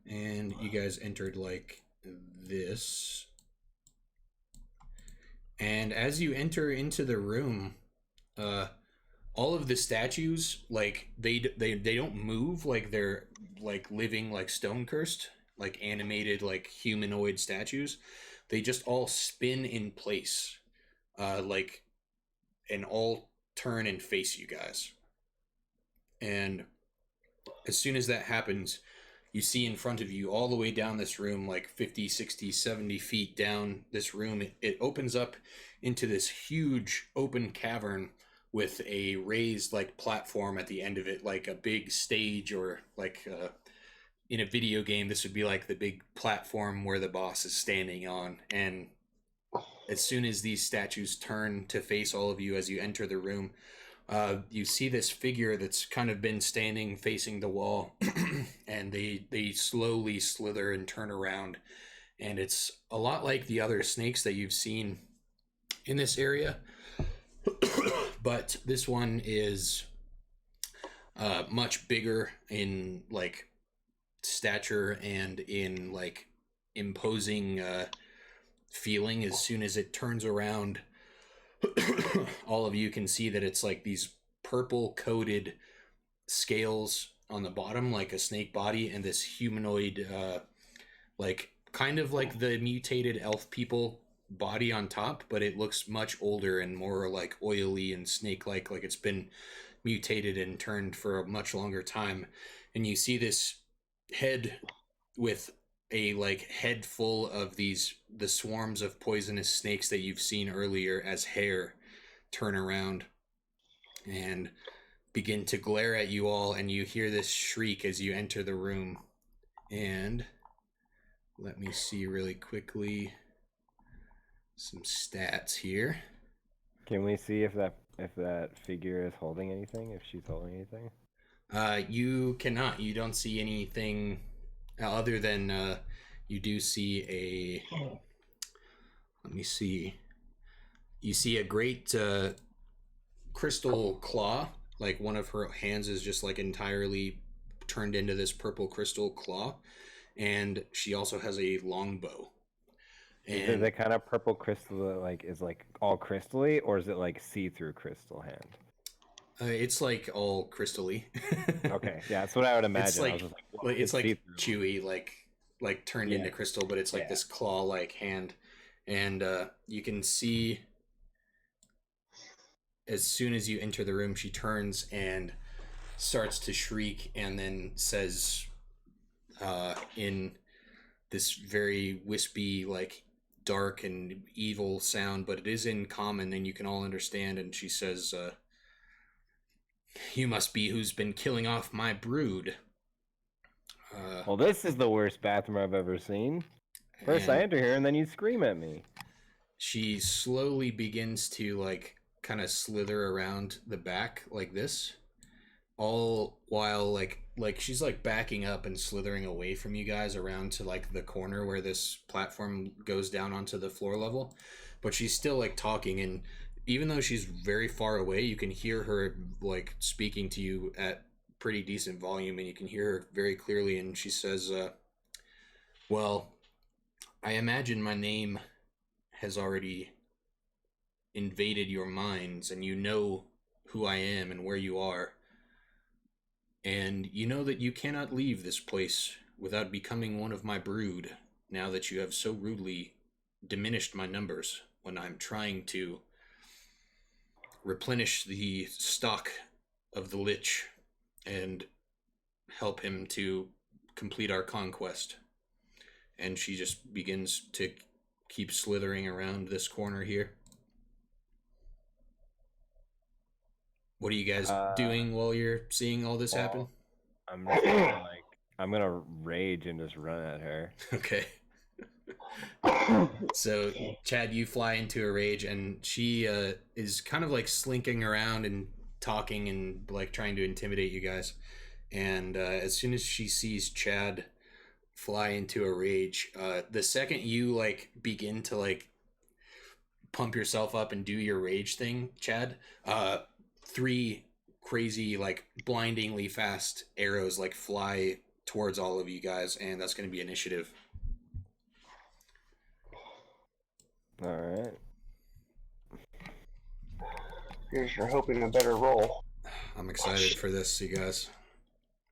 And you guys entered like this. And as you enter into the room, all of the statues, like they don't move, like they're like living, like stone cursed, like animated, like humanoid statues. They just all spin in place, like, and all turn and face you guys. And as soon as that happens, you see in front of you all the way down this room, like 50, 60, 70 feet down this room, it opens up into this huge open cavern with a raised like platform at the end of it, like a big stage, or like in a video game, this would be like the big platform where the boss is standing on. And as soon as these statues turn to face all of you as you enter the room, you see this figure that's kind of been standing facing the wall, and they slowly slither and turn around, and it's a lot like the other snakes that you've seen in this area, but this one is much bigger in like stature and in like imposing feeling. As soon as it turns around, all of you can see that it's like these purple coated scales on the bottom, like a snake body, and this humanoid, like kind of like the mutated elf people body on top, but it looks much older and more like oily and snake-like, like it's been mutated and turned for a much longer time. And you see this head with a like head full of the swarms of poisonous snakes that you've seen earlier as hair turn around and begin to glare at you all, and you hear this shriek as you enter the room. And let me see really quickly some stats here. Can we see if that figure is holding anything? If she's holding anything? You cannot. You don't see anything other than you do see a. Let me see. You see a great crystal claw. Like one of her hands is just like entirely turned into this purple crystal claw, and she also has a longbow. Is it the kind of purple crystal that like is like all crystally, or is it like see-through crystal hand? It's like all crystally. Okay, yeah, that's what I would imagine. It's like, I was just like, it's like see-through. chewy, like turned into crystal, but it's like this claw-like hand, and you can see as soon as you enter the room, she turns and starts to shriek, and then says, in this very wispy, like dark and evil sound, but it is in common and you can all understand. And she says, "You must be who's been killing off my brood." Well, this is the worst bathroom I've ever seen. First I enter here and then you scream at me. She slowly begins to like kind of slither around the back like this, all while like she's like backing up and slithering away from you guys around to like the corner where this platform goes down onto the floor level. But she's still like talking, and even though she's very far away, you can hear her like speaking to you at pretty decent volume, and you can hear her very clearly. And she says, well, I imagine my name has already invaded your minds, and you know who I am and where you are. And you know that you cannot leave this place without becoming one of my brood, now that you have so rudely diminished my numbers when I'm trying to replenish the stock of the Lich and help him to complete our conquest. And she just begins to keep slithering around this corner here. What are you guys doing while you're seeing all this happen? I'm just gonna, like, I'm gonna rage and just run at her. Okay. So, Chad, you fly into a rage, and she is kind of like slinking around and talking and like trying to intimidate you guys. And as soon as she sees Chad fly into a rage, the second you like begin to like pump yourself up and do your rage thing, Chad, 3 crazy, like blindingly fast arrows like fly towards all of you guys, and that's going to be initiative. All right. Here's your hoping a better roll. I'm excited for this, you guys.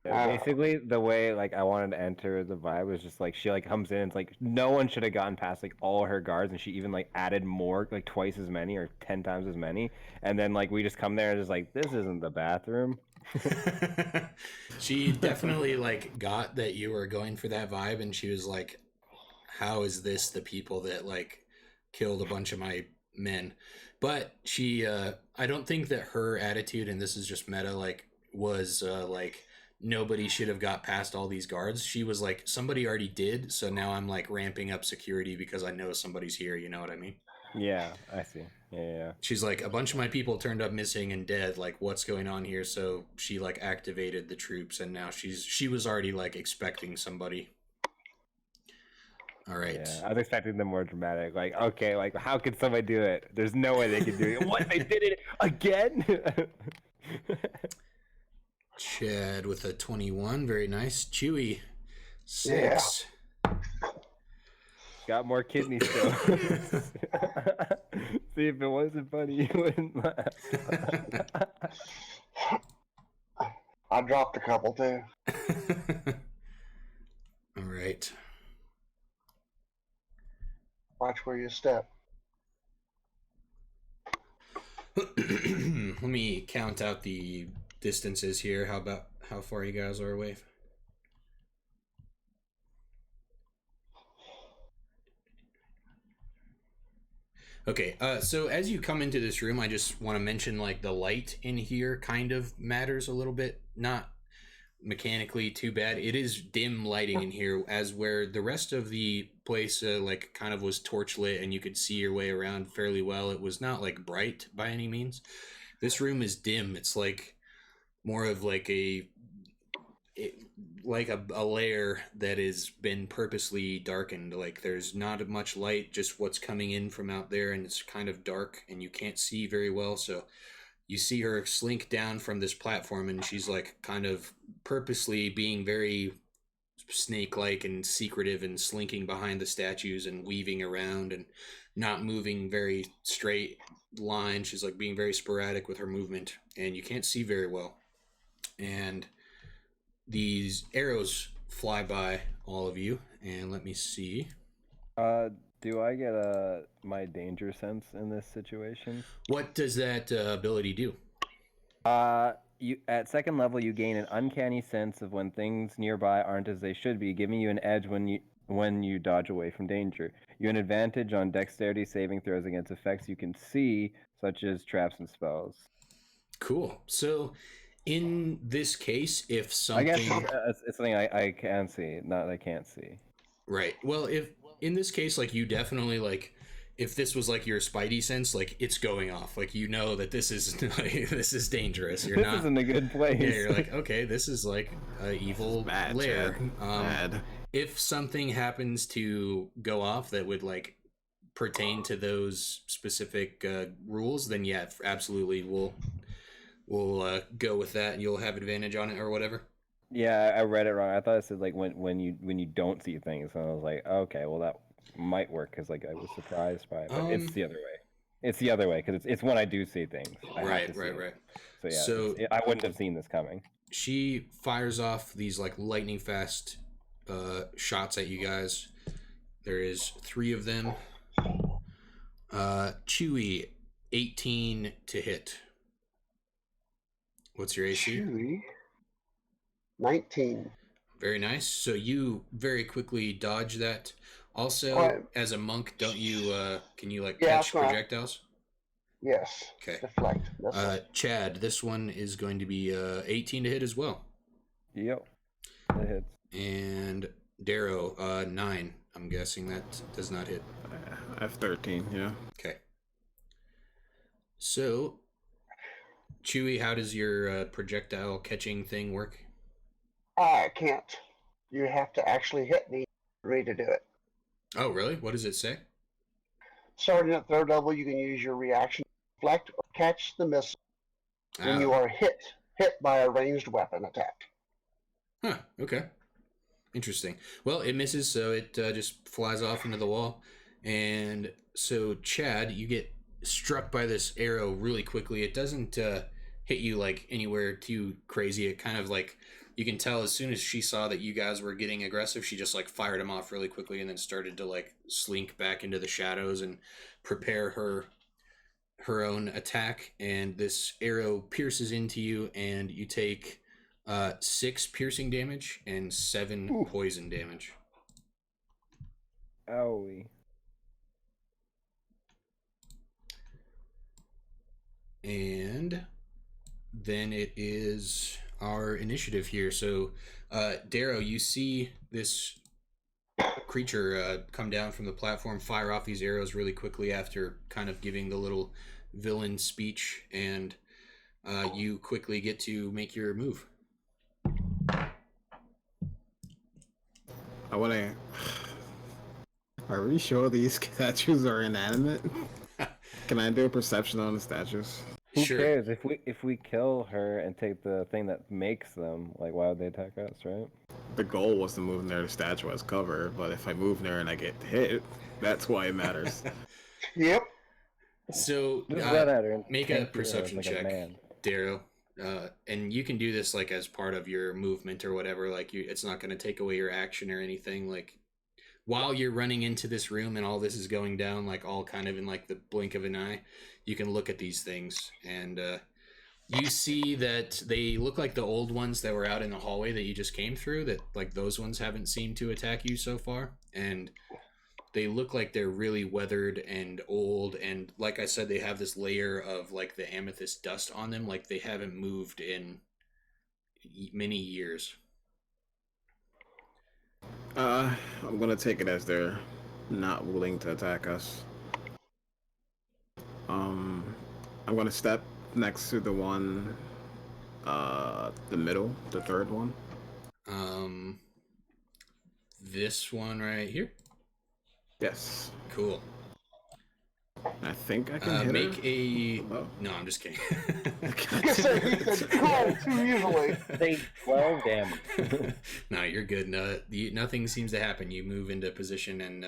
Yeah, basically, the way like I wanted to enter the vibe was just like she like comes in. It's like no one should have gotten past like all her guards, and she even like added more, like twice as many or 10 times as many. And then like we just come there and just like this isn't the bathroom. She definitely like got that you were going for that vibe, and she was like, "How is this the people that like killed a bunch of my men?" But she, I don't think that her attitude, and this is just meta, like was like nobody should have got past all these guards. She was like, somebody already did, so now I'm like ramping up security because I know somebody's here, you know what I mean? Yeah, I see. Yeah. She's like, a bunch of my people turned up missing and dead, like what's going on here? So she like activated the troops, and now she was already like expecting somebody. All right. Yeah, I was expecting them more dramatic. Like, okay, like how could somebody do it? There's no way they could do it. What, they did it again? Chad with a 21, very nice. Chewy, 6. Yeah. Got more kidney stones. See, if it wasn't funny, you wouldn't laugh. I dropped a couple too. All right. Watch where you step. Let me count out the distances here. How far you guys are away? Okay, so as you come into this room, I just want to mention like the light in here kind of matters a little bit. Not mechanically too bad. It is dim lighting in here, as where the rest of the place like kind of was torch lit and you could see your way around fairly well. It was not like bright by any means. This room is dim. It's like more of like a layer that has been purposely darkened. Like there's not much light, just what's coming in from out there, and it's kind of dark and you can't see very well. So you see her slink down from this platform, and she's like kind of purposely being very snake-like and secretive and slinking behind the statues and weaving around and not moving very straight line. She's like being very sporadic with her movement, and you can't see very well. And these arrows fly by all of you, and let me see. Do I get my danger sense in this situation? What does that ability do? You at second level, you gain an uncanny sense of when things nearby aren't as they should be, giving you an edge when you dodge away from danger. You have an advantage on dexterity saving throws against effects you can see, such as traps and spells. Cool. So, in this case, if something, I guess it's something I can see, not I can't see. Right. Well, if in this case, like you definitely like, if this was like your spidey sense, like it's going off. Like you know that this is like, this is dangerous. You're this not isn't a good place. Yeah, you're like, okay, this is like a evil Bad, lair. Bad. If something happens to go off that would like pertain to those specific rules, then yeah, absolutely, we'll go with that, and you'll have advantage on it or whatever. Yeah, I read it wrong. I thought it said like when you don't see things, and I was like, okay, well that might work because like I was surprised by it, but it's the other way. It's the other way because it's when I do see things. Right. So yeah, So I wouldn't have seen this coming. she fires off these like lightning fast shots at you guys. There is 3 of them. Chewy, 18 to hit. What's your AC? Chewy, 19. Very nice. So you very quickly dodge that. Also, Alright. as a monk, don't you can you like Yeah, catch that's right. projectiles? Yes. Okay. Deflect. That's right. Chad, this one is going to be 18 to hit as well. Yep, it hits. And Darrow, 9. I'm guessing that does not hit. I have 13, yeah. Okay. So, Chewy, how does your projectile catching thing work? I can't. You have to actually hit me for me to do it. Oh, really? What does it say? Starting at third level, you can use your reaction to deflect or catch the missile when you are hit by a ranged weapon attack. Huh, okay. Interesting. Well, it misses, so it just flies off into the wall. And so, Chad, you get struck by this arrow really quickly. It doesn't hit you like anywhere too crazy. It kind of like, you can tell as soon as she saw that you guys were getting aggressive, she just like fired him off really quickly and then started to like slink back into the shadows and prepare her own attack. And this arrow pierces into you, and you take 6 piercing damage and 7 poison damage. Owie. And then it is our initiative here. So, Darrow, you see this creature come down from the platform, fire off these arrows really quickly after kind of giving the little villain speech, and you quickly get to make your move. I want to. Are we sure these statues are inanimate? Can I do a perception on the statues? Who Sure. cares if we kill her and take the thing that makes them? Like, why would they attack us, right? The goal was to move near the statue as cover, but if I move near and I get hit, that's why it matters. Yep. So, Just run at her and make tank a her perception like a check, man. Darrow. And you can do this like as part of your movement or whatever. Like, it's not going to take away your action or anything. Like, while you're running into this room and all this is going down, like all kind of in like the blink of an eye, you can look at these things, and you see that they look like the old ones that were out in the hallway that you just came through. That like those ones haven't seemed to attack you so far, and they look like they're really weathered and old, and like I said, they have this layer of like the amethyst dust on them, like they haven't moved in many years. I'm gonna take it as they're not willing to attack us. Um, I'm gonna step next to the one, the middle, the third one. Um, this one right here. Yes. Cool. I think I can hit Make her. a. Oh. No, I'm just kidding. He said cool too easily. Take 12 damage. No, you're good. No, nothing seems to happen. You move into position, and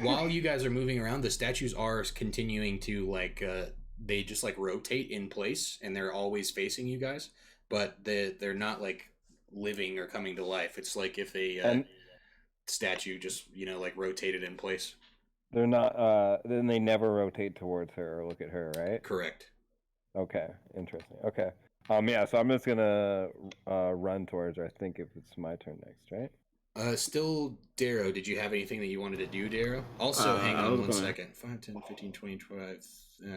while you guys are moving around, the statues are continuing to like they just like rotate in place, and they're always facing you guys, but they're not like living or coming to life. It's like if a statue just like rotated in place. They're not, then they never rotate towards her or look at her, right? Correct. Okay, interesting. Okay. Yeah, so I'm just gonna run towards her. I think if it's my turn next, right? Still, Darrow, did you have anything that you wanted to do, Darrow? Also, hang on one second. 5, 10, 15, 20, 25.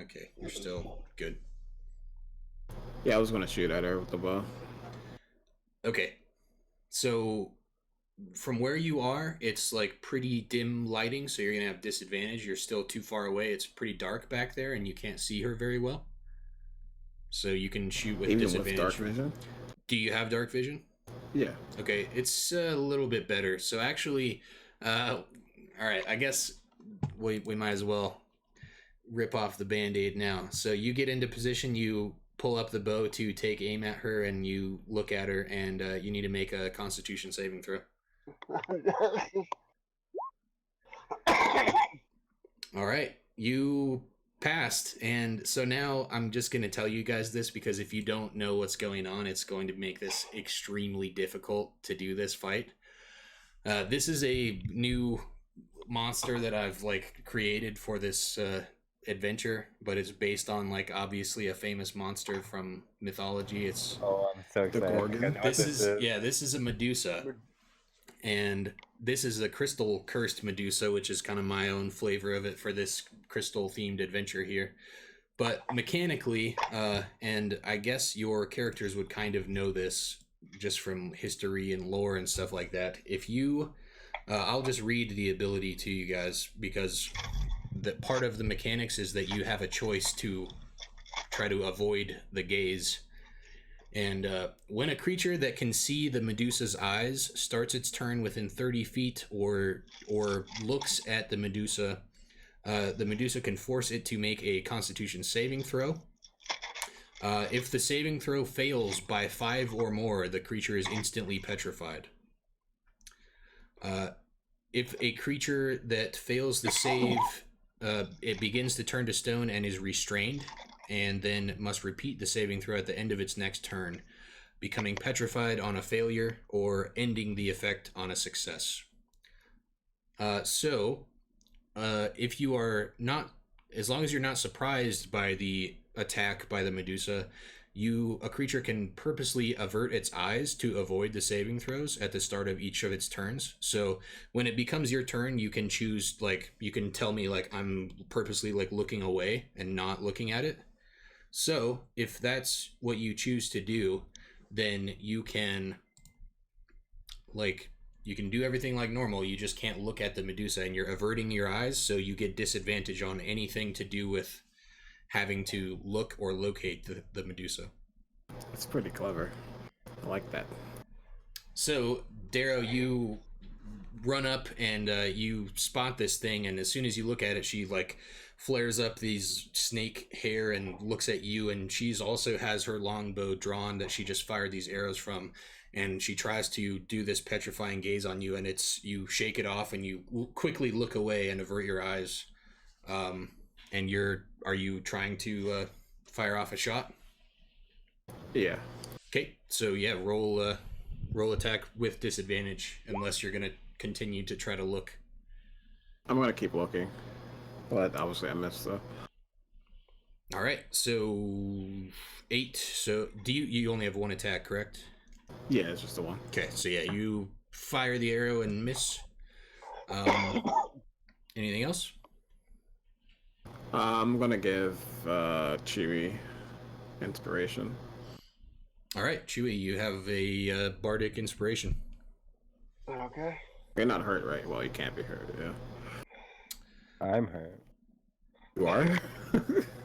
Okay, you're still good. Yeah, I was gonna shoot at her with the bow. Okay. So, from where you are, it's like pretty dim lighting, so you're going to have disadvantage. You're still too far away. It's pretty dark back there, and you can't see her very well. So you can shoot with disadvantage. With dark vision? Do you have dark vision? Yeah. Okay, it's a little bit better. So actually, all right, I guess we might as well rip off the Band-Aid now. So you get into position, you pull up the bow to take aim at her, and you look at her, and you need to make a Constitution saving throw. All right, you passed, and so now I'm just going to tell you guys this, because if you don't know what's going on, it's going to make this extremely difficult to do this fight. This is a new monster that I've like created for this adventure, but it's based on like obviously a famous monster from mythology. It's I'm so excited. The Gorgon. this is a Medusa, and this is a crystal cursed Medusa, which is kind of my own flavor of it for this crystal themed adventure here. But mechanically, and I guess your characters would kind of know this just from history and lore and stuff like that. If you, I'll just read the ability to you guys, because that part of the mechanics is that you have a choice to try to avoid the gaze. And when a creature that can see the Medusa's eyes starts its turn within 30 feet or looks at the Medusa can force it to make a Constitution saving throw. If the saving throw fails by 5 or more, the creature is instantly petrified. If a creature that fails the save, it begins to turn to stone and is restrained, and then must repeat the saving throw at the end of its next turn, becoming petrified on a failure or ending the effect on a success. If you are not, as long as you're not surprised by the attack by the Medusa, a creature can purposely avert its eyes to avoid the saving throws at the start of each of its turns. So when it becomes your turn, you can choose, like, you can tell me, like, I'm purposely, like, looking away and not looking at it. So if that's what you choose to do, then you can, like, you can do everything like normal. You just can't look at the Medusa, and you're averting your eyes, so you get disadvantage on anything to do with having to look or locate the Medusa. That's pretty clever. I like that. So, Darrow, you run up and you spot this thing, and as soon as you look at it, she like flares up these snake hair and looks at you, and she's also has her longbow drawn that she just fired these arrows from, and she tries to do this petrifying gaze on you, and you shake it off and you quickly look away and avert your eyes. And are you trying to fire off a shot? Yeah. Okay, so yeah, roll attack with disadvantage unless you're gonna continue to try to look. I'm gonna keep looking, but obviously I missed though. All right, so 8. So do you only have one attack, correct? Yeah, it's just the one. Okay, so yeah, you fire the arrow and miss. Anything else? I'm gonna give Chewie inspiration. All right, Chewie, you have a bardic inspiration. Okay. You're not hurt, right? Well, you can't be hurt. Yeah. I'm hurt. You are?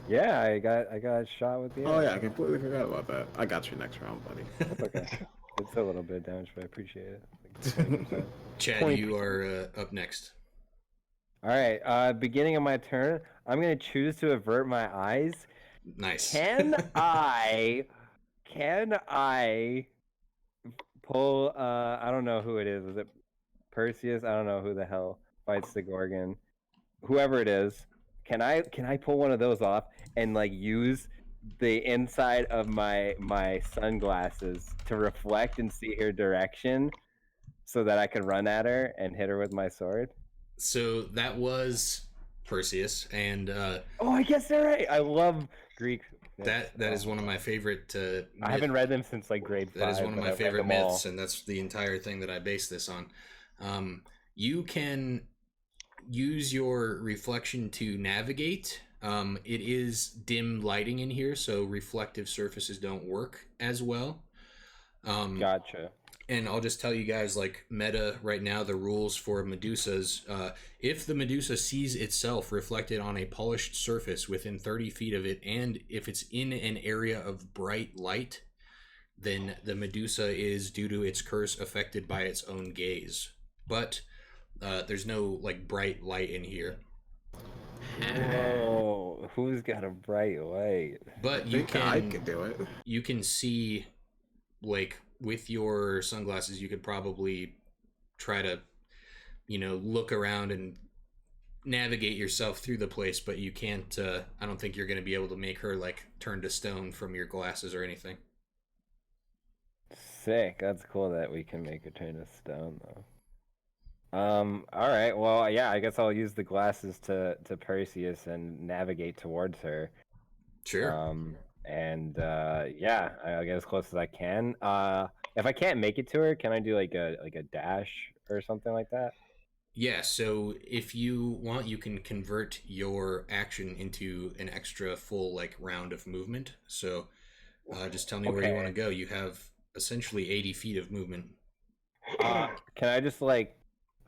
Yeah, I got shot with the Oh arrow. yeah, I completely forgot about that. I got you next round, buddy. That's okay. It's a little bit of damage, but I appreciate it. Like 20%. Chad, 20%. you are up next. All right. Beginning of my turn, I'm gonna choose to avert my eyes. Nice. Can I pull? I don't know who it is. Is it Perseus? I don't know who the hell fights the Gorgon. Whoever it is, can I pull one of those off and like use the inside of my sunglasses to reflect and see her direction, so that I can run at her and hit her with my sword? So that was Perseus, and Oh, I guess they're right. I love Greek. that is one of my favorite. I haven't read them since like grade 5. That is one of but my I've read favorite them all. myths, and that's the entire thing that I base this on. You can use your reflection to navigate. It is dim lighting in here, so reflective surfaces don't work as well. Gotcha. And I'll just tell you guys, like, meta right now, the rules for Medusas. If the Medusa sees itself reflected on a polished surface within 30 feet of it, and if it's in an area of bright light, then the Medusa is, due to its curse, affected by its own gaze. But there's no, like, bright light in here. Oh, who's got a bright light? But I think I could do it. you can see, like, with your sunglasses, you could probably try to, look around and navigate yourself through the place, but you can't, I don't think you're going to be able to make her, like, turn to stone from your glasses or anything. Sick. That's cool that we can make her turn to stone, though. All right. Well, yeah. I guess I'll use the glasses to Perseus and navigate towards her. Sure. And yeah, I'll get as close as I can. If I can't make it to her, can I do like a dash or something like that? Yeah, so if you want, you can convert your action into an extra full, like, round of movement. So just tell me where you want to go. You have essentially 80 feet of movement. Can I just like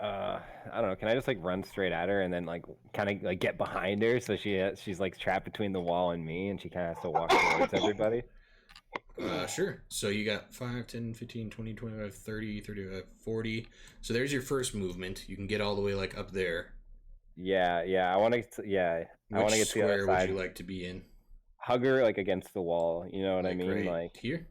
I don't know, can I just like run straight at her and then like kind of like get behind her, so she's like trapped between the wall and me, and she kind of has to walk towards everybody? Sure. So you got 5, 10, 15, 20, 25, 30, 35, 40. So there's your first movement. You can get all the way, like, up there. Yeah, I want to Which get to the other square would side. you like to be in? Hug her like against the wall, you know what I Like mean? right Like here?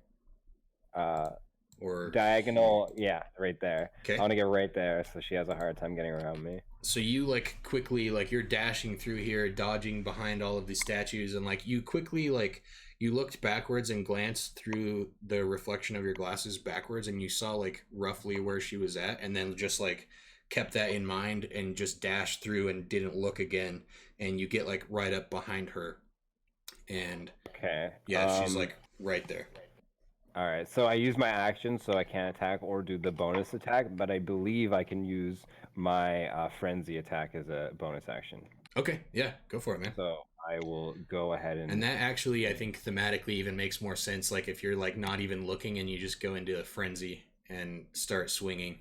Or diagonal, yeah, right there. Okay. I want to get right there so she has a hard time getting around me. So you, like, quickly, like, you're dashing through here, dodging behind all of these statues, and, like, you quickly, like, you looked backwards and glanced through the reflection of your glasses backwards, and you saw, like, roughly where she was at, and then just, like, kept that in mind and just dashed through and didn't look again, and you get, like, right up behind her, and Okay. yeah, she's, like, right there. All right. So I use my action, so I can't attack or do the bonus attack, but I believe I can use my frenzy attack as a bonus action. Okay, yeah, go for it, man. So I will go ahead And that actually, I think, thematically even makes more sense. Like, if you're, like, not even looking and you just go into a frenzy and start swinging.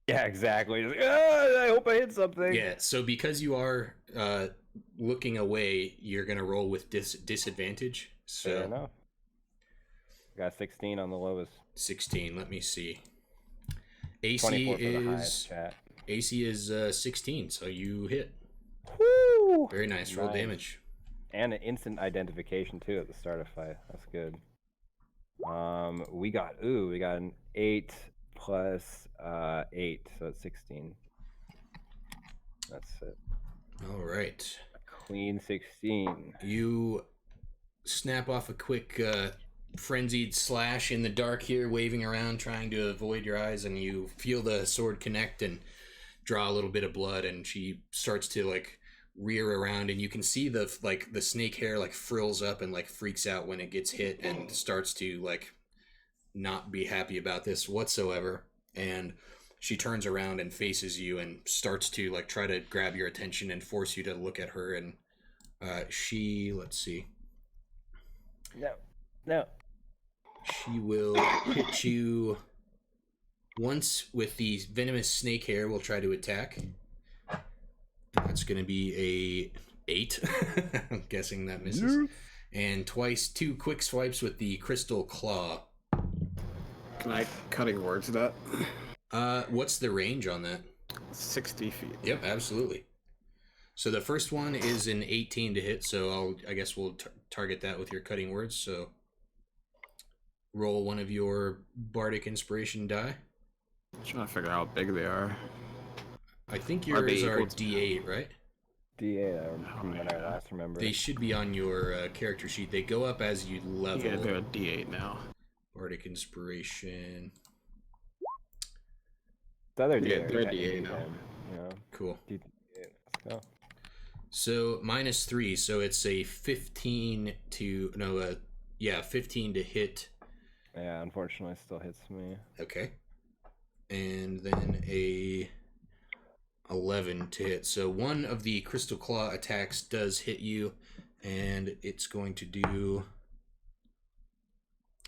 Yeah, exactly. Just like, I hope I hit something. Yeah, so because you are looking away, you're going to roll with disadvantage. So Fair enough. Got 16 on the lowest. 16, let me see. AC 24 for the is highest, chat. AC is 16, so you hit. Woo! Very nice. Roll Nice. damage. And an instant identification too at the start of fight. That's good. We got an 8 plus 8, so it's 16. That's it. All right. A clean 16. You snap off a quick frenzied slash in the dark here, waving around, trying to avoid your eyes, and you feel the sword connect and draw a little bit of blood, and she starts to, like, rear around, and you can see the snake hair, like, frills up and, like, freaks out when it gets hit and starts to, like, not be happy about this whatsoever. And she turns around and faces you and starts to like try to grab your attention and force you to look at her. And let's see. No. She will hit you once with the venomous snake hair. Will try to attack. That's going to be a 8. I'm guessing that misses. And twice, 2 quick swipes with the crystal claw. Can I cutting words that? What's the range on that? 60 feet. Yep, absolutely. So the first one is an 18 to hit, so I guess we'll target that with your cutting words. So roll one of your bardic inspiration die. I'm trying to figure out how big they are. I think yours are D8, right? D8, from what I last remember. They should be on your character sheet. They go up as you level. Yeah, they're a D8 now. Bardic inspiration. The other Yeah, D8. they're D8 now. Yeah. Cool. D8. Let's go. So -3, so it's a 15 to 15 to hit. Yeah, unfortunately, still hits me. Okay. And then a 11 to hit. So one of the crystal claw attacks does hit you, and it's going to do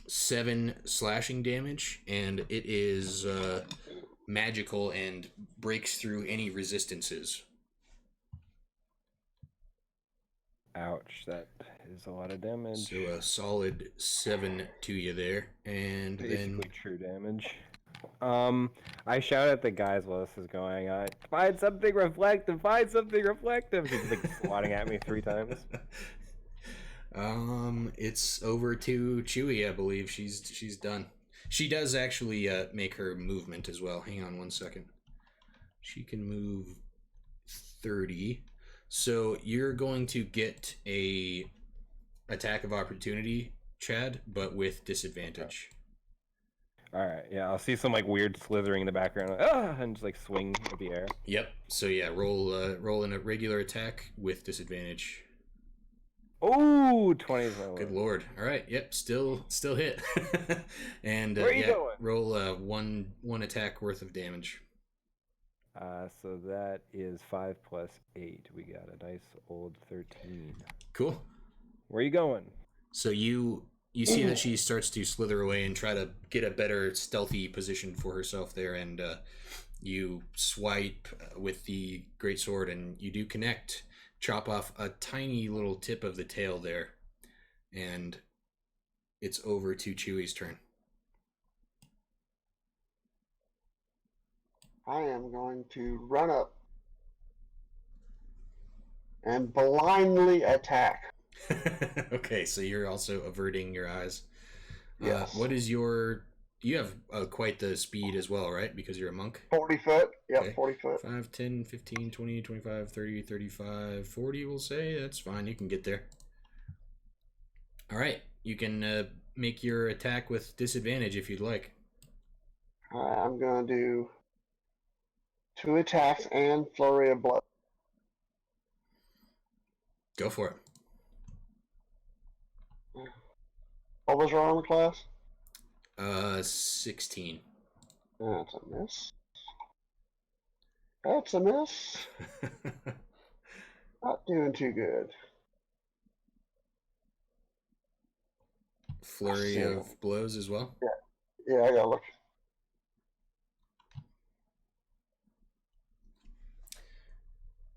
7 slashing damage, and it is magical and breaks through any resistances. Ouch, that is a lot of damage. So a solid 7 to you there, and Basically then true damage. I shout at the guys while this is going on. Find something reflective. Find something reflective. He's like swatting at me 3 times. It's over to Chewie, I believe. She's done. She does actually make her movement as well. Hang on one second. She can move 30. So you're going to get a attack of opportunity, Chad, but with disadvantage. All right, yeah, I'll see some like weird slithering in the background, and just like swing in the air. Yep. So yeah, roll in a regular attack with disadvantage. Oh, 20. Good lord. All right. Yep. Still hit. And Where are you going? roll one attack worth of damage. So that is 5 plus 8. We got a nice old 13. Cool. Where are you going? So you see that she starts to slither away and try to get a better stealthy position for herself there, and you swipe with the greatsword, and you do connect, chop off a tiny little tip of the tail there, and it's over to Chewie's turn. I am going to run up and blindly attack. Okay, so you're also averting your eyes. Yes. What is your... You have quite the speed as well, right? Because you're a monk. 40 foot. Yep, Okay. 40 foot. 5, 10, 15, 20, 25, 30, 35, 40, we'll say. That's fine. You can get there. All right. You can make your attack with disadvantage if you'd like. I'm going to do 2 attacks and flurry of blood. Go for it. What was your armor class? 16. That's a miss. That's a miss. Not doing too good. Flurry of blows as well. Yeah, I gotta look.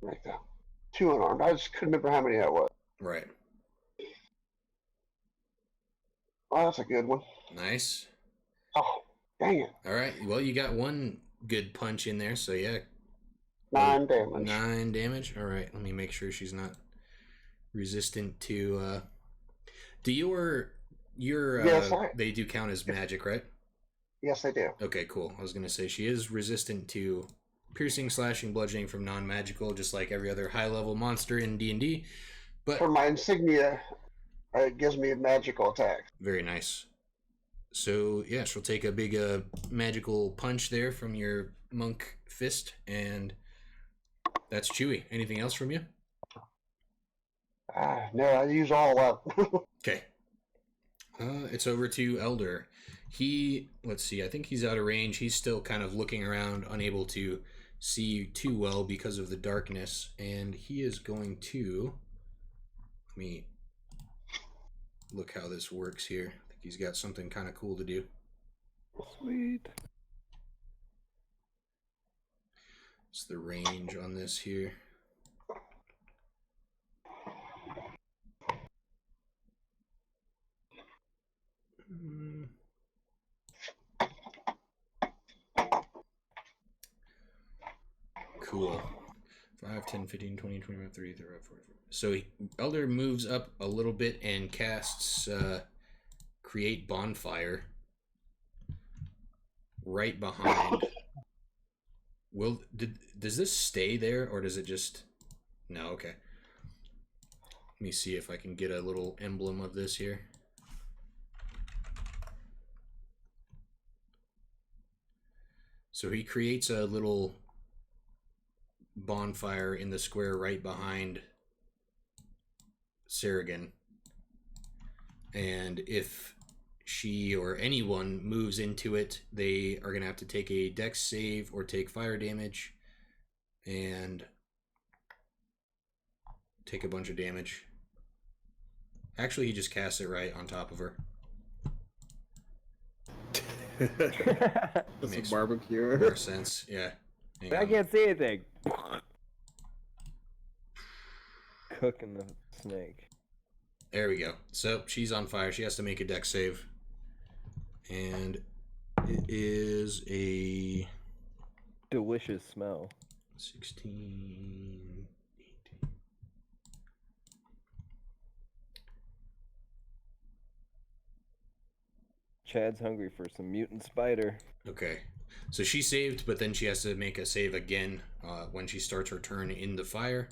Like that. 2 unarmed. I just couldn't remember how many that was. Right. Oh, that's a good one. Nice. Oh, dang it. All right. Well, you got one good punch in there, so yeah. 9 damage. 9 damage. All right. Let me make sure she's not resistant to. Do your Yes, they do count as magic, right? Yes, I do. Okay, cool. I was gonna say she is resistant to piercing, slashing, bludgeoning from non-magical, just like every other high-level monster in D&D. But For my insignia, it gives me a magical attack. very nice. So yeah, she'll take a big magical punch there from your monk fist, and that's Chewie. Anything else from you? No, I use all up. Okay. It's over to Elder. Let's see, I think he's out of range. He's still kind of looking around, unable to see you too well because of the darkness. And he is going to, let me look how this works here. I think he's got something kind of cool to do. Sweet. It's the range on this here. Cool. 5, 10, 15, 20, 25, 30, 35, 40. So Elder moves up a little bit and casts Create Bonfire right behind. Does this stay there, or does it just... No, okay. Let me see if I can get a little emblem of this here. So he creates a little bonfire in the square right behind Sarragon. And if she or anyone moves into it, they are going to have to take a dex save or take fire damage and take a bunch of damage. Actually, he just casts it right on top of her. That's Makes a barbecue. more sense, yeah. I can't see anything. Cooking the snake. There we go. So she's on fire. She has to make a dex save. And it is a Delicious smell. 16, 18. Chad's hungry for some mutant spider. Okay. So she saved, but then she has to make a save again when she starts her turn in the fire.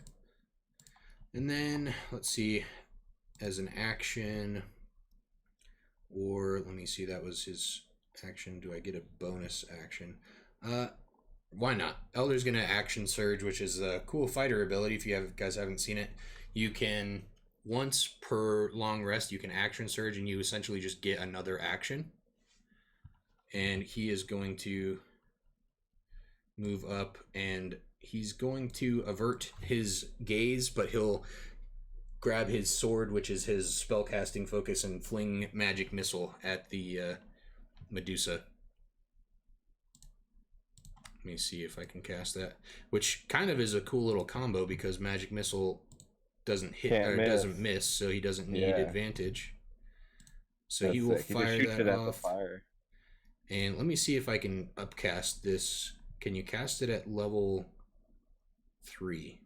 And then, let's see, as an action, or let me see, that was his action. Do I get a bonus action? Why not? Elder's going to action surge, which is a cool fighter ability. If you guys haven't seen it, you can, once per long rest, you can action surge, and you essentially just get another action. And he is going to move up, and he's going to avert his gaze, but he'll grab his sword, which is his spellcasting focus, and fling magic missile at the Medusa. Let me see if I can cast that, which kind of is a cool little combo because magic missile doesn't hit or doesn't miss, so he doesn't need advantage. So he will fire that off. And let me see if I can upcast this. Can you cast it at level 3?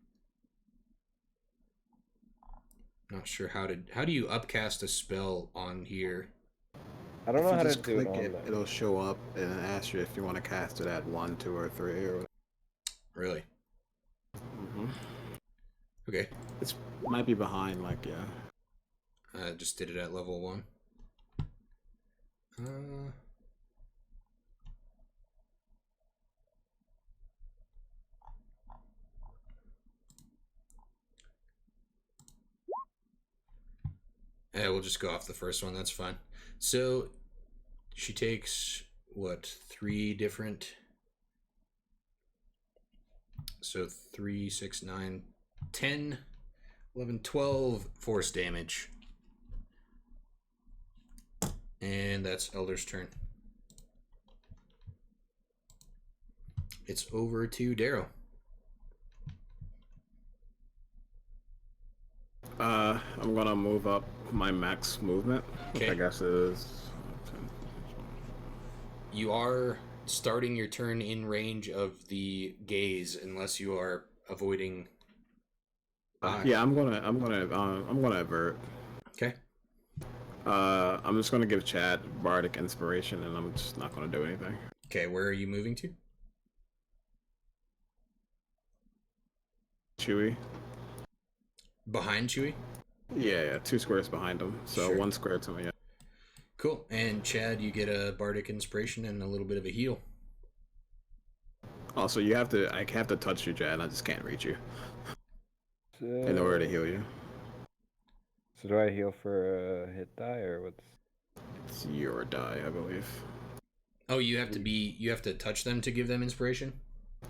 Not sure how do you upcast a spell on here? I don't know how to just do click it. It'll show up and ask you if you want to cast it at 1, 2, or 3. Or... Really? Mm-hmm. Okay. It might be behind, like, yeah. I just did it at level 1. Yeah, we'll just go off the first one. That's fine. So she takes, what, 3 different... So 3, 6, 9, 10, 11, 12 force damage. And that's Elder's turn. It's over to Darrow. I'm gonna move up my max movement, which I guess is... You are starting your turn in range of the gaze, unless you are avoiding. Yeah, I'm gonna avert. Okay. I'm just gonna give Chad bardic inspiration, and I'm just not gonna do anything. Okay, where are you moving to? Chewy. Behind Chewy? Yeah, 2 squares behind him, so Sure. 1 square to me. Yeah. Cool. And Chad, you get a bardic inspiration and a little bit of a heal. Also, I have to touch you, Chad. I just can't reach you in order to heal you. So do I heal for a hit die, or what's... It's your die, I believe. Oh, you have to touch them to give them inspiration?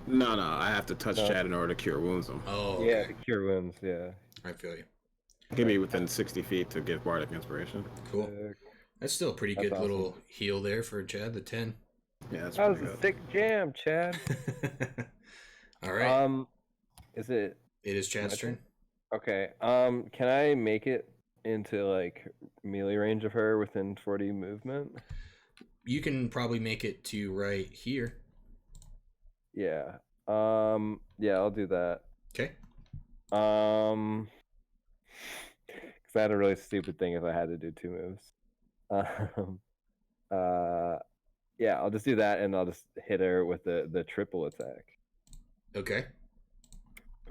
No, I have to touch No. Chad in order to cure wounds him. Oh, Yeah, okay. the cure wounds. Yeah. I feel you. Give me within 60 feet to give Bardic inspiration. Cool. That's still a pretty That's good awesome. little heal there for Chad, the 10. Yeah, that's That was pretty a good. sick jam, Chad. All right. Is it? It is Chad's turn. Okay. Can I make it into like melee range of her within 40 movement? You can probably make it to right here. Yeah. Yeah, I'll do that. Okay. Because I had a really stupid thing if I had to do 2 moves. Um. Yeah, I'll just do that, and I'll just hit her with the triple attack. Okay.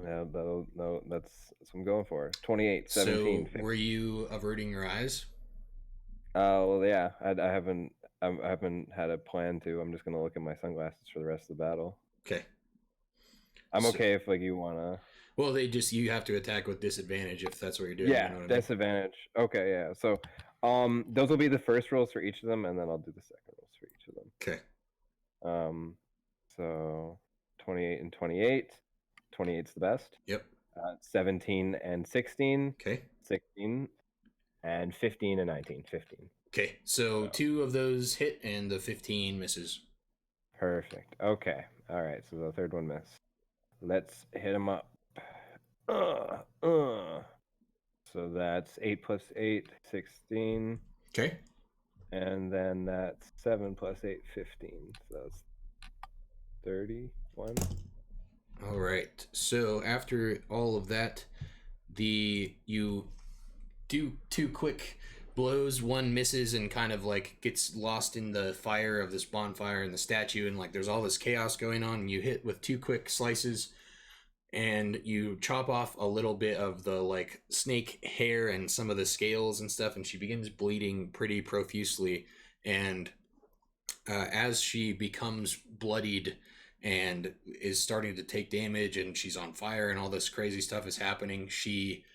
Yeah, that's what I'm going for. 28, 17. So, were you averting your eyes? Well, yeah, I haven't had a plan to. I'm just gonna look at my sunglasses for the rest of the battle. Okay. I'm okay if like you wanna. Well, you have to attack with disadvantage if that's what you're doing. Yeah, you know what I mean? disadvantage. Okay, yeah. So, those will be the first rolls for each of them, and then I'll do the second rolls for each of them. Okay. So 28 and 28. 28's the best. Yep. 17 and 16. Okay. 16 and 15 and 19. 15. Okay. So 2 of those hit and the 15 misses. Perfect. Okay. All right. So the third one missed. Let's hit him up. So that's 8 plus 8, 16. Okay. And then that's 7 plus 8, 15. So that's 31. All right. So after all of that, you do 2 quick blows. One misses and kind of like gets lost in the fire of this bonfire and the statue, and like there's all this chaos going on. And you hit with 2 quick slices, and you chop off a little bit of the like snake hair and some of the scales and stuff, and she begins bleeding pretty profusely. And as she becomes bloodied and is starting to take damage and she's on fire and all this crazy stuff is happening, she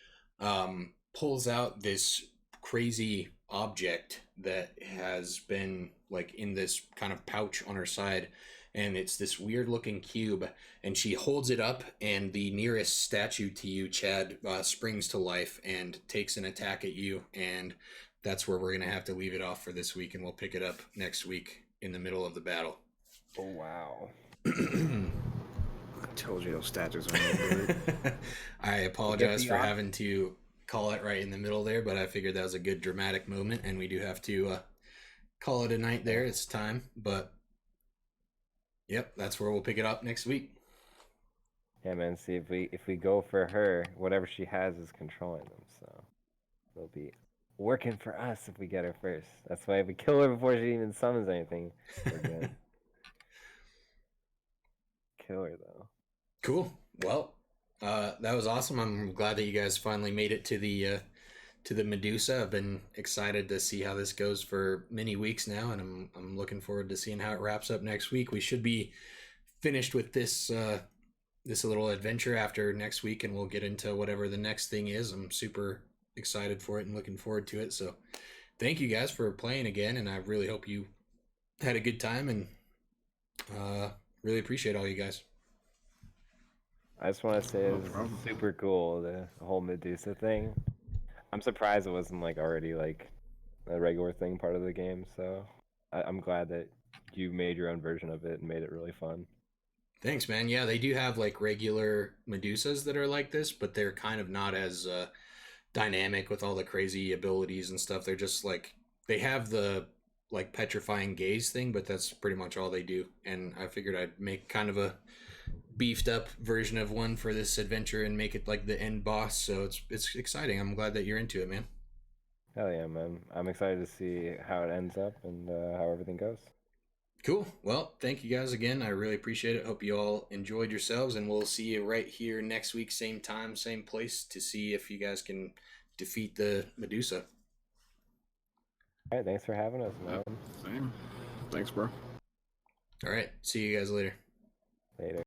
pulls out this crazy object that has been like in this kind of pouch on her side, and it's this weird looking cube, and she holds it up, and the nearest statue to you, Chad, springs to life and takes an attack at you, and that's where we're gonna have to leave it off for this week, and we'll pick it up next week in the middle of the battle. Oh, wow. I told you those statues were I apologize for having to call it right in the middle there, but I figured that was a good dramatic moment, and we do have to call it a night there. It's time, but yep, that's where we'll pick it up next week. Yeah, man. See, if we go for her, whatever she has is controlling them. So it'll be working for us if we get her first. That's why if we kill her before she even summons anything, we're good. Kill her though. Cool. Well, that was awesome. I'm glad that you guys finally made it to the Medusa. I've been excited to see how this goes for many weeks now, and I'm looking forward to seeing how it wraps up next week. We should be finished with this little adventure after next week, and we'll get into whatever the next thing is. I'm super excited for it and looking forward to it. So thank you guys for playing again, and I really hope you had a good time, and really appreciate all you guys. I just want to say it's super cool, the whole Medusa thing. I'm surprised it wasn't like already like a regular thing part of the game. So I'm glad that you made your own version of it and made it really fun. Thanks, man. Yeah, they do have like regular Medusas that are like this, but they're kind of not as dynamic with all the crazy abilities and stuff. They're just like, they have the like petrifying gaze thing, but that's pretty much all they do. And I figured I'd make kind of a beefed up version of one for this adventure and make it like the end boss. So it's exciting. I'm glad that you're into it, man. Hell yeah, man. I'm excited to see how it ends up and how everything goes. Cool. Well, thank you guys again. I really appreciate it. Hope you all enjoyed yourselves, and we'll see you right here next week, same time, same place, to see if you guys can defeat the Medusa. All right, thanks for having us, man. Same. Thanks, bro. All right. See you guys later. Later.